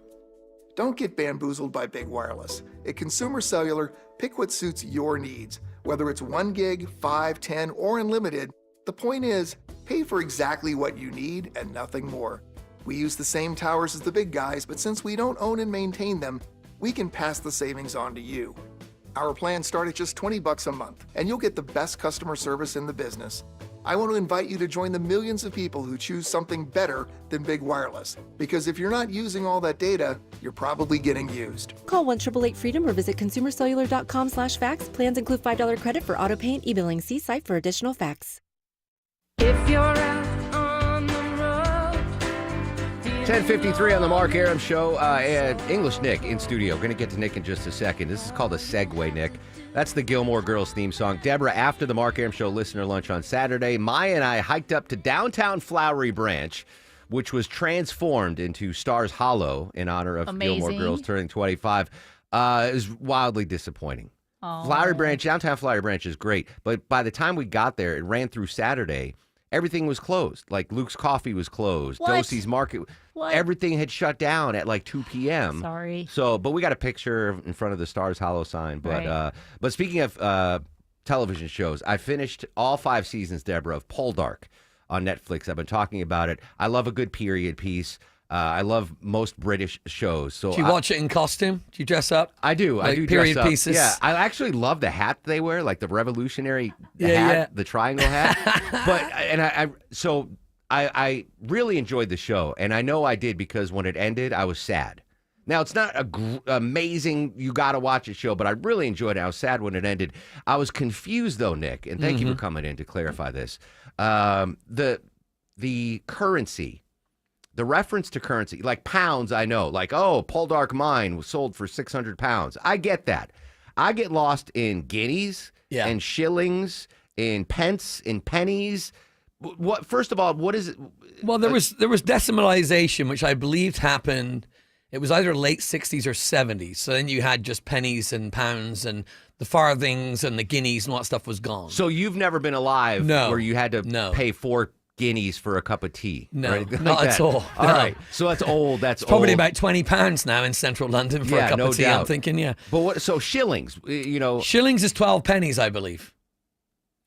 Don't get bamboozled by big wireless. At Consumer Cellular, pick what suits your needs. Whether it's 1 gig, 5, 10, or unlimited, the point is, pay for exactly what you need and nothing more. We use the same towers as the big guys, but since we don't own and maintain them, we can pass the savings on to you. Our plans start at just $20 a month, and you'll get the best customer service in the business. I want to invite you to join the millions of people who choose something better than big wireless. Because if you're not using all that data, you're probably getting used. Call 1-888-FREEDOM or visit consumercellular.com/facts. Plans include $5 credit for auto pay and e-billing. See site for additional facts. If you're out on the road, 10:53 on the Mark Arum Show. And English Nick in studio. Going to get to Nick in just a second. This is called a segue, Nick. That's the Gilmore Girls theme song. Deborah, after the Mark Arum Show listener lunch on Saturday, Maya and I hiked up to downtown Flowery Branch, which was transformed into Stars Hollow in honor of Gilmore Girls turning 25. It was wildly disappointing. Flowery Branch, downtown Flowery Branch is great, but by the time we got there, it ran through Saturday. Everything was closed. Like Luke's Coffee was closed. What? Dosey's Market. What? Everything had shut down at like 2 p.m. Sorry. So, but we got a picture in front of the Stars Hollow sign. But Right. but speaking of television shows, I finished all 5 seasons, Deborah, of Poldark on Netflix. I've been talking about it. I love a good period piece. I love most British shows. So Do you watch it in costume? Do you dress up? I do. I Like do period dress up. pieces? Yeah, I actually love the hat they wear, like the revolutionary Yeah, hat, yeah. the triangle hat. I really enjoyed the show, and I know I did because when it ended, I was sad. Now it's not a amazing you got to watch it show, but I really enjoyed it. I was sad when it ended. I was confused though, Nick, and thank you for coming in to clarify this. The currency. The reference to currency, like pounds, I know. Like, oh, Poldark Mine was sold for 600 pounds. I get that. I get lost in guineas and shillings, in pence, in pennies. What? First of all, what is it? Well, there was decimalization, which I believed happened. It was either late 60s or 70s. So then you had just pennies and pounds and the farthings and the guineas and all that stuff was gone. So you've never been alive where you had to pay 4 guineas for a cup of tea? No, right? Like not at that. all. All No. right. So that's old. That's It's probably old. about £20 now in central London for a cup no of tea, doubt. I'm thinking, yeah. But what? So shillings, you know. Shillings is 12 pennies, I believe.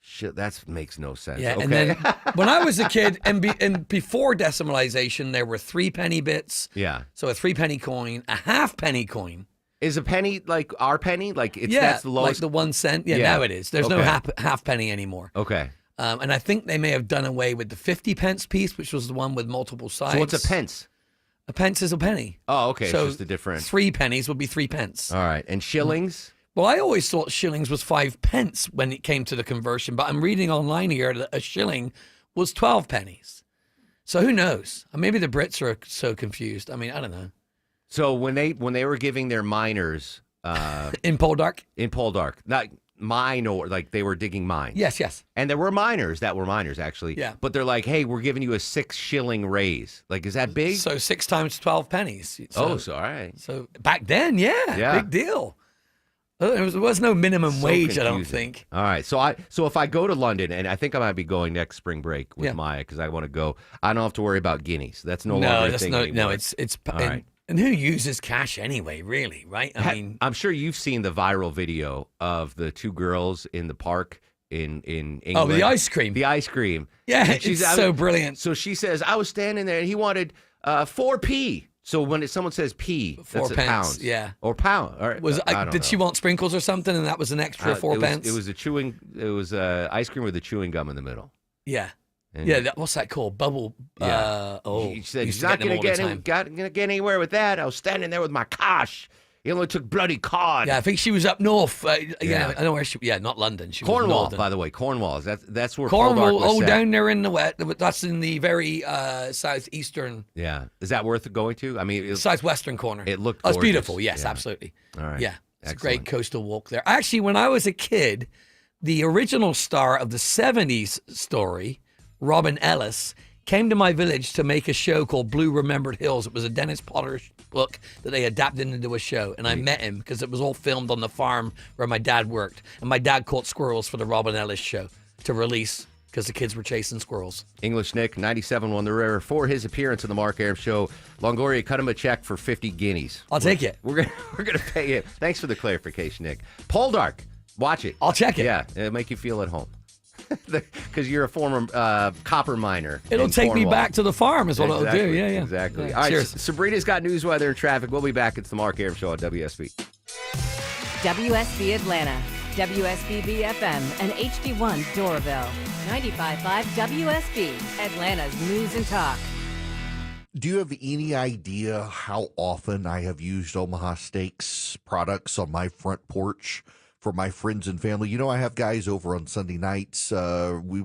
Shit, that makes no sense. Yeah, okay. and then when I was a kid, and before decimalization, there were 3 penny bits. Yeah. So a 3 penny coin, a half penny coin. Is a penny like our penny? Like it's Yeah, that's the lowest. like the 1 cent. Yeah, now it is. There's no Okay. half penny anymore. Okay. And I think they may have done away with the 50 pence piece, which was the one with multiple sides. So what's a pence? A pence is a penny. Oh, okay. So it's just the difference. 3 pennies would be 3 pence. All right. And shillings? Well, I always thought shillings was 5 pence when it came to the conversion, but I'm reading online here that a shilling was 12 pennies. So who knows? Maybe the Brits are so confused. I mean, I don't know. So when they were giving their miners in Poldark, not mine or like they were digging mines. Yes. And there were miners that were miners actually. Yeah. But they're like, hey, we're giving you a 6 shilling raise. Like, is that big? So 6 times 12 pennies. So all right. So back then, yeah. Big deal. There was no minimum So wage, I don't confusing. think. All right. So if I go to London, and I think I might be going next spring break with Yeah. Maya because I want to go, I don't have to worry about guineas. That's no longer a thing anymore. No, it's All and, right. and who uses cash anyway, really, right? I mean, I'm sure you've seen the viral video of the 2 girls in the park in England. Oh, the ice cream. The ice cream. Yeah, And it's so brilliant. So she says, I was standing there and he wanted 4p. So when someone says p, 4 that's a pence, pound. yeah. Or pound. All right. I don't did know. she want sprinkles or something, and that was an extra 4 pence? It was ice cream with a chewing gum in the middle. Yeah. And- Yeah, what's that called? Bubble. Yeah. She said, used he's to not get them going all the time. to get anywhere with that. I was standing there with my cash. He only took bloody cod. Yeah, I think she was up north. Yeah. Yeah, I know where she. Yeah, not London. She was Cornwall, northern. by the way. Cornwall. That's where Poldark Cornwall. was Oh, set. down there in the west. That's in the very southeastern, Yeah. Is that worth going to? I mean, southwestern corner. It looked Oh, it's gorgeous. beautiful. Yes, Yeah. absolutely. All right. Yeah, it's Excellent. a great coastal walk there. Actually, when I was a kid, the original star of the 70s story, Robin Ellis, came to my village to make a show called Blue Remembered Hills. It was a Dennis Potter book that they adapted into a show. And I met him because it was all filmed on the farm where my dad worked. And my dad caught squirrels for the Robin Ellis show to release because the kids were chasing squirrels. English Nick, 97 the River, for his appearance on the Mark Arum Show. Longoria, cut him a check for 50 guineas. I'll take it. We're gonna pay it. Thanks for the clarification, Nick. Poldark, watch it. I'll check it. Yeah, it'll make you feel at home. Because you're a former copper miner. It'll in take me Cornwall. back to the farm is what it'll do. Yeah, yeah. Exactly. Yeah. All right, Cheers. Sabrina's got news, weather, and traffic. We'll be back. It's the Mark Arum Show on WSB. WSB Atlanta, WSB BFM, and HD1 Doraville. 95.5 WSB, Atlanta's news and talk. Do you have any idea how often I have used Omaha Steaks products on my front porch for my friends and family? You know, I have guys over on Sunday nights. We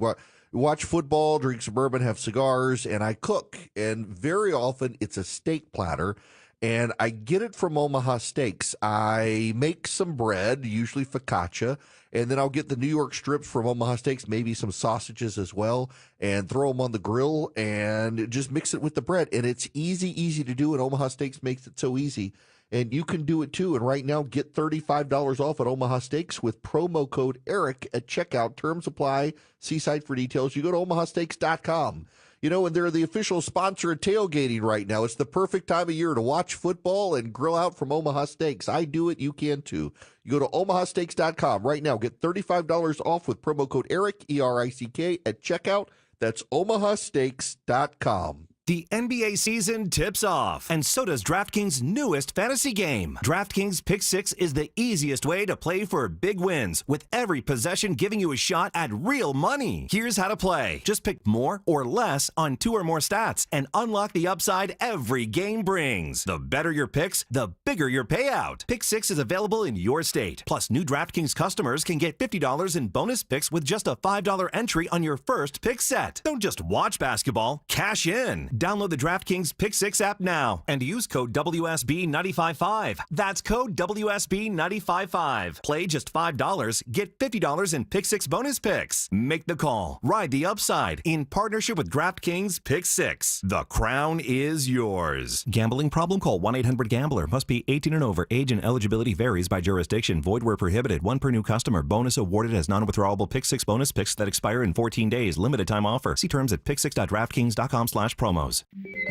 watch football, drink some bourbon, have cigars, and I cook. And very often it's a steak platter, and I get it from Omaha Steaks. I make some bread, usually focaccia, and then I'll get the New York strips from Omaha Steaks, maybe some sausages as well, and throw them on the grill and just mix it with the bread. And it's easy to do, and Omaha Steaks makes it so easy. And you can do it too. And right now, get $35 off at Omaha Steaks with promo code ERIC at checkout. Terms apply. See site for details. You go to omahasteaks.com. You know, and they're the official sponsor of tailgating right now. It's the perfect time of year to watch football and grill out from Omaha Steaks. I do it. You can too. You go to omahasteaks.com right now. Get $35 off with promo code ERIC, E-R-I-C-K, at checkout. That's omahasteaks.com. The NBA season tips off, and so does DraftKings' newest fantasy game. DraftKings Pick 6 is the easiest way to play for big wins, with every possession giving you a shot at real money. Here's how to play. Just pick more or less on 2 or more stats and unlock the upside every game brings. The better your picks, the bigger your payout. Pick 6 is available in your state. Plus, new DraftKings customers can get $50 in bonus picks with just a $5 entry on your first pick set. Don't just watch basketball, cash in. Download the DraftKings Pick 6 app now and use code WSB955. That's code WSB955. Play just $5, get $50 in Pick 6 bonus picks. Make the call. Ride the upside in partnership with DraftKings Pick 6. The crown is yours. Gambling problem? Call 1-800-GAMBLER. Must be 18 and over. Age and eligibility varies by jurisdiction. Void where prohibited. 1 per new customer. Bonus awarded as non-withdrawable Pick 6 bonus picks that expire in 14 days. Limited time offer. See terms at pick6.draftkings.com/promos.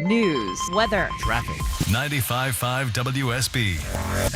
News, weather, traffic. 95.5 WSB,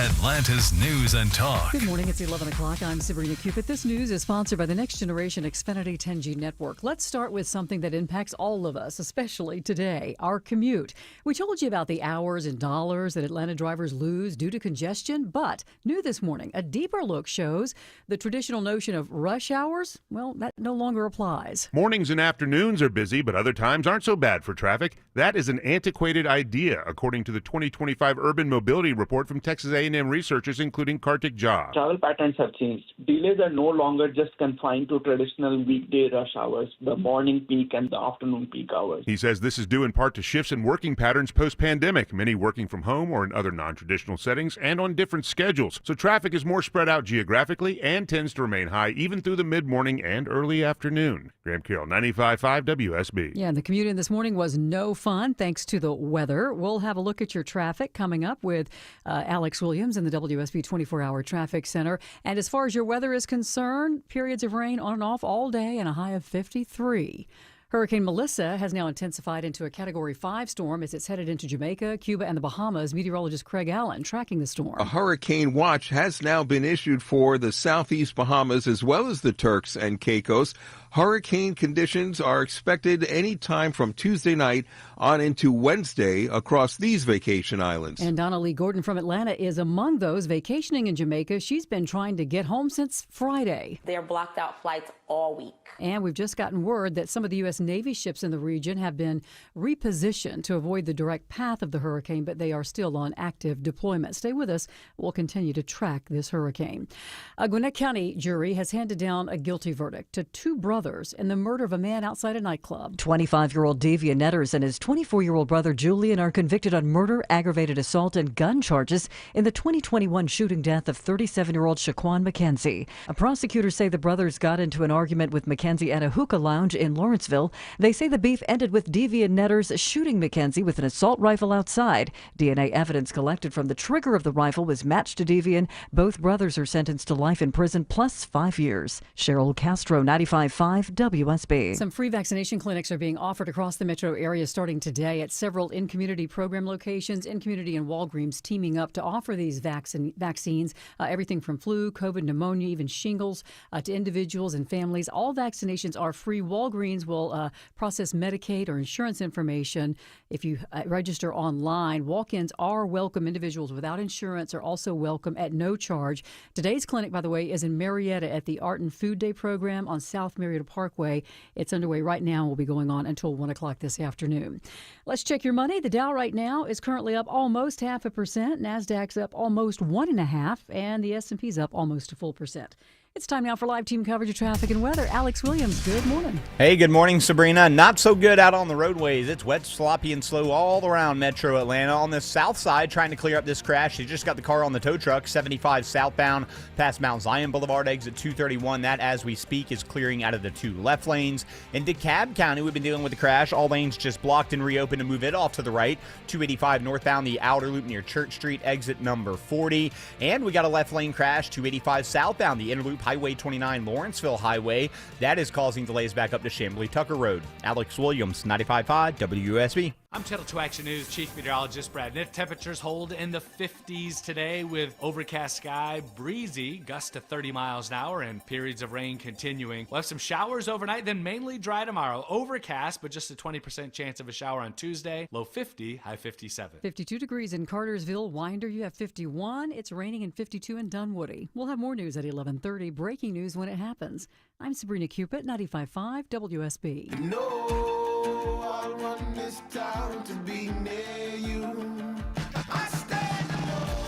Atlanta's news and talk. Good morning. It's 11 o'clock. I'm Sabrina Cupid. This news is sponsored by the Next Generation Xfinity 10G network. Let's start with something that impacts all of us, especially today, our commute. We told you about the hours and dollars that Atlanta drivers lose due to congestion, but new this morning, a deeper look shows the traditional notion of rush hours, well, that no longer applies. Mornings and afternoons are busy, but other times aren't so bad for traffic. That is an antiquated idea, according to the 2025 Urban Mobility Report from Texas A&M researchers, including Kartik Jha. Travel patterns have changed. Delays are no longer just confined to traditional weekday rush hours, the morning peak and the afternoon peak hours. He says this is due in part to shifts in working patterns post-pandemic, many working from home or in other non-traditional settings and on different schedules. So traffic is more spread out geographically and tends to remain high even through the mid-morning and early afternoon. Graham Carroll, 95.5 WSB. Yeah, and the commute in this morning was no fun thanks to the weather. We'll have a look at your traffic coming up with Alex Williams in the WSB 24-hour traffic center. And as far as your weather is concerned, periods of rain on and off all day and a high of 53. Hurricane Melissa has now intensified into a Category 5 storm as it's headed into Jamaica, Cuba, and the Bahamas. Meteorologist Craig Allen tracking the storm. A hurricane watch has now been issued for the southeast Bahamas as well as the Turks and Caicos. Hurricane conditions are expected anytime from Tuesday night on into Wednesday across these vacation islands. And Donna Lee Gordon from Atlanta is among those vacationing in Jamaica. She's been trying to get home since Friday. They're blocked out flights all week. And we've just gotten word that some of the U.S. Navy ships in the region have been repositioned to avoid the direct path of the hurricane, but they are still on active deployment. Stay with us. We'll continue to track this hurricane. A Gwinnett County jury has handed down a guilty verdict to 2 brothers in the murder of a man outside a nightclub. 25-year-old Davia Netters and his 24-year-old brother Julian are convicted on murder, aggravated assault, and gun charges in the 2021 shooting death of 37-year-old Shaquan McKenzie. Prosecutors say the brothers got into an argument with McKenzie at a hookah lounge in Lawrenceville. Doraville. They say the beef ended with deviant netters shooting Mackenzie with an assault rifle outside. DNA evidence collected from the trigger of the rifle was matched to Devian. Both brothers are sentenced to life in prison plus 5 years. Cheryl Castro, 95.5 WSB. Some free vaccination clinics are being offered across the metro area starting today at several in-community program locations. In-community and Walgreens teaming up to offer these vaccines, everything from flu, COVID, pneumonia, even shingles, to individuals and families. All vaccinations are free. Walgreens will process Medicaid or insurance information if you register online. Walk-ins are welcome. Individuals without insurance are also welcome at no charge. Today's clinic, by the way, is in Marietta at the Art and Food Day program on South Marietta Parkway. It's underway right now and will be going on until 1 o'clock this afternoon. Let's check your money. The Dow right now is currently up almost 0.5%. NASDAQ's up almost 1.5%, and the S&P's up almost a full percent. It's time now for live team coverage of traffic and weather. Alex Williams, good morning. Hey, good morning, Sabrina. Not so good out on the roadways. It's wet, sloppy, and slow all around Metro Atlanta. On the south side, trying to clear up this crash. They just got the car on the tow truck, 75 southbound past Mount Zion Boulevard, exit 231. That, as we speak, is clearing out of the 2 left lanes. In DeKalb County, we've been dealing with the crash. All lanes just blocked and reopened to move it off to the right. 285 northbound, the outer loop near Church Street, exit number 40. And we got a left lane crash, 285 southbound, the inner loop, Highway 29, Lawrenceville Highway. That is causing delays back up to Chamblee Tucker Road. Alex Williams, 95.5 WSB. I'm Channel 2 Action News Chief Meteorologist Brad Niff. Temperatures hold in the 50s today with overcast sky, breezy, gusts to 30 miles an hour, and periods of rain continuing. We'll have some showers overnight, then mainly dry tomorrow. Overcast, but just a 20% chance of a shower on Tuesday. Low 50, high 57. 52 degrees in Cartersville. Winder, you have 51. It's raining in 52 in Dunwoody. We'll have more news at 11:30. Breaking news when it happens. I'm Sabrina Cupid, 95.5 WSB. I want this town to be near you.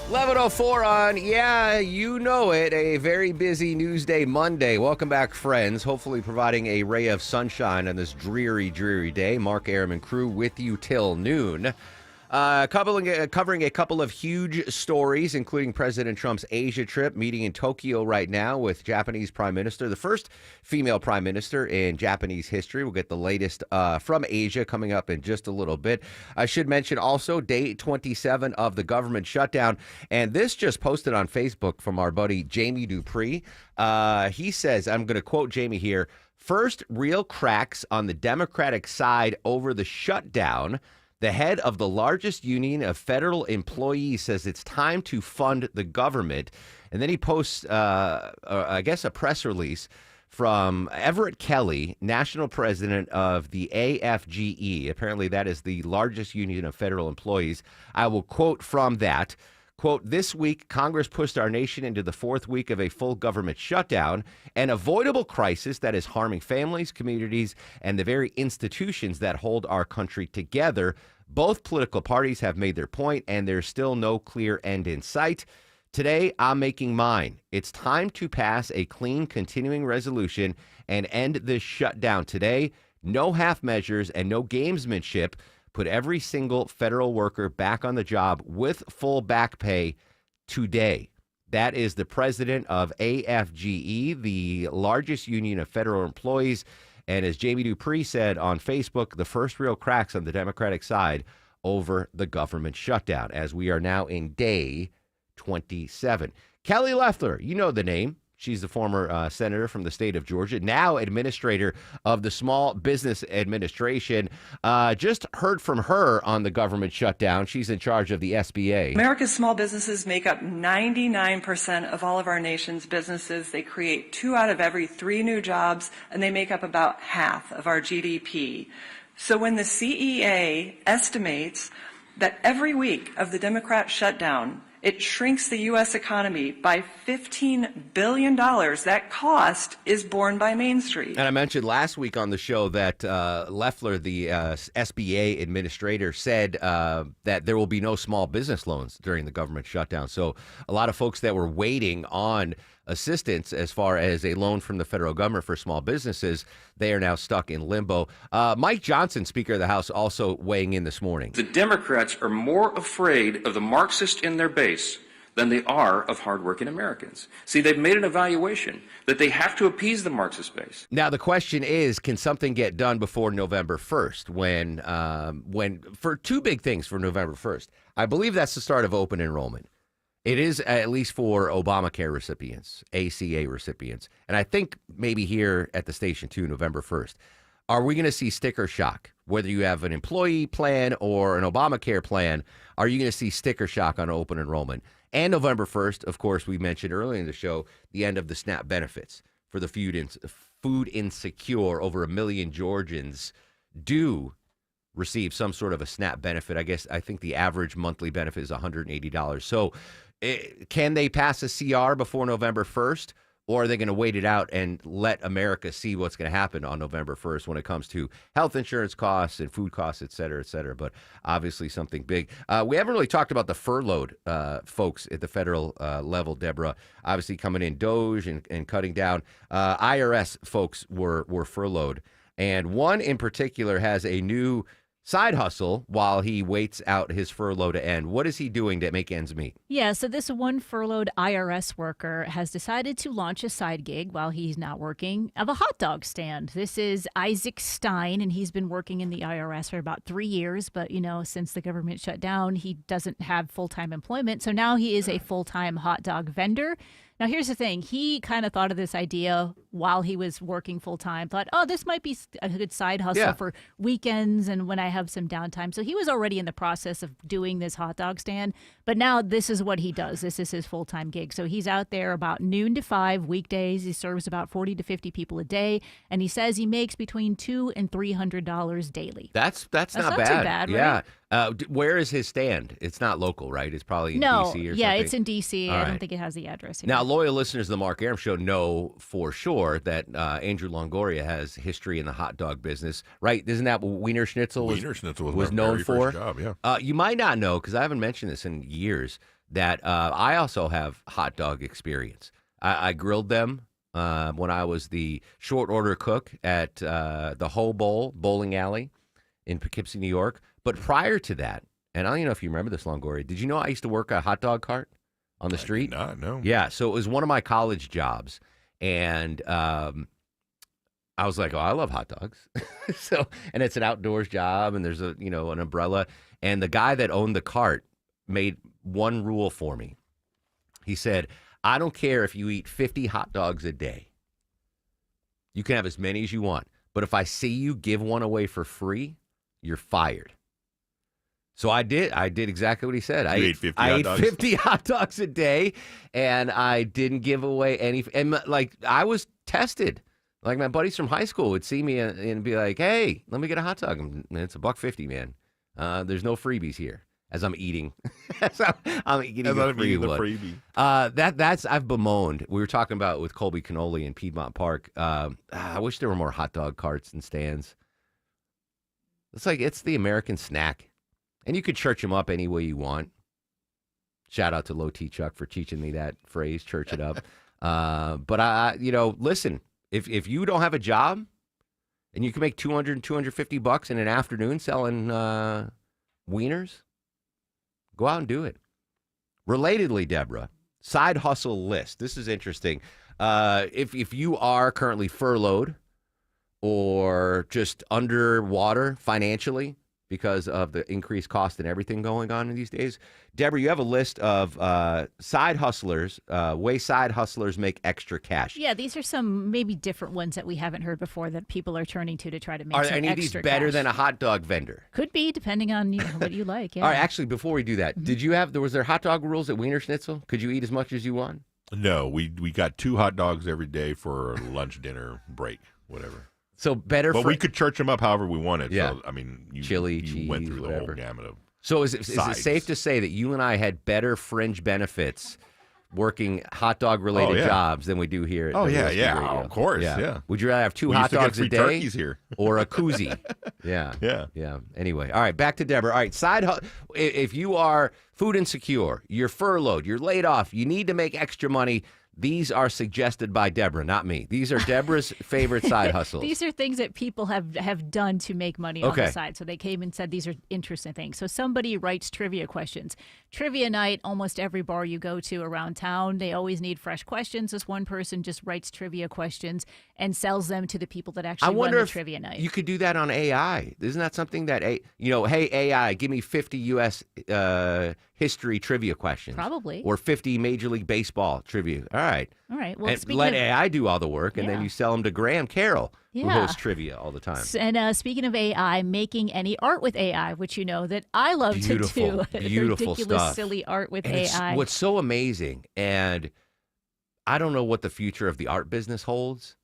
11:04 on, yeah, you know it, a very busy Newsday Monday. Welcome back, friends. Hopefully providing a ray of sunshine on this dreary, dreary day. Mark Aram and crew with you till noon. Covering a couple of huge stories, including President Trump's Asia trip, meeting in Tokyo right now with Japanese Prime Minister, the first female Prime Minister in Japanese history. We'll get the latest from Asia coming up in just a little bit. I should mention also day 27 of the government shutdown. And this just posted on Facebook from our buddy Jamie Dupree. He says, I'm going to quote Jamie here, "First real cracks on the Democratic side over the shutdown. The head of the largest union of federal employees says it's time to fund the government." And then he posts, I guess, a press release from Everett Kelly, national president of the AFGE. Apparently, that is the largest union of federal employees. I will quote from that. Quote, "This week, Congress pushed our nation into the 4th week of a full government shutdown, an avoidable crisis that is harming families, communities, and the very institutions that hold our country together. Both political parties have made their point, and there's still no clear end in sight. Today, I'm making mine. It's time to pass a clean continuing resolution and end this shutdown today. No half measures and no gamesmanship. Put every single federal worker back on the job with full back pay today." That is the president of AFGE, the largest union of federal employees. And as Jamie Dupree said on Facebook, the first real cracks on the Democratic side over the government shutdown, as we are now in day 27. Kelly Loeffler, you know the name. She's the former senator from the state of Georgia, now administrator of the Small Business Administration. Just heard from her on the government shutdown. She's in charge of the SBA. America's small businesses make up 99% of all of our nation's businesses. They create 2 out of every 3 new jobs, and they make up about half of our GDP. So when the CEA estimates that every week of the Democrat shutdown, it shrinks the U.S. economy by $15 billion. That cost is borne by Main Street. And I mentioned last week on the show that Loeffler, the SBA administrator, said that there will be no small business loans during the government shutdown. So a lot of folks that were waiting on assistance as far as a loan from the federal government for small businesses, they are now stuck in limbo. Mike Johnson, Speaker of the House, also weighing in this morning. The Democrats are more afraid of the Marxists in their base than they are of hardworking Americans. See, they've made an evaluation that they have to appease the Marxist base. Now, the question is, can something get done before November 1st when for two big things for November 1st? I believe that's the start of open enrollment. It is at least for Obamacare recipients, ACA recipients. And I think maybe here at the station too, November 1st. Are we going to see sticker shock? Whether you have an employee plan or an Obamacare plan, are you going to see sticker shock on open enrollment? And November 1st, of course, we mentioned earlier in the show, the end of the SNAP benefits for the food insecure. Over 1 million Georgians do receive some sort of a SNAP benefit. I think the average monthly benefit is $180. So can they pass a CR before November 1st? Or are they going to wait it out and let America see what's going to happen on November 1st when it comes to health insurance costs and food costs, et cetera, et cetera? But obviously something big. We haven't really talked about the furloughed folks at the federal level, Deborah. Obviously coming in Doge and cutting down. IRS folks were furloughed. And one in particular has a new side hustle while he waits out his furlough to end. What is he doing to make ends meet? Yeah, so this one furloughed IRS worker has decided to launch a side gig while he's not working of a hot dog stand. This is Isaac Stein, and he's been working in the IRS for about 3 years. But, since the government shut down, he doesn't have full-time employment. So now he is a full-time hot dog vendor. Now, here's the thing. He kind of thought of this idea while he was working full-time, thought, this might be a good side hustle for weekends and when I have some downtime. So he was already in the process of doing this hot dog stand, but now this is what he does. This is his full-time gig. So he's out there about noon to 5 weekdays. He serves about 40 to 50 people a day, and he says he makes between $200 and $300 daily. That's not too bad, right? Yeah. Where is his stand? It's not local, right? It's probably in D.C. or something. Yeah, it's in D.C. All I right. don't think it has the address here. Now, loyal listeners of the Mark Arum Show know for sure that Andrew Longoria has history in the hot dog business, right? Isn't that what Wiener Schnitzel was my known very for? first job, yeah. You might not know, because I haven't mentioned this in years, that I also have hot dog experience. I grilled them when I was the short order cook at the Ho Bowl bowling alley in Poughkeepsie, New York. But prior to that, and I don't even know if you remember this, Longoria, did you know I used to work a hot dog cart on the street? I did not, no. Yeah, so it was one of my college jobs. And I was like, I love hot dogs. And it's an outdoors job, and there's an umbrella. And the guy that owned the cart made one rule for me. He said, I don't care if you eat 50 hot dogs a day. You can have as many as you want. But if I see you give one away for free, you're fired. So I did exactly what he said. I ate 50 hot dogs a day, and I didn't give away any. And I was tested. Like my buddies from high school would see me and be like, "Hey, let me get a hot dog." And it's $1.50, man. There's no freebies here. As I'm eating, I'm eating the freebie. That's I've bemoaned. We were talking about with Colby Cannoli in Piedmont Park. I wish there were more hot dog carts and stands. It's the American snack. And you could church them up any way you want. Shout out to Low T Chuck for teaching me that phrase, church it up. But listen, if you don't have a job and you can make $200, $250 in an afternoon selling wieners, go out and do it. Relatedly, Deborah, side hustle list. This is interesting. If you are currently furloughed or just underwater financially, because of the increased cost and everything going on in these days. Deborah, you have a list of side hustlers, way side hustlers make extra cash. Yeah, these are some maybe different ones that we haven't heard before that people are turning to try to make Are some any of these extra better cash. than a hot dog vendor? Could be, depending on what you like. Yeah. All right, actually, before we do that, was there hot dog rules at Wiener Schnitzel? Could you eat as much as you want? No, we got 2 hot dogs every day for lunch, dinner, break, whatever. So better but for... we could church them up however we wanted. Yeah. So, I mean, chili, you cheese, went through whatever. the whole gamut of So is it sides. safe to say that you and I had better fringe benefits working hot dog related jobs than we do here at WSB Radio? Of course, yeah. Would you rather have 2 We hot used to get dogs a free day turkeys here. or a koozie? Yeah. Anyway, all right, back to Deborah. All right, if you are food insecure, you're furloughed, you're laid off, you need to make extra money. These are suggested by Deborah, not me. These are Deborah's favorite side hustles. These are things that people have done to make money on the side. So they came and said these are interesting things. So somebody writes trivia questions. Trivia night, almost every bar you go to around town, they always need fresh questions. This one person just writes trivia questions and sells them to the people that actually run the trivia night. You could do that on AI. Isn't that something that, hey, AI, give me 50 U.S. History trivia questions. Probably. Or 50 Major League Baseball trivia. All right. Well, and let AI do all the work, and then you sell them to Graham Carroll, who Yeah. hosts trivia all the time. And speaking of AI, making any art with AI, which you know that I love to do. Beautiful Ridiculous, stuff. silly art with And AI. what's so amazing, and I don't know what the future of the art business holds.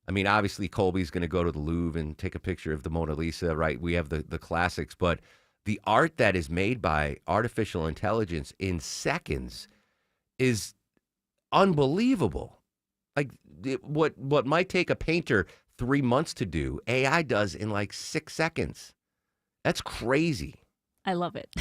I mean, obviously, Colby's going to go to the Louvre and take a picture of the Mona Lisa, right? We have the classics, but the art that is made by artificial intelligence in seconds is unbelievable. Like what might take a painter 3 months to do, AI does in like 6 seconds. That's crazy. I love it.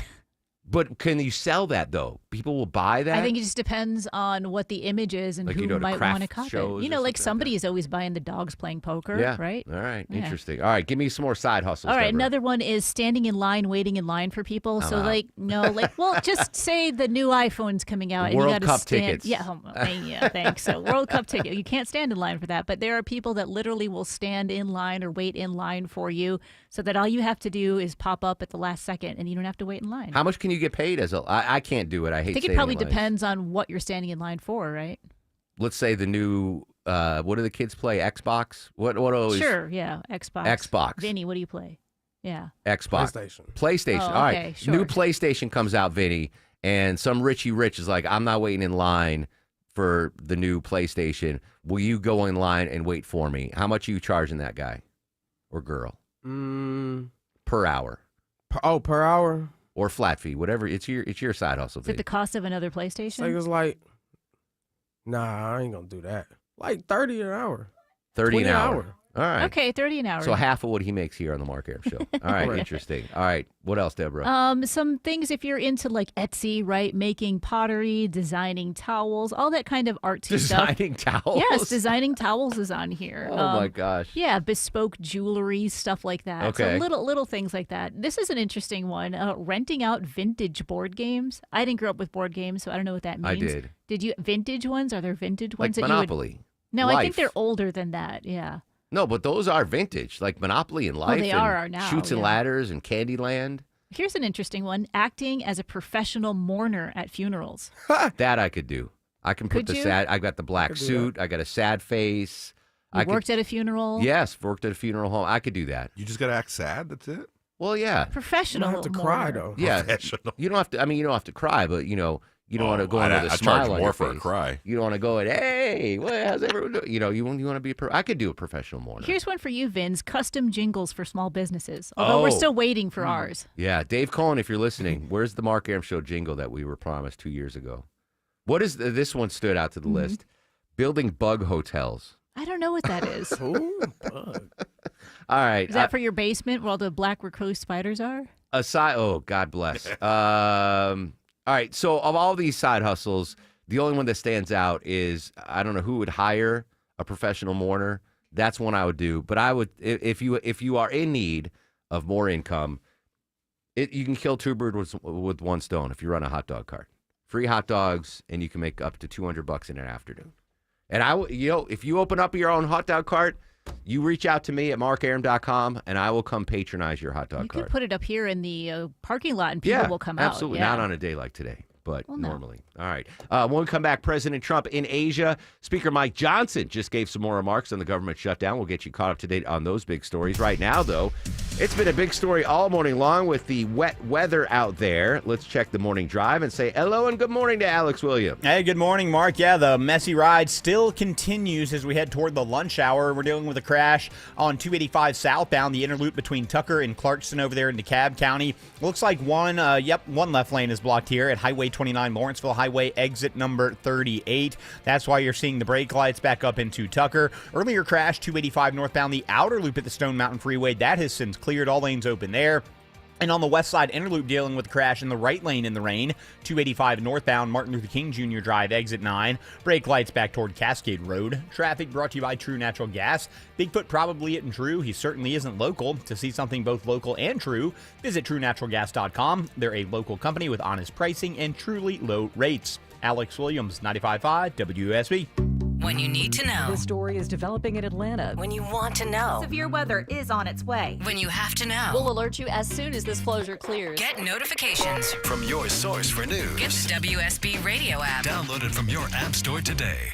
But can you sell that though? People will buy that. I think it just depends on what the image is and Like, who you know, to might craft want to copy shows it. You or know, like something like somebody is always buying the dogs playing poker, yeah. right? All right. Yeah. Interesting. All right. Give me some more side hustles. All right, Deborah. another one is standing in line, waiting in line for people. I'm So, out. well, just say the new iPhone's coming out and World you got to Cup stand. tickets. Yeah, thanks. So, World Cup ticket. You can't stand in line for that, but there are people that literally will stand in line or wait in line for you, so that all you have to do is pop up at the last second, and you don't have to wait in line. How much can you get paid as a? I can't do it. I hate. I think it standing probably in lines. depends on what you're standing in line for, right? Let's say the new. What do the kids play? Xbox. What always? Sure, yeah, Xbox. Xbox. Vinny, what do you play? Yeah. Xbox. PlayStation. Oh, All right. okay, sure. New PlayStation comes out, Vinny, and some Richie Rich is like, I'm not waiting in line for the new PlayStation. Will you go in line and wait for me? How much are you charging that guy or girl per hour? Per hour? Or flat fee, whatever. It's your side hustle. Is it Vinny. the cost of another PlayStation? So it was like, nah, I ain't gonna do that. Like 30 an hour. 30 an 20 hour. All right. Okay, 30 an hour. So half of what he makes here on the Mark Aram Show. All right, Right. interesting. All right, what else, Deborah? Some things if you're into like Etsy, right? Making pottery, designing towels, all that kind of artsy stuff. Designing towels? Yes, designing towels is on here. Oh my gosh. Yeah, bespoke jewelry, stuff like that. Okay. So little things like that. This is an interesting one. Renting out vintage board games. I didn't grow up with board games, so I don't know what that I means. did. Did you vintage ones? Are there vintage Like ones that Monopoly. you would? No, I think Life. they're older than that. Yeah. No, but those are vintage, like Monopoly and Life. they and are now, Shoots and yeah. Ladders and Candyland. Here's an interesting one: acting as a professional mourner at funerals. That I could do. I can put Could the you? sad. I got the black Could do suit. I got a sad face. You I worked at a funeral. Yes, worked at a funeral home. I could do that. You just got to act sad. That's it. Well, yeah. Professional. You don't have to cry, mourner. though. Yeah, Professional. you don't have to. I mean, you don't have to cry, but you don't want to go in with a I smile charge on more your for a face. cry. You don't want to go in, hey, how's everyone doing? You want to be. I could do a professional mourner. Here's one for you, Vince. Custom jingles for small businesses. Although we're Oh. still waiting for ours. Yeah, Dave Cohen, if you're listening, where's the Mark Aram Show jingle that we were promised 2 years ago? What is this one stood out to the list? Building bug hotels. I don't know what that is. All right. Is that for your basement where all the black recluse spiders are? Aside, oh, God bless. All right. So of all these side hustles, the only one that stands out is I don't know who would hire a professional mourner. That's one I would do. But I would if you are in need of more income, you can kill two birds with one stone if you run a hot dog cart. Free hot dogs, and you can make up to $200 in an afternoon. And if you open up your own hot dog cart, you reach out to me at markaram.com, and I will come patronize your hot dog You cart. could put it up here in the parking lot and people will come out. absolutely. Yeah. Not on a day like today, but Well, no. normally. All right. When we come back, President Trump in Asia. Speaker Mike Johnson just gave some more remarks on the government shutdown. We'll get you caught up to date on those big stories. Right now, though, it's been a big story all morning long with the wet weather out there. Let's check the morning drive and say hello and good morning to Alex Williams. Hey, good morning, Mark. Yeah, the messy ride still continues as we head toward the lunch hour. We're dealing with a crash on 285 southbound, the interloop between Tucker and Clarkston over there in DeKalb County. Looks like one left lane is blocked here at Highway 29, Lawrenceville Highway, exit number 38. That's why you're seeing the brake lights back up into Tucker. Earlier crash, 285 northbound, the outer loop at the Stone Mountain Freeway. That has since cleared. All lanes open there. And on the west side, Interloop dealing with a crash in the right lane in the rain. 285 northbound, Martin Luther King Jr. Drive, exit 9. Brake lights back toward Cascade Road. Traffic brought to you by True Natural Gas. Bigfoot probably isn't true. He certainly isn't local. To see something both local and true, visit TrueNaturalGas.com. They're a local company with honest pricing and truly low rates. Alex Williams, 95.5 WSB. When you need to know. This story is developing in Atlanta. When you want to know. Severe weather is on its way. When you have to know. We'll alert you as soon as this closure clears. Get notifications From your source for news. Get the WSB radio app. Download it from your app store today.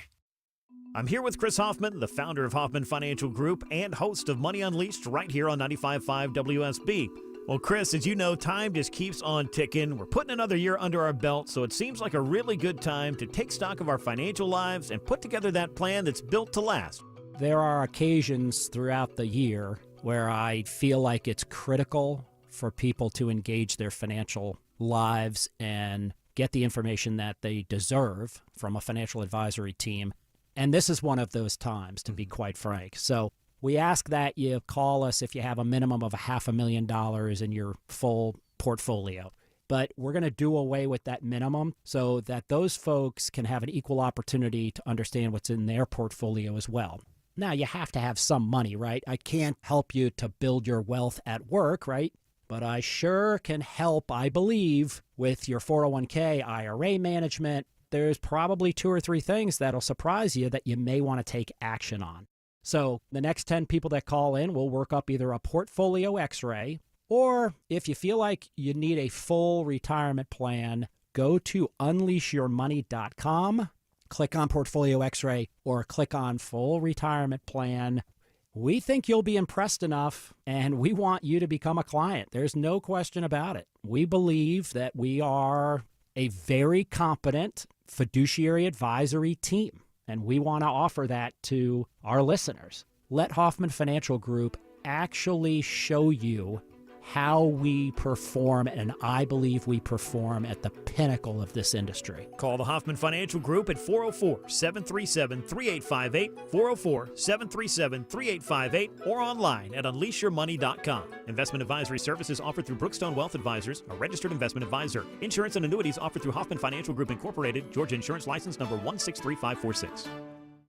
I'm here with Chris Hoffman, the founder of Hoffman Financial Group and host of Money Unleashed right here on 95.5 WSB. Well, Chris, as you know, time just keeps on ticking. We're putting another year under our belt, so it seems like a really good time to take stock of our financial lives and put together that plan that's built to last. There are occasions throughout the year where I feel like it's critical for people to engage their financial lives and get the information that they deserve from a financial advisory team. And this is one of those times, to be quite frank. So we ask that you call us if you have a minimum of $500,000 in your full portfolio. But we're going to do away with that minimum so that those folks can have an equal opportunity to understand what's in their portfolio as well. Now, you have to have some money, right? I can't help you to build your wealth at work, right? But I sure can help, I believe, with your 401k, IRA management. There's probably 2 or 3 things that'll surprise you that you may want to take action on. So the next 10 people that call in will work up either a portfolio x-ray, or if you feel like you need a full retirement plan, go to unleashyourmoney.com, click on portfolio x-ray, or click on full retirement plan. We think you'll be impressed enough, and we want you to become a client. There's no question about it. We believe that we are a very competent fiduciary advisory team. And we want to offer that to our listeners. Let Hoffman Financial Group actually show you how we perform, and I believe we perform at the pinnacle of this industry. Call the Hoffman Financial Group at 404-737-3858, 404-737-3858, or online at unleashyourmoney.com. Investment advisory services offered through Brookstone Wealth Advisors, a registered investment advisor. Insurance and annuities offered through Hoffman Financial Group Incorporated, Georgia Insurance License number 163546.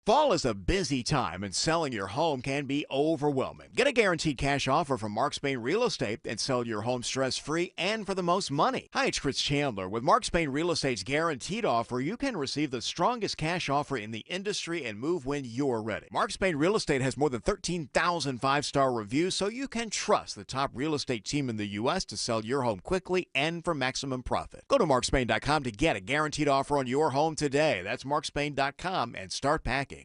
Fall is a busy time, and selling your home can be overwhelming. Get a guaranteed cash offer from Mark Spain Real Estate and sell your home stress-free and for the most money. Hi, it's Chris Chandler. With Mark Spain Real Estate's guaranteed offer, you can receive the strongest cash offer in the industry and move when you're ready. Mark Spain Real Estate has more than 13,000 five-star reviews, so you can trust the top real estate team in the U.S. to sell your home quickly and for maximum profit. Go to markspain.com to get a guaranteed offer on your home today. That's markspain.com and start packing.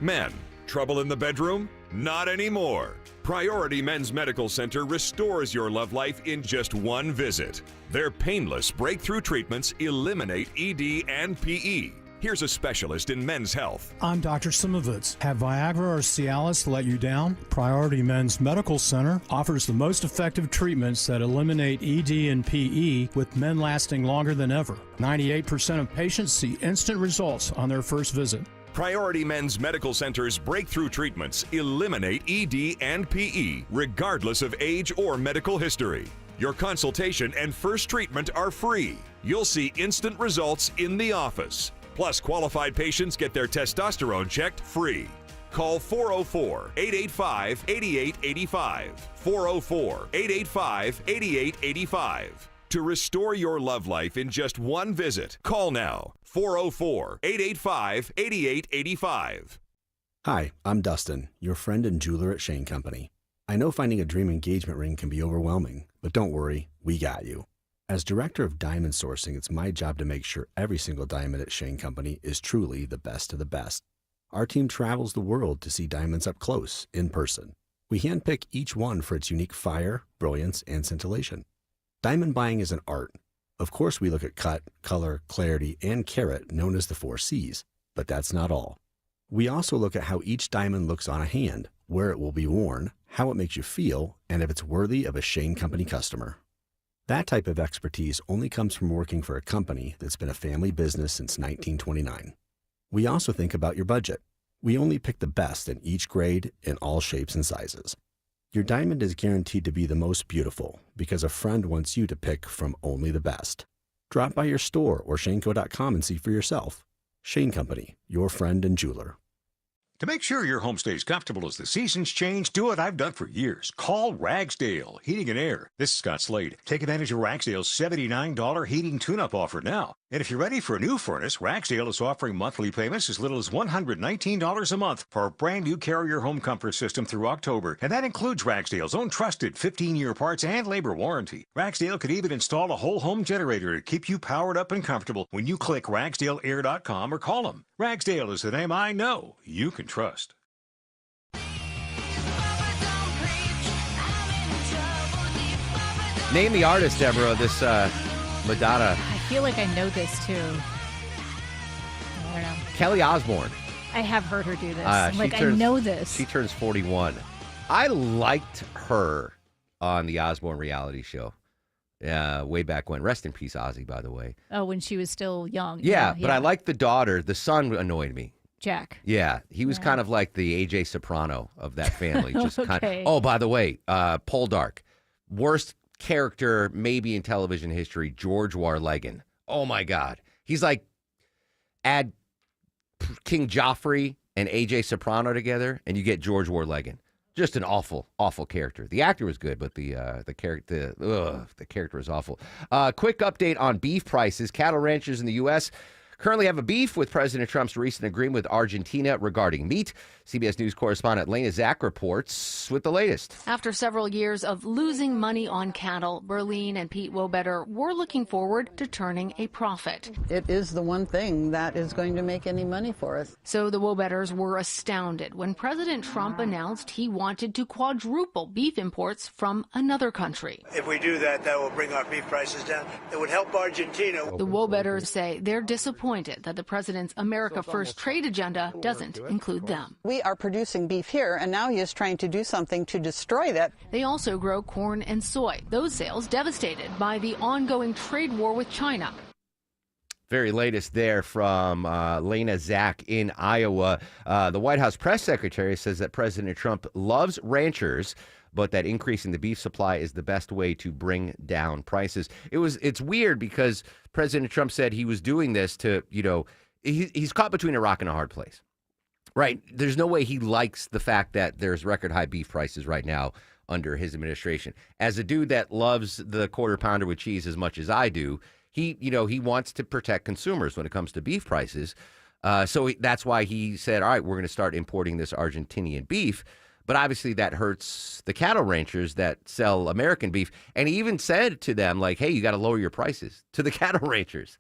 Men, trouble in the bedroom? Not anymore. Priority Men's Medical Center restores your love life in just one visit. Their painless breakthrough treatments eliminate ED and PE. Here's a specialist in men's health. I'm Dr. Simovitz. Have Viagra or Cialis let you down? Priority Men's Medical Center offers the most effective treatments that eliminate ED and PE, with men lasting longer than ever. 98% of patients see instant results on their first visit. Priority Men's Medical Center's breakthrough treatments eliminate ED and PE, regardless of age or medical history. Your consultation and first treatment are free. You'll see instant results in the office. Plus, qualified patients get their testosterone checked free. Call 404-885-8885. 404-885-8885. To restore your love life in just one visit, call now. 404-885-8885. Hi, I'm Dustin, your friend and jeweler at Shane Company. I know finding a dream engagement ring can be overwhelming, but don't worry, we got you. As director of diamond sourcing, it's my job to make sure every single diamond at Shane Company is truly the best of the best. Our team travels the world to see diamonds up close, in person. We handpick each one for its unique fire, brilliance, and scintillation. Diamond buying is an art. Of course, we look at cut, color, clarity, and carat, known as the 4 C's, but that's not all. We also look at how each diamond looks on a hand, where it will be worn, how it makes you feel, and if it's worthy of a Shane Company customer. That type of expertise only comes from working for a company that's been a family business since 1929. We also think about your budget. We only pick the best in each grade in all shapes and sizes. Your diamond is guaranteed to be the most beautiful because a friend wants you to pick from only the best. Drop by your store or shaneco.com and see for yourself. Shane Company, your friend and jeweler. To make sure your home stays comfortable as the seasons change, do what I've done for years. Call Ragsdale Heating and Air. This is Scott Slade. Take advantage of Ragsdale's $79 heating tune-up offer now. And if you're ready for a new furnace, Ragsdale is offering monthly payments as little as $119 a month for a brand new Carrier home comfort system through October. And that includes Ragsdale's own trusted 15-year parts and labor warranty. Ragsdale could even install a whole home generator to keep you powered up and comfortable when you click RagsdaleAir.com or call them. Ragsdale is the name I know you can trust. Name the artist, Deborah, of this Madonna. I feel like I know this too. I don't know. Kelly Osbourne. I have heard her do this. I know this. She turns 41. I liked her on the Osbourne reality show way back when. Rest in peace, Ozzy, by the way. Oh, when she was still young. Yeah, but I liked the daughter. The son annoyed me. Jack. Yeah, he was kind of like the AJ Soprano of that family. Just Okay. Oh, by the way, Poldark. Worst character maybe in television history, George Warlegan. Oh, my God. He's like, add King Joffrey and AJ Soprano together, and you get George Warlegan. Just an awful, awful character. The actor was good, but the character was awful. Quick update on beef prices. Cattle ranchers in the U.S. currently have a beef with President Trump's recent agreement with Argentina regarding meat. CBS News correspondent Lena Zach reports with the latest. After several years of losing money on cattle, Berlin and Pete Wobetter were looking forward to turning a profit. It is the one thing that is going to make any money for us. So the Wobetters were astounded when President Trump announced he wanted to quadruple beef imports from another country. If we do that, that will bring our beef prices down. It would help Argentina. The Wobetters say they're disappointed that the president's America First trade agenda doesn't include them. We are producing beef here, and now he is trying to do something to destroy that. They also grow corn and soy. Those sales devastated by the ongoing trade war with China. Very latest there from Lena Zach in Iowa. The White House press secretary says that President Trump loves ranchers, but that increasing the beef supply is the best way to bring down prices. It's weird because President Trump said he was doing this to, he's caught between a rock and a hard place. Right. There's no way he likes the fact that there's record high beef prices right now under his administration. As a dude that loves the quarter pounder with cheese as much as I do, he wants to protect consumers when it comes to beef prices. So that's why he said, all right, we're going to start importing this Argentinian beef. But obviously that hurts the cattle ranchers that sell American beef. And he even said to them, like, hey, you got to lower your prices to the cattle ranchers.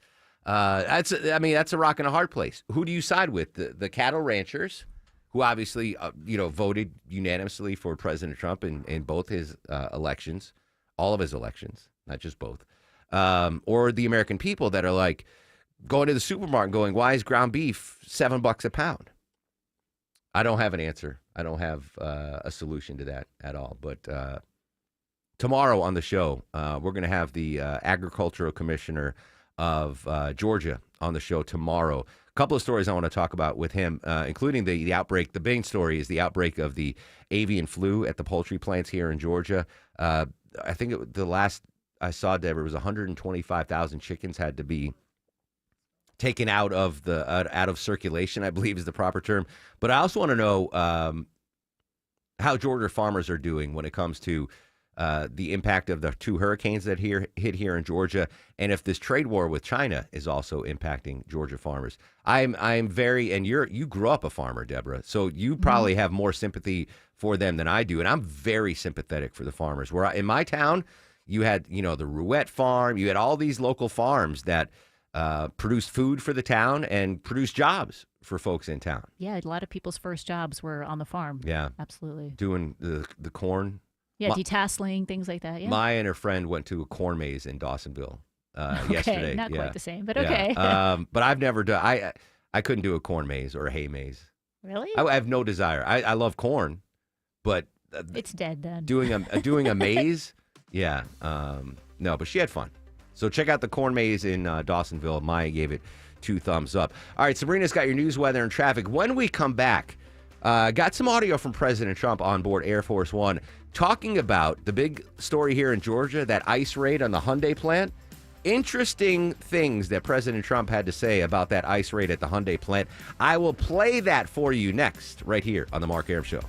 That's a rock and a hard place. Who do you side with? The cattle ranchers, who obviously, voted unanimously for President Trump in both his elections, all of his elections, not just both, or the American people that are like going to the supermarket and going, why is ground beef $7 a pound? I don't have an answer. I don't have a solution to that at all. But tomorrow on the show, we're going to have the agricultural commissioner of Georgia on the show tomorrow. A couple of stories I want to talk about with him, including the outbreak. The big story is the outbreak of the avian flu at the poultry plants here in Georgia. I think the last I saw, Deborah, was 125,000 chickens had to be taken out of circulation, I believe is the proper term. But I also want to know how Georgia farmers are doing when it comes to the impact of the two hurricanes that hit here in Georgia, and if this trade war with China is also impacting Georgia farmers. I'm very, and you grew up a farmer, Deborah, so you probably have more sympathy for them than I do, and I'm very sympathetic for the farmers. In my town, you had the Rouette farm, you had all these local farms that produced food for the town and produced jobs for folks in town. Yeah, a lot of people's first jobs were on the farm. Yeah, absolutely. Doing the corn. Yeah, detasseling, things like that. Yeah. Maya and her friend went to a corn maze in Dawsonville yesterday. Not yeah. quite the same, but okay. But I've never done. I couldn't do a corn maze or a hay maze. Really? I have no desire. I love corn, but it's dead then. Doing a maze, yeah. No, but she had fun. So check out the corn maze in Dawsonville. Maya gave it 2 thumbs up. All right, Sabrina's got your news, weather, and traffic. When we come back, Got some audio from President Trump on board Air Force One talking about the big story here in Georgia, that ICE raid on the Hyundai plant. Interesting things that President Trump had to say about that ICE raid at the Hyundai plant. I will play that for you next, right here on The Mark Arum Show.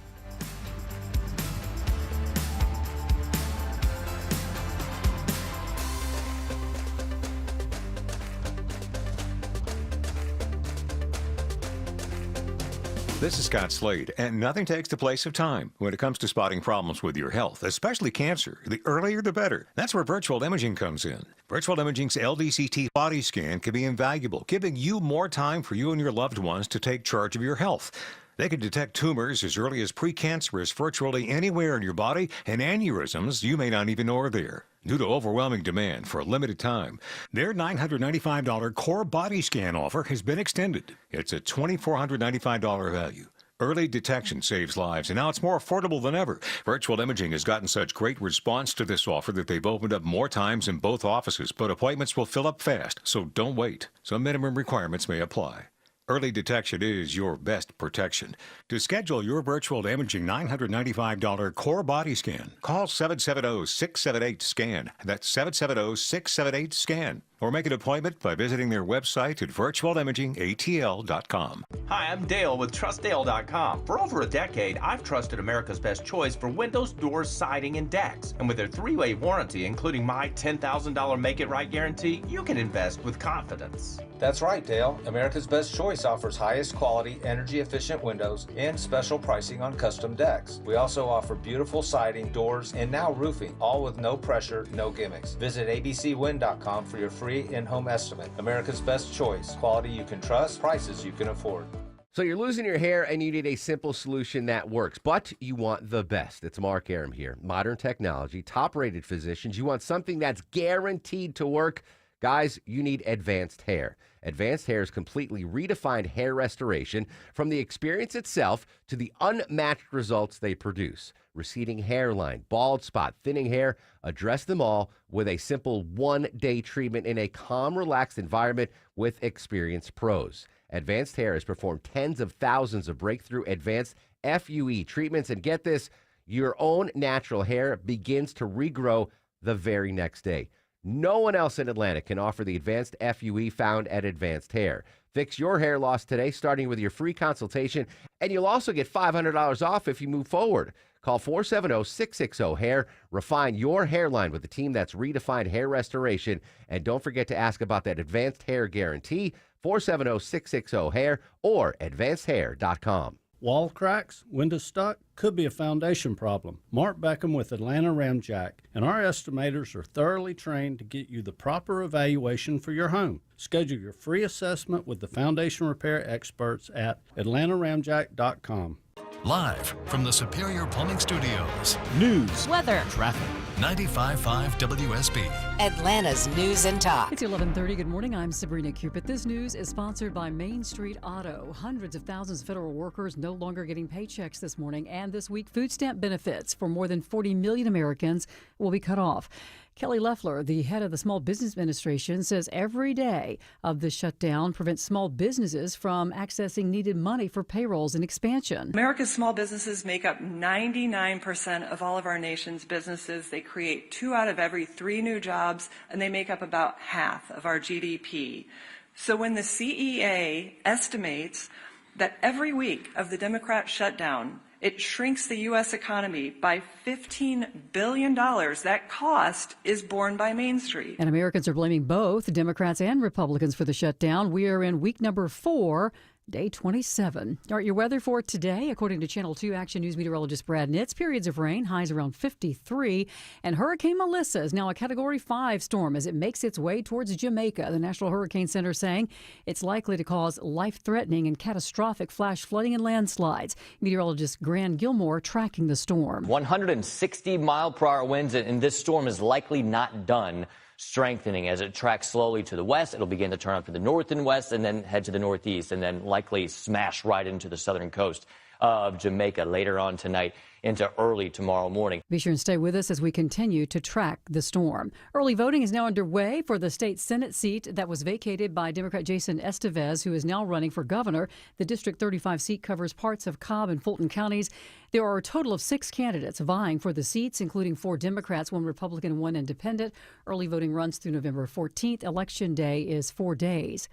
This is Scott Slade, and nothing takes the place of time when it comes to spotting problems with your health, especially cancer. The earlier, the better. That's where virtual imaging comes in. Virtual imaging's LDCT body scan can be invaluable, giving you more time for you and your loved ones to take charge of your health. They can detect tumors as early as precancerous virtually anywhere in your body, and aneurysms you may not even know are there. Due to overwhelming demand for a limited time, their $995 core body scan offer has been extended. It's a $2,495 value. Early detection saves lives, and now it's more affordable than ever. Virtual Imaging has gotten such great response to this offer that they've opened up more times in both offices, but appointments will fill up fast, so don't wait. Some minimum requirements may apply. Early detection is your best protection. To schedule your virtual imaging $995 core body scan, call 770-678-SCAN. That's 770-678-SCAN. Or make an appointment by visiting their website at virtualimagingatl.com. Hi, I'm Dale with TrustDale.com. For over a decade, I've trusted America's Best Choice for windows, doors, siding, and decks. And with their 3-way warranty, including my $10,000 Make It Right guarantee, you can invest with confidence. That's right, Dale. America's Best Choice offers highest quality, energy-efficient windows and special pricing on custom decks. We also offer beautiful siding, doors, and now roofing, all with no pressure, no gimmicks. Visit abcwind.com for your free in-home estimate. America's Best Choice. Quality you can trust, prices you can afford. So you're losing your hair and you need a simple solution that works, but you want the best. It's Mark Arum here. Modern technology, top-rated physicians. You want something that's guaranteed to work. Guys, you need Advanced Hair. Advanced Hair's completely redefined hair restoration, from the experience itself to the unmatched results they produce. Receding hairline, bald spot, thinning hair, address them all with a simple one-day treatment in a calm, relaxed environment with experienced pros. Advanced Hair has performed tens of thousands of breakthrough advanced FUE treatments, and get this, your own natural hair begins to regrow the very next day. No one else in Atlanta can offer the advanced FUE found at Advanced Hair. Fix your hair loss today, starting with your free consultation, and you'll also get $500 off if you move forward. Call 470-660-HAIR. Refine your hairline with a team that's redefined hair restoration. And don't forget to ask about that Advanced Hair Guarantee, 470-660-HAIR or advancedhair.com. Wall cracks, window stuck, could be a foundation problem. Mark Beckham with Atlanta Ramjack, and our estimators are thoroughly trained to get you the proper evaluation for your home. Schedule your free assessment with the foundation repair experts at atlantaramjack.com. Live from the Superior Plumbing Studios. News, weather, traffic. 95.5 WSB. Atlanta's news and talk. It's 11:30. Good morning. I'm Sabrina Cupid. This news is sponsored by Main Street Auto. Hundreds of thousands of federal workers no longer getting paychecks this morning, and this week food stamp benefits for more than 40 million Americans will be cut off. Kelly Loeffler, the head of the Small Business Administration, says every day of the shutdown prevents small businesses from accessing needed money for payrolls and expansion. America's small businesses make up 99% of all of our nation's businesses. They create 2 out of every 3 new jobs, and they make up about half of our GDP. So when the CEA estimates that every week of the Democrat shutdown, it shrinks the U.S. economy by $15 billion. That cost is borne by Main Street. And Americans are blaming both Democrats and Republicans for the shutdown. We are in week number 4. Day 27. All right, your weather for today, according to Channel 2 Action News meteorologist Brad Nitz, periods of rain, highs around 53. And Hurricane Melissa is now a Category 5 storm as it makes its way towards Jamaica. The National Hurricane Center saying it's likely to cause life-threatening and catastrophic flash flooding and landslides. Meteorologist Grant Gilmore tracking the storm. 160-mile-per-hour winds, and this storm is likely not done strengthening. As it tracks slowly to the west, it'll begin to turn up to the north and west and then head to the northeast and then likely smash right into the southern coast of Jamaica later on tonight into early tomorrow morning. Be sure and stay with us as we continue to track the storm. Early voting is now underway for the state Senate seat that was vacated by Democrat Jason Estevez, who is now running for governor. The District 35 seat covers parts of Cobb and Fulton counties. There are a total of 6 candidates vying for the seats, including 4 Democrats, 1 Republican, and 1 independent. Early voting runs through November 14th. Election day is 4 days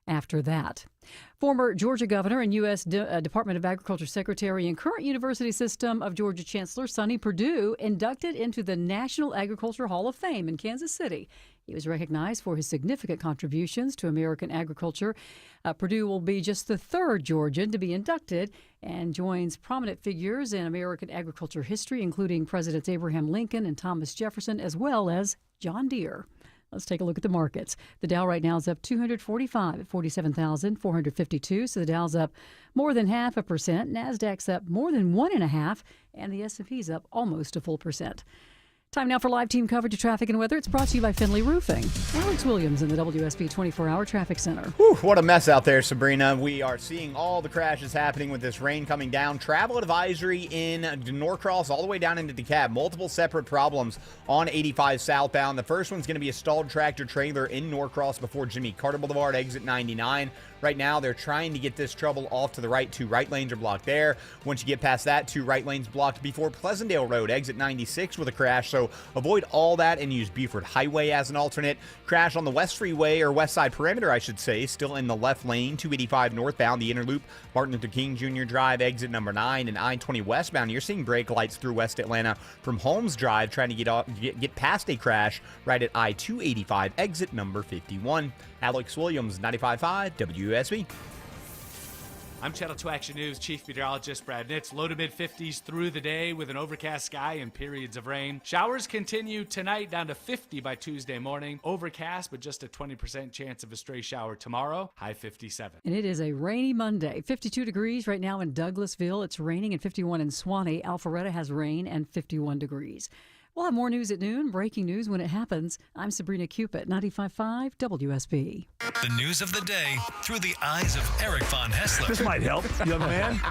after that. Former Georgia governor and U.S. Department of Agriculture secretary and current University System of Georgia Chancellor Sonny Perdue inducted into the National Agriculture Hall of Fame in Kansas City. He was recognized for his significant contributions to American agriculture. Perdue will be just the 3rd Georgian to be inducted and joins prominent figures in American agriculture history, including Presidents Abraham Lincoln and Thomas Jefferson, as well as John Deere. Let's take a look at the markets. The Dow right now is up 245 at 47,452. So the Dow's up more than 0.5%. NASDAQ's up more than 1.5%. And the S&P's up almost a full percent. Time now for live team coverage of traffic and weather. It's brought to you by Finley Roofing. Alex Williams in the WSB 24-hour traffic center. Whew, what a mess out there, Sabrina. We are seeing all the crashes happening with this rain coming down. Travel advisory in Norcross all the way down into DeKalb. Multiple separate problems on 85 southbound. The first one's going to be a stalled tractor trailer in Norcross before Jimmy Carter Boulevard, exit 99. Right now, they're trying to get this trouble off to the right. 2 right lanes are blocked there. Once you get past that, 2 right lanes blocked before Pleasantdale Road, exit 96 with a crash. So avoid all that and use Buford Highway as an alternate. Crash on the West Freeway, or West Side Perimeter, I should say, still in the left lane. 285 northbound, the inner loop, Martin Luther King Jr. Drive, exit number 9, and I-20 westbound. You're seeing brake lights through West Atlanta from Holmes Drive, trying to get past a crash right at I-285, exit number 51. Alex Williams, 95.5 WSB. I'm Channel 2 Action News Chief Meteorologist Brad Nitz. Low to mid-50s through the day with an overcast sky and periods of rain. Showers continue tonight down to 50 by Tuesday morning. Overcast, but just a 20% chance of a stray shower tomorrow. High 57. And it is a rainy Monday. 52 degrees right now in Douglasville. It's raining, and 51 in Swanee. Alpharetta has rain and 51 degrees. We'll have more news at noon, breaking news when it happens. I'm Sabrina Cupid, 95.5 WSB. The news of the day through the eyes of Eric Von Hessler. This might help, young man.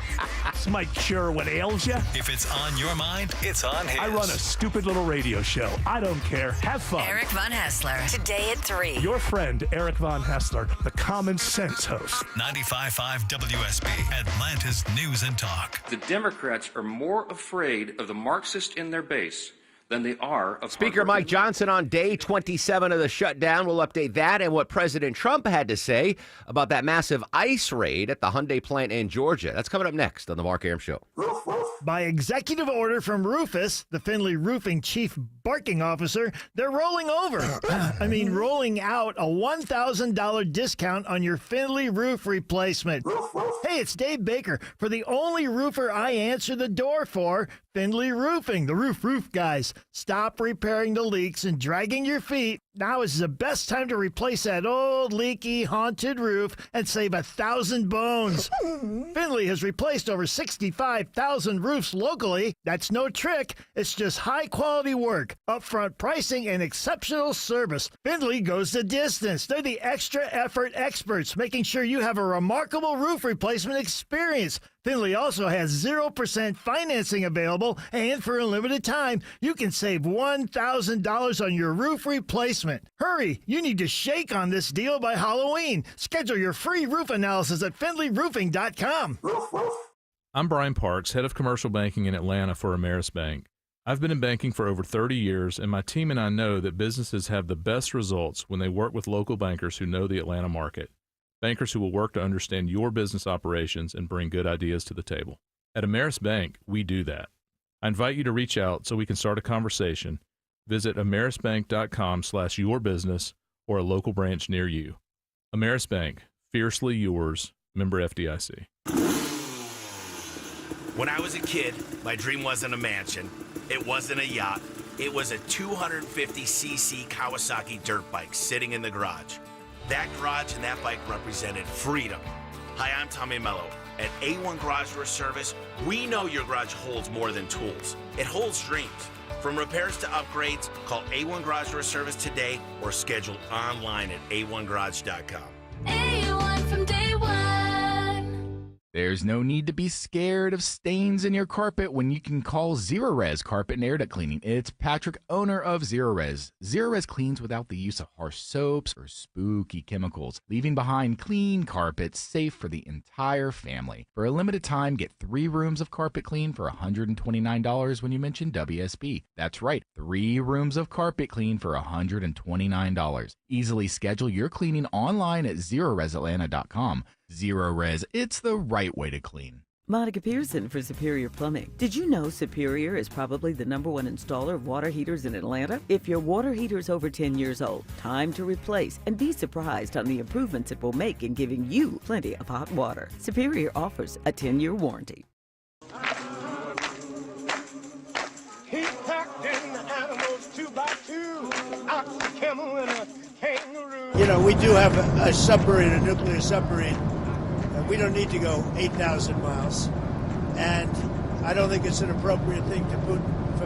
This might cure what ails you. If it's on your mind, it's on his. I run a stupid little radio show. I don't care. Have fun. Eric Von Hessler, today at 3. Your friend, Eric Von Hessler, the common sense host. 95.5 WSB, Atlanta's News and Talk. The Democrats are more afraid of the Marxists in their base than they are of Speaker Mike Johnson on day 27 of the shutdown. We'll update that and what President Trump had to say about that massive ICE raid at the Hyundai plant in Georgia. That's coming up next on the Mark Arum Show. By executive order from Rufus, the Finley Roofing chief barking officer, they're rolling over. Rolling out a $1,000 discount on your Finley roof replacement. Hey, it's Dave Baker for the only roofer I answer the door for, Finley Roofing, the roof guys. Stop repairing the leaks and dragging your feet. Now is the best time to replace that old, leaky, haunted roof and save 1,000 bones. Finley has replaced over 65,000 roofs locally. That's no trick. It's just high-quality work, upfront pricing, and exceptional service. Finley goes the distance. They're the extra effort experts, making sure you have a remarkable roof replacement experience. Finley also has 0% financing available, and for a limited time, you can save $1,000 on your roof replacement. Hurry, you need to shake on this deal by Halloween. Schedule your free roof analysis at FinleyRoofing.com. I'm Brian Parks, head of commercial banking in Atlanta for Ameris Bank. I've been in banking for over 30 years, and my team and I know that businesses have the best results when they work with local bankers who know the Atlanta market. Bankers who will work to understand your business operations and bring good ideas to the table. At Ameris Bank, we do that. I invite you to reach out so we can start a conversation. Visit amerisbank.com/yourbusiness or a local branch near you. Ameris Bank, fiercely yours, member FDIC. When I was a kid, my dream wasn't a mansion. It wasn't a yacht. It was a 250cc Kawasaki dirt bike sitting in the garage. That garage and that bike represented freedom. Hi, I'm Tommy Mello. At A1 Garage Door Service, we know your garage holds more than tools. It holds dreams. From repairs to upgrades, call A1 Garage Door Service today or schedule online at a1garage.com. A1 from day one. There's no need to be scared of stains in your carpet when you can call Zerorez Carpet and Air Duct Cleaning. It's Patrick, owner of Zerorez. Zerorez cleans without the use of harsh soaps or spooky chemicals, leaving behind clean carpets safe for the entire family. For a limited time, get 3 rooms of carpet clean for $129 when you mention WSB. That's right, 3 rooms of carpet clean for $129. Easily schedule your cleaning online at ZerorezAtlanta.com. Zerorez, it's the right way to clean. Monica Pearson for Superior Plumbing. Did you know Superior is probably the #1 installer of water heaters in Atlanta? If your water heater is over 10 years old, time to replace and be surprised on the improvements it will make in giving you plenty of hot water. Superior offers a 10-year warranty. He packed in the animals 2 by 2, ox, a camel, and a kangaroo. You know, we do have a submarine, a nuclear submarine. We don't need to go 8,000 miles. And I don't think it's an appropriate thing for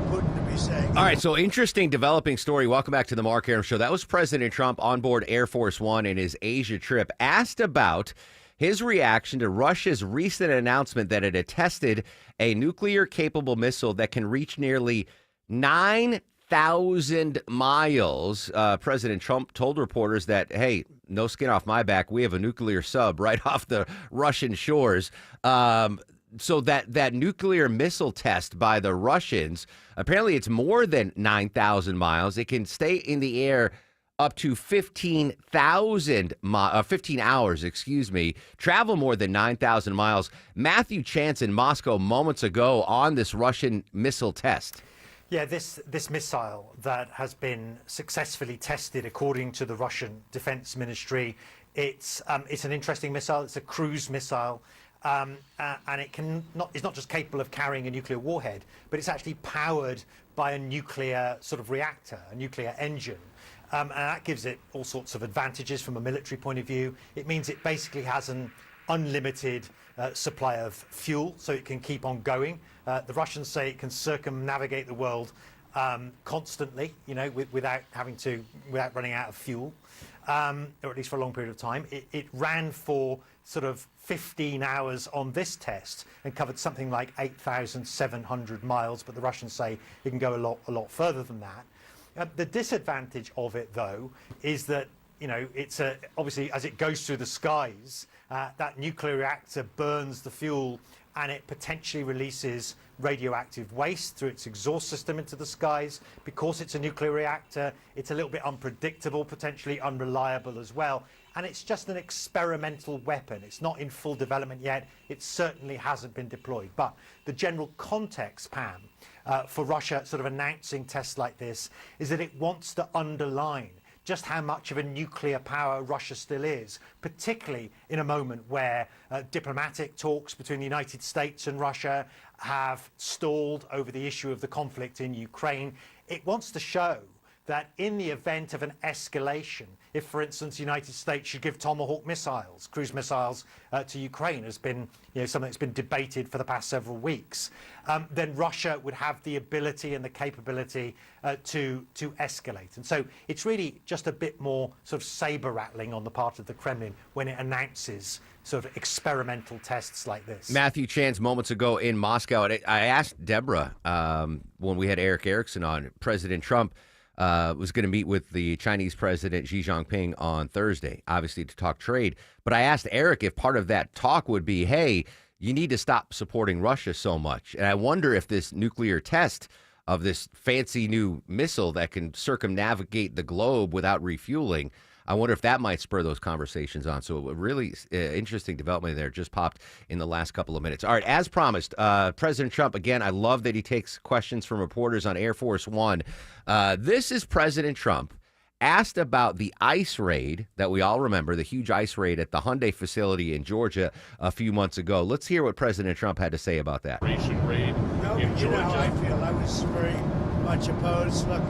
Putin to be saying. All right, so interesting developing story. Welcome back to the Mark Arum Show. That was President Trump on board Air Force One in his Asia trip, asked about his reaction to Russia's recent announcement that it had tested a nuclear-capable missile that can reach nearly 9,000 miles. President Trump told reporters that, hey, no skin off my back. We have a nuclear sub right off the Russian shores. So that nuclear missile test by the Russians, apparently it's more than 9,000 miles. It can stay in the air up to 15 hours, travel more than 9,000 miles. Matthew Chance in Moscow moments ago on this Russian missile test. Yeah, this missile that has been successfully tested according to the Russian Defense Ministry, it's an interesting missile. It's a cruise missile, and it's not just capable of carrying a nuclear warhead, but it's actually powered by a nuclear sort of reactor, a nuclear engine. And that gives it all sorts of advantages from a military point of view. It means it basically has an unlimited supply of fuel, so it can keep on going. The Russians say it can circumnavigate the world constantly, without running out of fuel, or at least for a long period of time. It ran for sort of 15 hours on this test and covered something like 8,700 miles, but the Russians say it can go a lot further than that. The disadvantage of it, though, is that it's obviously as it goes through the skies, that nuclear reactor burns the fuel and it potentially releases radioactive waste through its exhaust system into the skies. Because it's a nuclear reactor, it's a little bit unpredictable, potentially unreliable as well. And it's just an experimental weapon. It's not in full development yet. It certainly hasn't been deployed. But the general context, Pam, for Russia sort of announcing tests like this is that it wants to underline just how much of a nuclear power Russia still is, particularly in a moment where diplomatic talks between the United States and Russia have stalled over the issue of the conflict in Ukraine. It wants to show that in the event of an escalation, if, for instance, the United States should give Tomahawk missiles, cruise missiles, to Ukraine, has been something that's been debated for the past several weeks, then Russia would have the ability and the capability to escalate. And so it's really just a bit more sort of saber rattling on the part of the Kremlin when it announces sort of experimental tests like this. Matthew Chance moments ago in Moscow. And I asked Deborah when we had Eric Erickson on, President Trump was going to meet with the Chinese president Xi Jinping on Thursday, obviously to talk trade. But I asked Eric if part of that talk would be, hey, you need to stop supporting Russia so much. And I wonder if this nuclear test of this fancy new missile that can circumnavigate the globe without refueling, I wonder if that might spur those conversations on. So a really interesting development there just popped in the last couple of minutes. All right, as promised, President Trump, again, I love that he takes questions from reporters on Air Force One. This is President Trump asked about the ICE raid that we all remember, the huge ICE raid at the Hyundai facility in Georgia a few months ago. Let's hear what President Trump had to say about that. Raid in Georgia. I feel I was very much opposed. Look,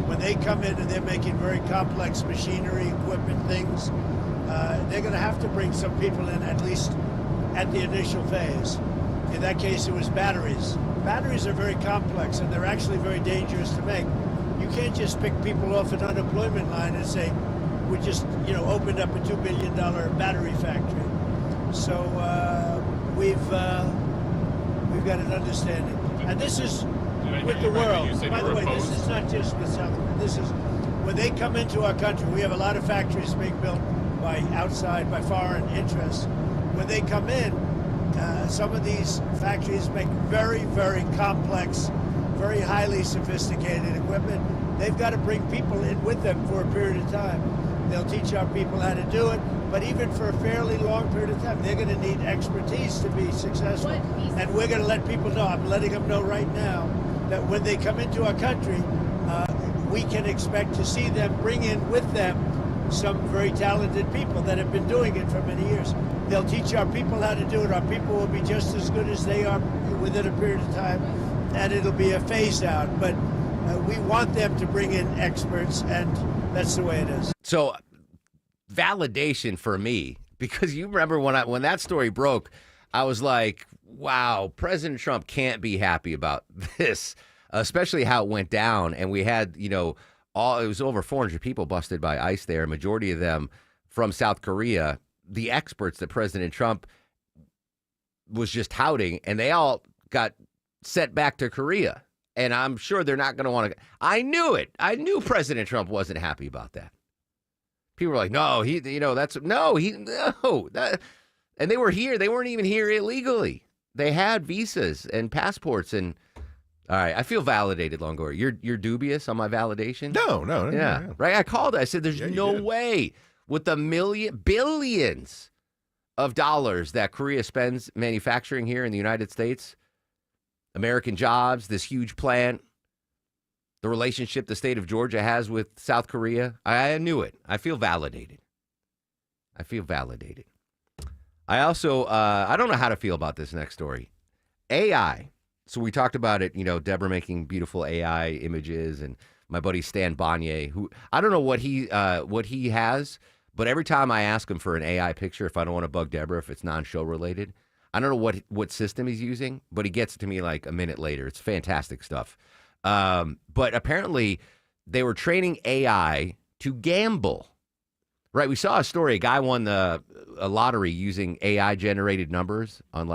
when they come in and they're making very complex machinery, equipment, things, they're going to have to bring some people in, at least at the initial phase. In that case, it was batteries. Batteries are very complex, and they're actually very dangerous to make. You can't just pick people off an unemployment line and say, we just, opened up a $2 billion battery factory. So we've got an understanding. And this is with the world. By the way, this is not just with South Korea. This is when they come into our country. We have a lot of factories being built by foreign interests. When they come in, some of these factories make very, very complex, very highly sophisticated equipment. They've got to bring people in with them for a period of time. They'll teach our people how to do it, but even for a fairly long period of time, they're going to need expertise to be successful. And we're going to let people know, I'm letting them know right now, that when they come into our country, we can expect to see them bring in with them some very talented people that have been doing it for many years. They'll teach our people how to do it. Our people will be just as good as they are within a period of time, and it'll be a phase out. But we want them to bring in experts, and that's the way it is. So, validation for me, because you remember when that story broke, I was like, wow, President Trump can't be happy about this, especially how it went down. And we had, it was over 400 people busted by ICE there, majority of them from South Korea, the experts that President Trump was just touting, and they all got sent back to Korea. And I'm sure they're not going to want to. I knew it. I knew President Trump wasn't happy about that. People were like, no, and they were here. They weren't even here illegally. They had visas and passports. And all right, I feel validated, Longoria. You're dubious on my validation? No. Yeah. Right. I called it. I said, there's no way with the billions of dollars that Korea spends manufacturing here in the United States, American jobs, this huge plant, the relationship the state of Georgia has with South Korea. I knew it. I feel validated. I also, I don't know how to feel about this next story. AI. So we talked about it, Deborah making beautiful AI images, and my buddy Stan Bonnier, who I don't know what he has, but every time I ask him for an AI picture, if I don't want to bug Deborah, if it's non-show related, I don't know what system he's using, but he gets it to me like a minute later. It's fantastic stuff. But apparently they were training AI to gamble. Right, we saw a story. A guy won a lottery using AI-generated numbers on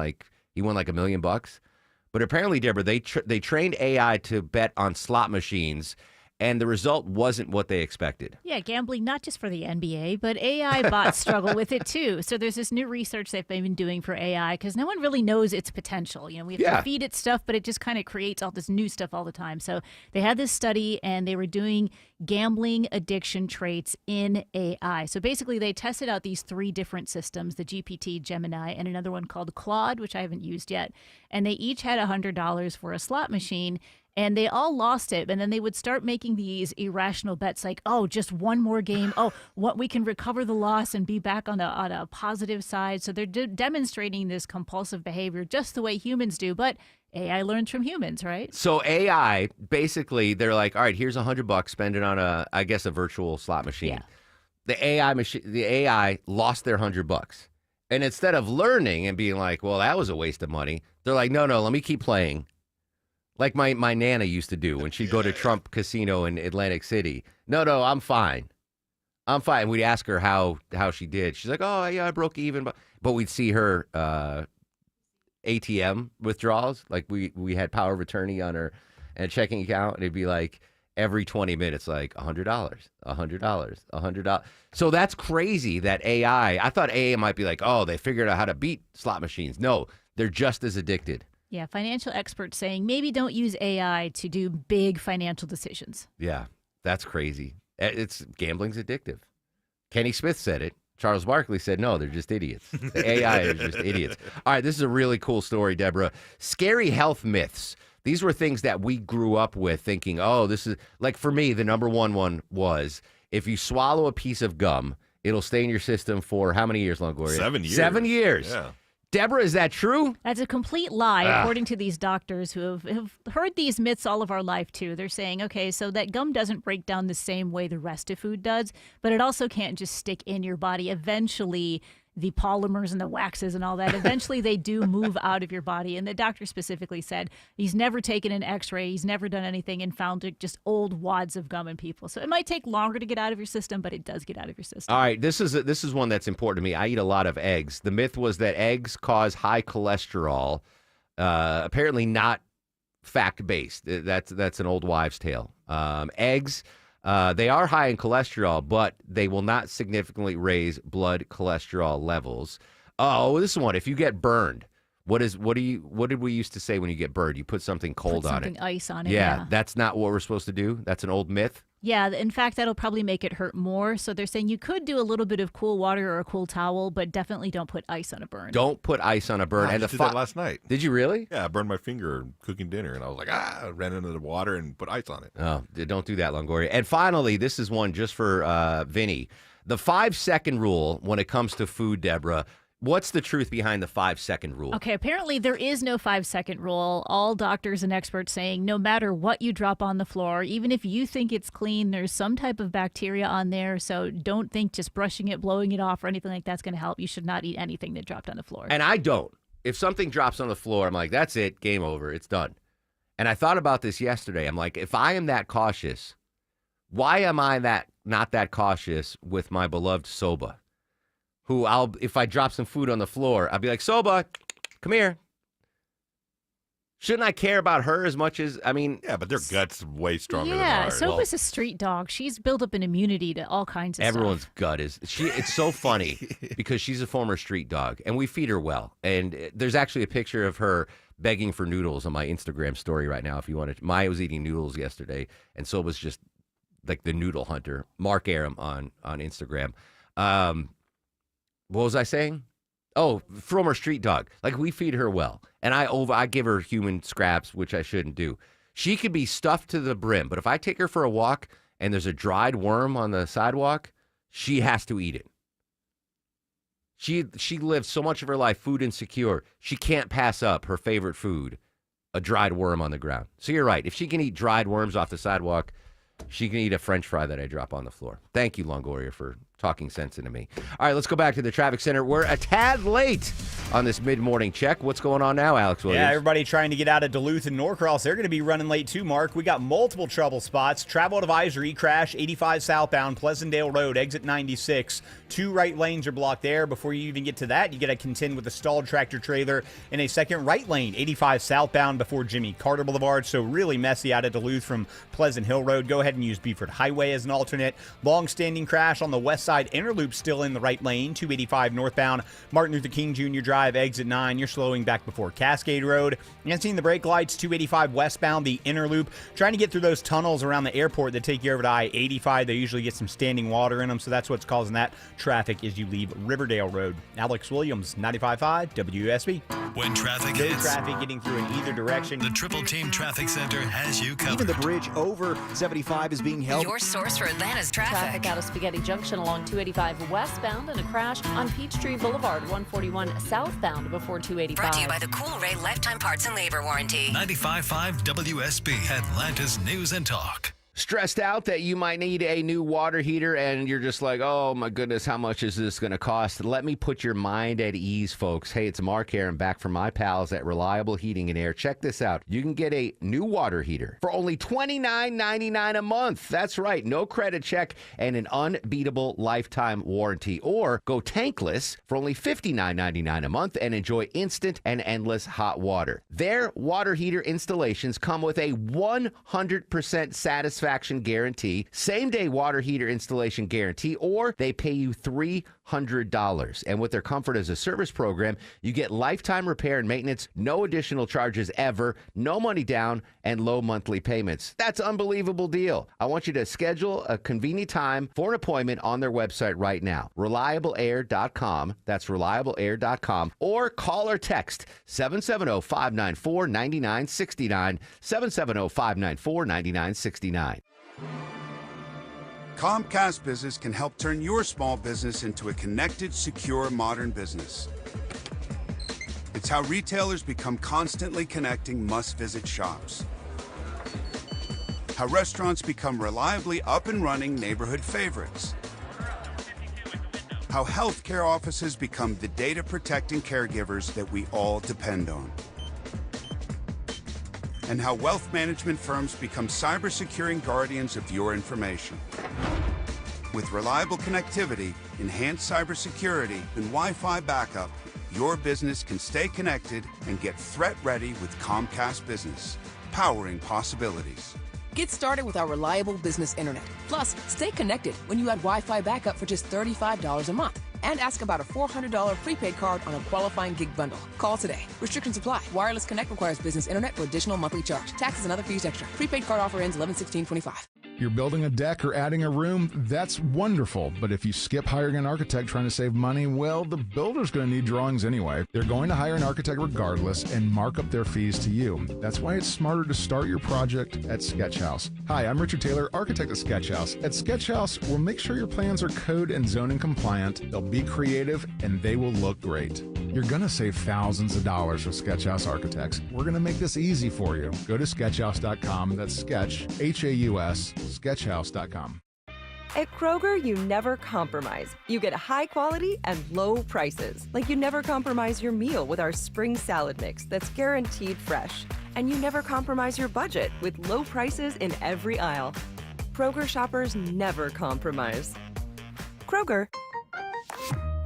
he won $1 million. But apparently, Deborah, they trained AI to bet on slot machines, and the result wasn't what they expected. Yeah, gambling not just for the NBA, but AI bots struggle with it too. So there's this new research they've been doing for AI because no one really knows its potential. We have to feed it stuff, but it just kind of creates all this new stuff all the time. So they had this study, and they were doing gambling addiction traits in AI. So basically, they tested out these 3 different systems, the GPT, Gemini, and another one called Claude, which I haven't used yet. And they each had $100 for a slot machine. And they all lost it. And then they would start making these irrational bets like, oh, just one more game. Oh, what we can recover the loss and be back on a positive side. So they're demonstrating this compulsive behavior just the way humans do. But AI learns from humans, right? So AI, basically, they're like, all right, here's $100, spend it on a virtual slot machine. Yeah. The AI lost their $100. And instead of learning and being like, well, that was a waste of money, they're like, no, let me keep playing. Like my Nana used to do when she'd go to Trump Casino in Atlantic City. No, I'm fine. And we'd ask her how she did. She's like, oh, yeah, I broke even. But we'd see her ATM withdrawals. Like we had power of attorney on her and checking account. And it'd be like every 20 minutes, like $100, $100. So that's crazy that I thought AI might be like, oh, they figured out how to beat slot machines. No, they're just as addicted. Yeah, financial experts saying maybe don't use AI to do big financial decisions. Yeah, that's crazy. Gambling's addictive. Kenny Smith said it. Charles Barkley said, no, they're just idiots. The AI is just idiots. All right, this is a really cool story, Deborah. Scary health myths. These were things that we grew up with thinking, oh, this is, like for me, the number one was if you swallow a piece of gum, it'll stay in your system for how many years, Longoria? 7 years. 7 years. Yeah. Deborah, is that true? That's a complete lie, according to these doctors who have heard these myths all of our life, too. They're saying, okay, so that gum doesn't break down the same way the rest of food does, but it also can't just stick in your body. Eventually, the polymers and the waxes and all that, eventually they do move out of your body. And the doctor specifically said he's never taken an x-ray, he's never done anything, and found just old wads of gum in people. So it might take longer to get out of your system, but it does get out of your system. All right, this is one that's important to me. I eat a lot of eggs. The myth was that eggs cause high cholesterol. Apparently not fact-based. That's an old wives' tale. Eggs, they are high in cholesterol, but they will not significantly raise blood cholesterol levels. Oh, this is one. If you get burned, what did we used to say when you get burned? You put something cold on it. Something ice on it. Yeah, that's not what we're supposed to do. That's an old myth. Yeah, in fact, that'll probably make it hurt more. So they're saying you could do a little bit of cool water or a cool towel, but definitely don't put ice on a burn. Don't put ice on a burn. I And did that last night. Did you really? Yeah, I burned my finger cooking dinner, and I was like, I ran into the water and put ice on it. Oh, don't do that, Longoria. And finally, this is one just for Vinny. The 5-second rule when it comes to food, Deborah. What's the truth behind the 5-second rule? Okay, apparently there is no 5-second rule. All doctors and experts saying no matter what you drop on the floor, even if you think it's clean, there's some type of bacteria on there. So don't think just brushing it, blowing it off, or anything like that's going to help. You should not eat anything that dropped on the floor. And I don't. If something drops on the floor, I'm like, that's it, game over, it's done. And I thought about this yesterday. I'm like, if I am that cautious, why am I not that cautious with my beloved Soba? Who if I drop some food on the floor, I'll be like, Soba, come here. Shouldn't I care about her as much as, Yeah, but their gut's way stronger than Yeah, ours. Soba's a street dog. She's built up an immunity to all kinds of Everyone's stuff. gut is, it's so funny because she's a former street dog and we feed her well. And there's actually a picture of her begging for noodles on my Instagram story right now if you want to. Maya was eating noodles yesterday and Soba's just like the noodle hunter. Mark Aram on Instagram. What was I saying? Oh, from her street dog. Like, we feed her well. And I give her human scraps, which I shouldn't do. She could be stuffed to the brim, but if I take her for a walk and there's a dried worm on the sidewalk, she has to eat it. She lived so much of her life food insecure. She can't pass up her favorite food, a dried worm on the ground. So you're right. If she can eat dried worms off the sidewalk, she can eat a French fry that I drop on the floor. Thank you, Longoria, for talking sense into me. All right, let's go back to the traffic center. We're a tad late on this mid-morning check. What's going on now, Alex Williams? Yeah, everybody trying to get out of Duluth and Norcross, they're going to be running late too, Mark. We got multiple trouble spots. Travel advisory, crash 85 southbound, Pleasantdale Road, exit 96. 2 right lanes are blocked there. Before you even get to that, you got to contend with a stalled tractor trailer in a second right lane, 85 southbound before Jimmy Carter Boulevard. So really messy out of Duluth from Pleasant Hill Road. Go ahead and use Beaufort Highway as an alternate. Long-standing crash on the west side inner loop still in the right lane, 285 northbound, Martin Luther King Jr. Drive, exit 9. You're slowing back before Cascade Road. And seeing the brake lights, 285 westbound, the inner loop. Trying to get through those tunnels around the airport that take you over to I-85. They usually get some standing water in them, so that's what's causing that traffic as you leave Riverdale Road. Alex Williams, 95.5 WSB. When traffic No hits, traffic getting through in either direction. the Triple Team Traffic Center has you covered. Even the bridge over 75 is being held. Your source for Atlanta's traffic. Out of Spaghetti Junction along 285 westbound and a crash on Peachtree Boulevard, 141 southbound before 285. Brought to you by the Cool Ray Lifetime Parts and Labor Warranty. 95.5 WSB, Atlanta's News and Talk. Stressed out that you might need a new water heater and you're just like, oh my goodness, how much is this going to cost? Let me put your mind at ease, folks. Hey, it's Mark here and back from my pals at Reliable Heating and Air. Check this out. You can get a new water heater for only $29.99 a month. That's right. No credit check and an unbeatable lifetime warranty. Or go tankless for only $59.99 a month and enjoy instant and endless hot water. Their water heater installations come with a 100% satisfaction guarantee, same-day water heater installation guarantee, or they pay you $300. And with their Comfort as a Service program, you get lifetime repair and maintenance, no additional charges ever, no money down, and low monthly payments. That's an unbelievable deal. I want you to schedule a convenient time for an appointment on their website right now, reliableair.com. That's reliableair.com. Or call or text 770-594-9969, 770-594-9969. Comcast Business can help turn your small business into a connected, secure, modern business. It's how retailers become constantly connecting must-visit shops. How restaurants become reliably up and running neighborhood favorites. How healthcare offices become the data-protecting caregivers that we all depend on. And how wealth management firms become cyber-securing guardians of your information. With reliable connectivity, enhanced cybersecurity, and Wi-Fi backup, your business can stay connected and get threat-ready with Comcast Business, powering possibilities. Get started with our reliable business internet. Plus, stay connected when you add Wi-Fi backup for just $35 a month. And ask about a $400 prepaid card on a qualifying gig bundle. Call today. Restrictions apply. Wireless Connect requires business internet for additional monthly charge. Taxes and other fees extra. Prepaid card offer ends 11/16/25. You're building a deck or adding a room, that's wonderful. But if you skip hiring an architect trying to save money, well, the builder's going to need drawings anyway. They're going to hire an architect regardless and mark up their fees to you. That's why it's smarter to start your project at Sketchhouse. Hi, I'm Richard Taylor, architect at Sketchhouse. At Sketchhouse, we'll make sure your plans are code and zoning compliant, they'll be creative, and they will look great. You're going to save thousands of dollars with Sketchhouse Architects. We're going to make this easy for you. Go to sketchhouse.com. That's sketch, H-A-U-S, sketchhouse.com. At Kroger, you never compromise. You get high quality and low prices. Like you never compromise your meal with our spring salad mix that's guaranteed fresh. And you never compromise your budget with low prices in every aisle. Kroger shoppers never compromise. Kroger,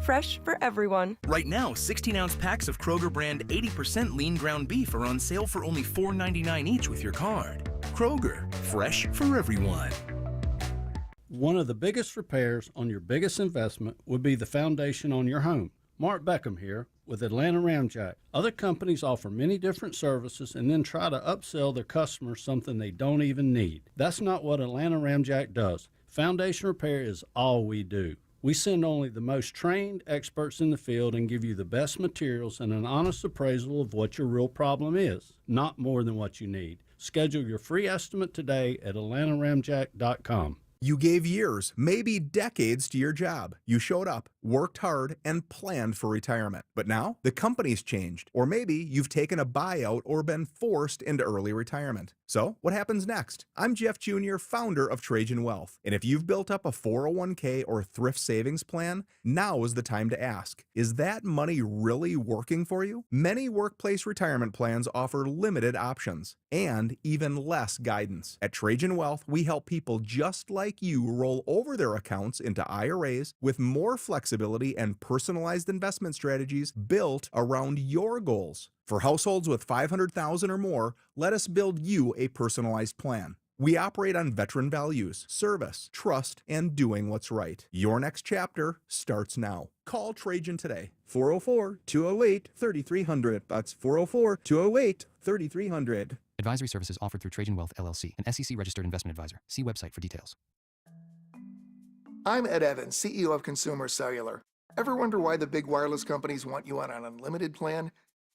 fresh for everyone. Right now, 16-ounce packs of Kroger brand 80% lean ground beef are on sale for only $4.99 each with your card. Kroger, fresh for everyone. One of the biggest repairs on your biggest investment would be the foundation on your home. Mark Beckham here with Atlanta Ramjack. Other companies offer many different services and then try to upsell their customers something they don't even need. That's not what Atlanta Ramjack does. Foundation repair is all we do. We send only the most trained experts in the field and give you the best materials and an honest appraisal of what your real problem is, not more than what you need. Schedule your free estimate today at atlantaramjack.com. You gave years, maybe decades to your job. You showed up, worked hard, and planned for retirement. But now, the company's changed. Or maybe you've taken a buyout or been forced into early retirement. So, what happens next? I'm Jeff Jr., founder of Trajan Wealth. And if you've built up a 401k or thrift savings plan, now is the time to ask, is that money really working for you? Many workplace retirement plans offer limited options and even less guidance. At Trajan Wealth, we help people just like you roll over their accounts into IRAs with more flexibility and personalized investment strategies built around your goals. For households with $500,000 or more, let us build you a personalized plan. We operate on veteran values, service, trust, and doing what's right. Your next chapter starts now. Call Trajan today. 404-208-3300. That's 404-208-3300. Advisory services offered through Trajan Wealth, LLC, an SEC-registered investment advisor. See website for details. I'm Ed Evans, CEO of Consumer Cellular. Ever wonder why the big wireless companies want you on an unlimited plan?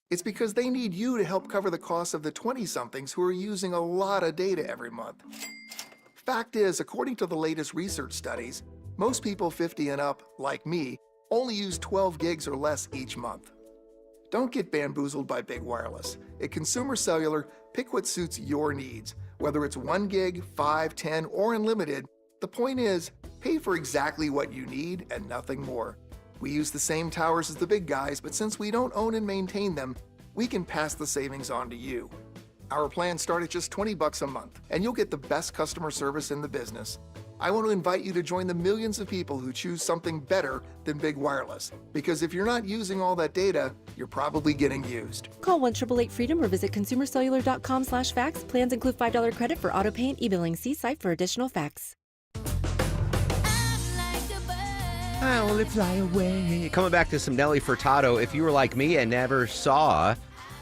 It's because they need you to help cover the costs of the 20-somethings who are using a lot of data every month. Fact is, according to the latest research studies, most people 50 and up, like me, only use 12 gigs or less each month. Don't get bamboozled by big wireless. At Consumer Cellular, pick what suits your needs. Whether it's 1 gig, 5, 10, or unlimited, the point is, pay for exactly what you need and nothing more. We use the same towers as the big guys, but since we don't own and maintain them, we can pass the savings on to you. Our plans start at just $20 a month, and you'll get the best customer service in the business. I want to invite you to join the millions of people who choose something better than big wireless. Because if you're not using all that data, you're probably getting used. Call 1-888-FREEDOM or visit consumercellular.com/facts. Plans include $5 credit for auto pay and e-billing. See site for additional facts. I only fly away. Coming back to some Nelly Furtado. If you were like me and never saw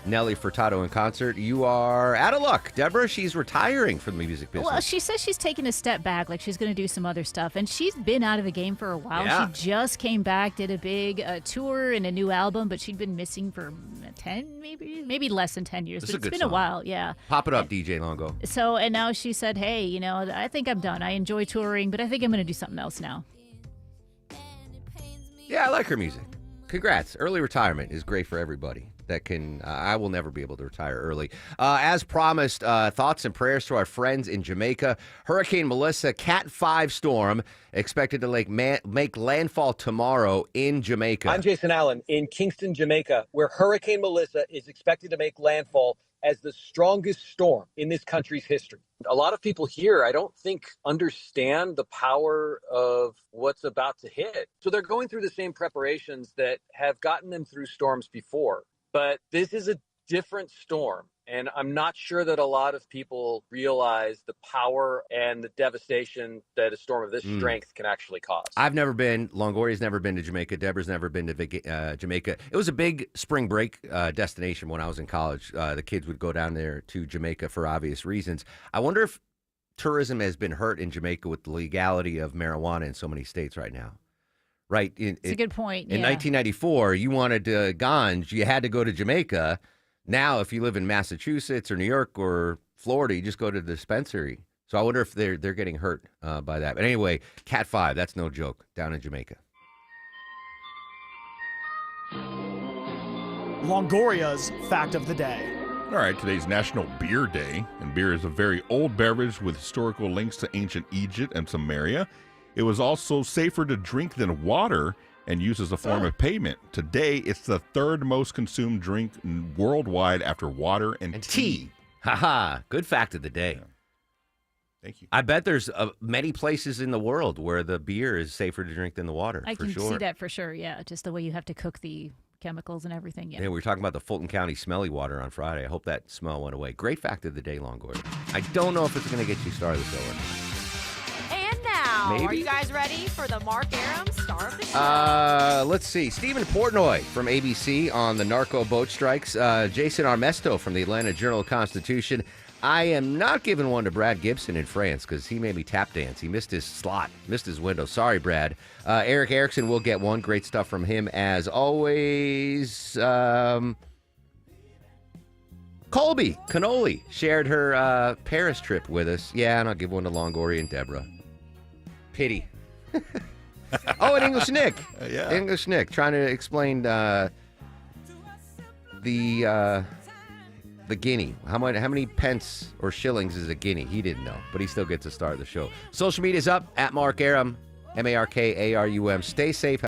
Nelly Furtado in concert, you are out of luck. Deborah, she's retiring from the music business. Well, she says she's taking a step back, like she's going to do some other stuff. And she's been out of the game for a while. Yeah. She just came back, did a big tour and a new album, but she'd been missing for 10, maybe less than 10 years. This But is a it's good been a song. while, yeah. Pop it up, DJ Longo. So, and now she said, hey, you know, I think I'm done. I enjoy touring, but I think I'm going to do something else now. Yeah, I like her music. Congrats. Early retirement is great for everybody. that can. I will never be able to retire early. As promised, thoughts and prayers to our friends in Jamaica. Hurricane Melissa, Cat 5 storm expected to make landfall tomorrow in Jamaica. I'm Jason Allen in Kingston, Jamaica, where Hurricane Melissa is expected to make landfall as the strongest storm in this country's history. A lot of people here, I don't think, understand the power of what's about to hit. So they're going through the same preparations that have gotten them through storms before. But this is a different storm. And I'm not sure that a lot of people realize the power and the devastation that a storm of this strength can actually cause. I've never been. Longoria's never been to Jamaica. Deborah's never been to Jamaica. It was a big spring break destination when I was in college. The kids would go down there to Jamaica for obvious reasons. I wonder if tourism has been hurt in Jamaica with the legality of marijuana in so many states right now. Right? It's a good point. In 1994, you wanted ganj, you had to go to Jamaica. Now, if you live in Massachusetts or New York or Florida, you just go to the dispensary. So I wonder if they're getting hurt by that. But anyway, Cat 5, that's no joke, down in Jamaica. Longoria's Fact of the Day. All right, today's National Beer Day, and beer is a very old beverage with historical links to ancient Egypt and Samaria. It was also safer to drink than water and used as a form of payment. Today, it's the third most consumed drink worldwide after water and tea. Haha, good fact of the day. Yeah. Thank you. I bet there's many places in the world where the beer is safer to drink than the water. I can see that for sure, yeah. Just the way you have to cook the chemicals and everything, yeah. We were talking about the Fulton County smelly water on Friday. I hope that smell went away. Great fact of the day, Longoria. I don't know if it's going to get you started the show or not. Are you guys ready for the Mark Aram star of the show? Let's see. Stephen Portnoy from ABC on the narco boat strikes. Jason Armesto from the Atlanta Journal-Constitution. I am not giving one to Brad Gibson in France because he made me tap dance. He missed his slot, missed his window. Sorry, Brad. Eric Erickson will get one. Great stuff from him as always. Colby Cannoli shared her Paris trip with us. Yeah, and I'll give one to Longoria and Deborah. Pity. Oh, and English Nick. Yeah. English Nick trying to explain the guinea. How many pence or shillings is a guinea? He didn't know, but he still gets a star of the show. Social media's up at Mark Arum, MarkArum. Stay safe.